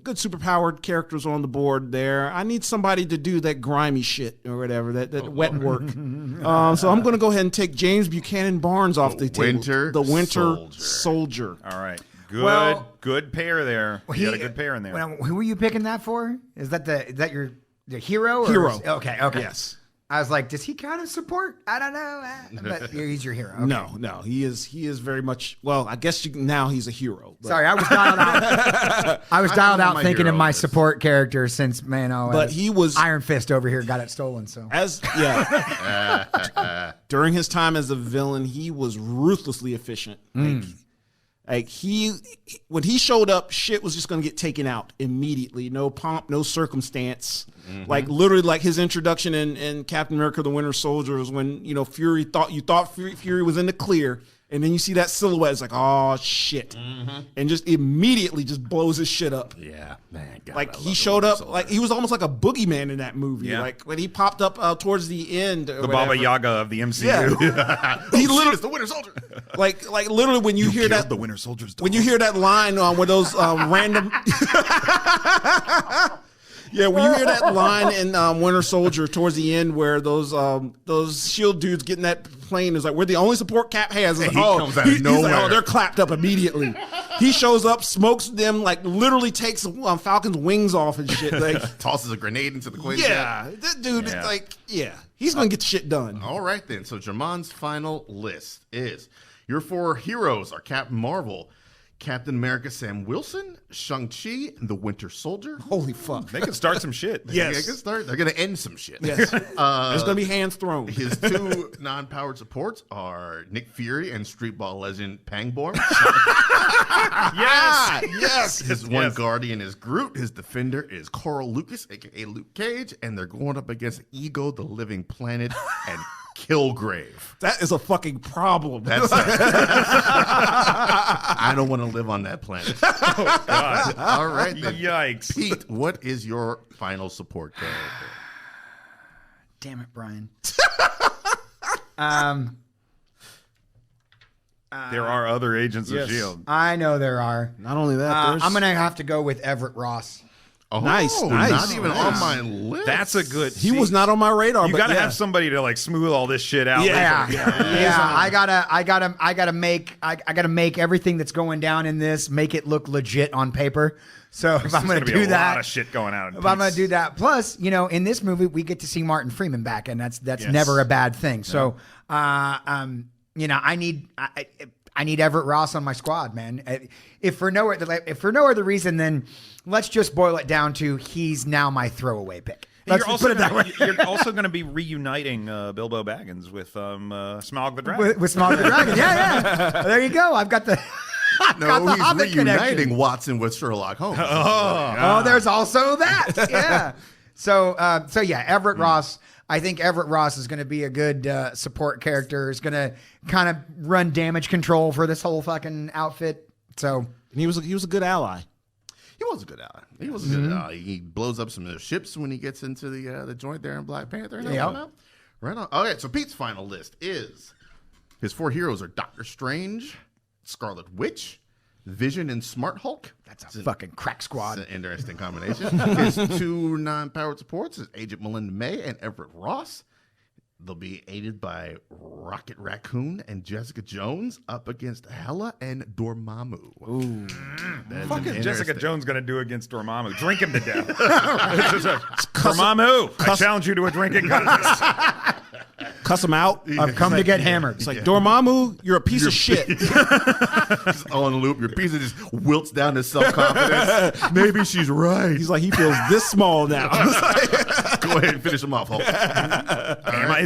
good superpowered characters on the board there. I need somebody to do that grimy shit or whatever, that wet work. So I'm going to go ahead and take James Buchanan Barnes off the table. Winter The Winter Soldier. Soldier. All right. Good. Well, good pair there. You got a good pair in there. Well, who were you picking that for? Is that your hero? Or Hero. Okay. Yes. I was like, does he count as support? I don't know, but he's your hero. Okay. No, he is very much. Well, I guess now he's a hero. But, Sorry, I was dialed out. I was dialed on out my thinking of hero my list. support character since But he was Iron Fist over here got it stolen. So during his time as a villain, he was ruthlessly efficient. Like, Like when he showed up, shit was just gonna get taken out immediately. No pomp, no circumstance. Like literally, like his introduction in Captain America: The Winter Soldier was when Fury thought Fury was in the clear, and then you see that silhouette. It's like, oh shit, and just immediately just blows his shit up. Yeah, man. God, Like he showed up, like he was almost like a boogeyman in that movie. Yeah. Like when he popped up towards the end, The Baba Yaga of the MCU. Yeah. He literally is the Winter Soldier. like literally when you hear that the Winter Soldier's dog. when you hear that line where those random yeah, when you hear that line in Winter Soldier towards the end where those shield dudes getting that plane is like, we're the only support Cap has. Like, He comes out of he's like, nowhere. they're clapped up immediately. He shows up, smokes them, like literally takes Falcon's wings off and shit. Like, Tosses a grenade into the Queen. yeah, that dude, Yeah. like, yeah, he's gonna get the shit done. All right, then. So Jermone's final list is your 4 heroes are Captain Marvel, Captain America Sam Wilson, Shang-Chi, and the Winter Soldier. Holy fuck. They can start some shit. Yeah, good start. They're going to end some shit. Yes. There's gonna be hands thrown. His 2 non-powered supports are Nick Fury and streetball legend Pangborn. Yes. His one guardian is Groot. His defender is Carl Lucas, a.k.a. Luke Cage. And they're going up against Ego, the Living Planet, and Kilgrave. That is a fucking problem. That's I don't want to live on that planet. All right, then. Yikes. Pete, what is your final support character? Damn it, Brian. There are other agents yes. of S.H.I.E.L.D. I know there are. Not only that, there's I'm gonna have to go with Everett Ross. Oh, Nice. Not even on my list. That's a good. he was not on my radar. You but got to yeah. have somebody to like smooth all this shit out. Yeah, later. I gotta make everything that's going down in this make it look legit on paper. So if There's I'm gonna be do a that, lot of shit going out. if I'm gonna do that, plus in this movie we get to see Martin Freeman back, and that's Yes. never a bad thing. So I need Everett Ross on my squad, man. If for no other reason, then let's just boil it down to he's now my throwaway pick. Let's You're just put it that way. you're also going to be reuniting Bilbo Baggins with Smaug the Dragon. with Smaug the Dragon. Yeah. There you go. I've got the. I've got the he's Hobbit reuniting connection. Watson with Sherlock Holmes. Oh, there's also that. Yeah. So yeah, Everett Ross. I think Everett Ross is going to be a good support character. Is going to kind of run damage control for this whole fucking outfit. So And he was a good ally. He was a good ally. He was a good ally. He blows up some of the ships when he gets into the joint there in Black Panther. Yep. Right on. Okay, so Pete's final list is his 4 heroes are Doctor Strange, Scarlet Witch, Vision, and Smart Hulk. that's a fucking crack squad. It's an interesting combination. His 2 non-powered supports is Agent Melinda May and Everett Ross. They'll be aided by Rocket Raccoon and Jessica Jones up against Hela and Dormammu. Ooh. Fuck is Jessica Jones going to do against Dormammu? Drink him to death. Dormammu, I challenge you to a drinking contest. Cuss him out. I've come to get hammered. It's like, Dormammu, you're a piece of shit. Just on a loop. Your pizza just wilts down to self-confidence. Maybe she's right. He's like, he feels this small now. Go ahead and finish him off, Hulk.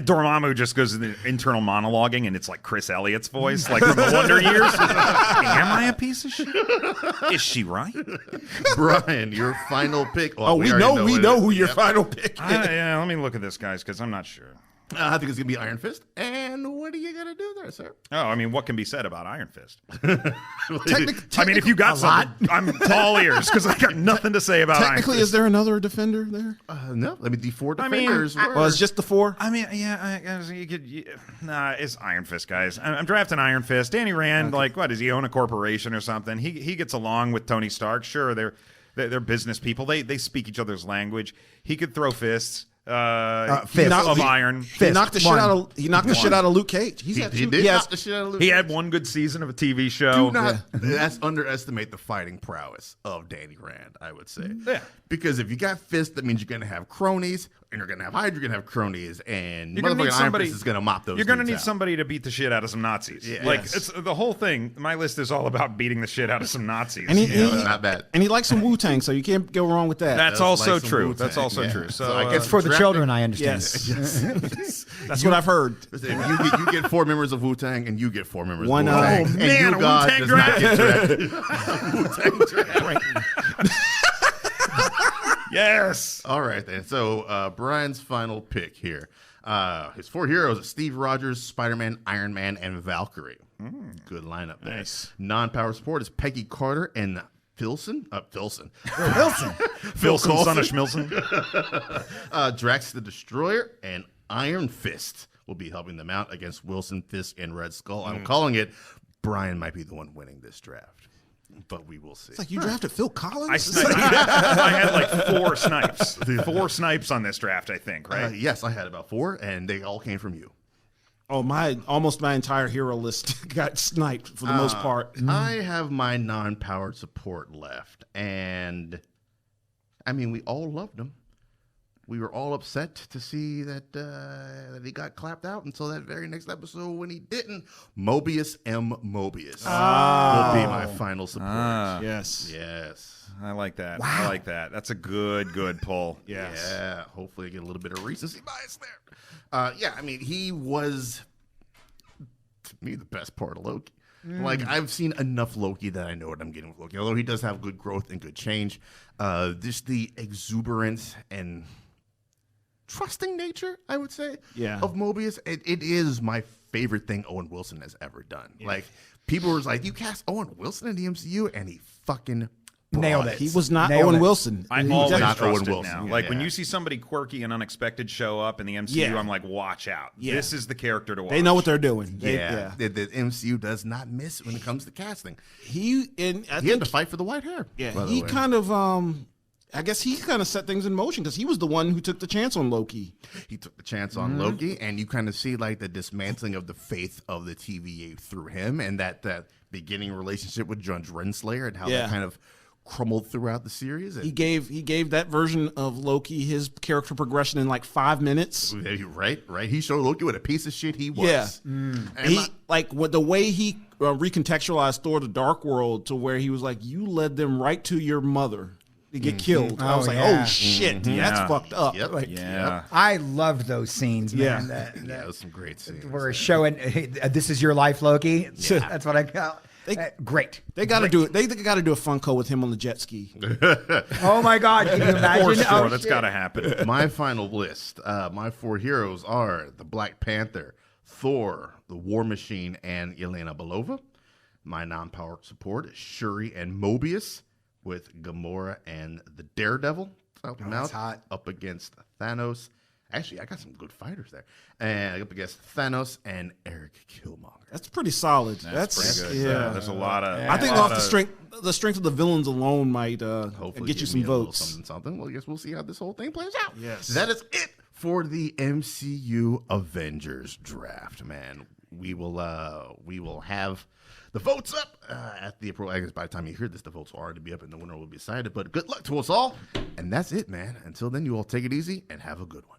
Dormammu just goes into internal monologuing, and it's like Chris Elliott's voice, like from the Wonder Years. Am I a piece of shit? Is she right? Brian, your final pick. Well, we already know it who is. your Yep. final pick is. Yeah, let me look at this, guys, because I'm not sure. I think it's going to be Iron Fist. And what are you going to do there, sir? Oh, I mean, what can be said about Iron Fist? Technic- I mean, if you got something, I'm all ears because I got nothing to say about Iron Technically, Fist. is there another defender there? no, I mean, the 4 I mean, defenders were... Well, it's just the 4? I mean, yeah, you could. Nah, it's Iron Fist, guys. I'm drafting Iron Fist. Danny Rand, like, what does he own a corporation or something? He gets along with Tony Stark. Sure, they're business people. They speak each other's language. He could throw fists. Fist. Of iron. He knocked the shit out of Luke Cage. He did knock the shit out of Luke. He had one good season of a TV show. Do not that's underestimate the fighting prowess of Danny Rand, I would say. Yeah. Because if you got fists, that means you're going to have cronies. and you're gonna have Hydra, you're gonna have cronies, and You're gonna need motherfucking Iron somebody- Fist is gonna mop those. You're going to dudes need out. somebody to beat the shit out of some Nazis. Yeah. Like, Yes. it's the whole thing. My list is all about beating the shit out of some Nazis. And he, Yeah, he- not bad. and he likes some Wu-Tang, so you can't go wrong with that. That's Does also like some true. Wu-Tang, That's also yeah. true. So, So I guess It's for the Drafting- children, I understand. yes. That's what I've heard. You get 4 members of Wu Tang, and you get 4 members One, of Wu Tang. oh, and man, you a God Wu-Tang does not get drafted. yes. All right, then. So Brian's final pick here. His 4 heroes are Steve Rogers, Spider-Man, Iron Man, and Valkyrie. Good lineup there. Nice. Non-power support is Peggy Carter and Filson. Wilson. Filson, son of Coulson. Schmilson. Drax the Destroyer and Iron Fist will be helping them out against Wilson, Fisk, and Red Skull. I'm calling it. Brian might be the one winning this draft, but we will see. It's like you drafted Phil Collins? I had like 4 snipes. 4 snipes on this draft, I think, right? Yes, I had about 4, and they all came from you. Oh, almost my entire hero list got sniped for the most part. I have my non-powered support left, and I mean, we all loved him. We were all upset to see that that he got clapped out until that very next episode when he didn't. Mobius M. Mobius will be my final support. Yes. Yes. I like that. I like that. That's a good pull. Yes. Yeah. Hopefully, I get a little bit of recency bias there. Yeah. I mean, he was to me the best part of Loki. Like, I've seen enough Loki that I know what I'm getting with Loki. Although he does have good growth and good change, just the exuberance and trusting nature, I would say, of Mobius. It is my favorite thing Owen Wilson has ever done. Like, people were like, you cast Owen Wilson in the MCU, and he fucking Nailed brought it. He was not Nailed Owen it. Wilson. I He always not trust Owen it Wilson. now. Yeah. Like when you see somebody quirky and unexpected show up in the MCU, Yeah. I'm like, watch out. Yeah. This is the character to watch. They know what they're doing. Yeah, The MCU does not miss when it comes to casting. I He think had to fight for the white hair. Yeah, by the he way. kind of I guess he kind of set things in motion because he was the one who took the chance on Loki. He took the chance on Loki, and you kind of see like the dismantling of the faith of the TVA through him, and that beginning relationship with Judge Renslayer, and how Yeah. that kind of crumbled throughout the series. And He gave that version of Loki his character progression in like 5 minutes. right. He showed Loki what a piece of shit he was. Yeah. And He the way he recontextualized Thor: The Dark World to where he was like, "You led them right to your mother to get killed." I was like, yeah. "Oh shit, that's Yeah. fucked up." Yep. Like, Yeah. I loved those scenes, man. Yeah. that was some great scenes. We're showing, hey, this is your life, Loki. That's what I call. Great. They got to do it. They got to do a Funko with him on the jet ski. Oh my God! Can you imagine? For sure, Oh, that's shit. got to happen. My final list, my 4 heroes are the Black Panther, Thor, the War Machine, and Yelena Belova. My non-powered support is Shuri and Mobius, with Gamora and the Daredevil. Help him that's out hot. up against Thanos. Actually, I got some good fighters there. And up against Thanos and Eric Killmonger. That's pretty solid. That's pretty good. Yeah. There's a lot of. I think off the strength of the villains alone might Hopefully get you give some me a little votes. Something. Well, I guess we'll see how this whole thing plays out. Yes. That is it for the MCU Avengers draft, man. We will have the votes up at the appropriate. I guess by the time you hear this, the votes will already be up and the winner will be decided. But good luck to us all. And that's it, man. Until then, you all take it easy and have a good one.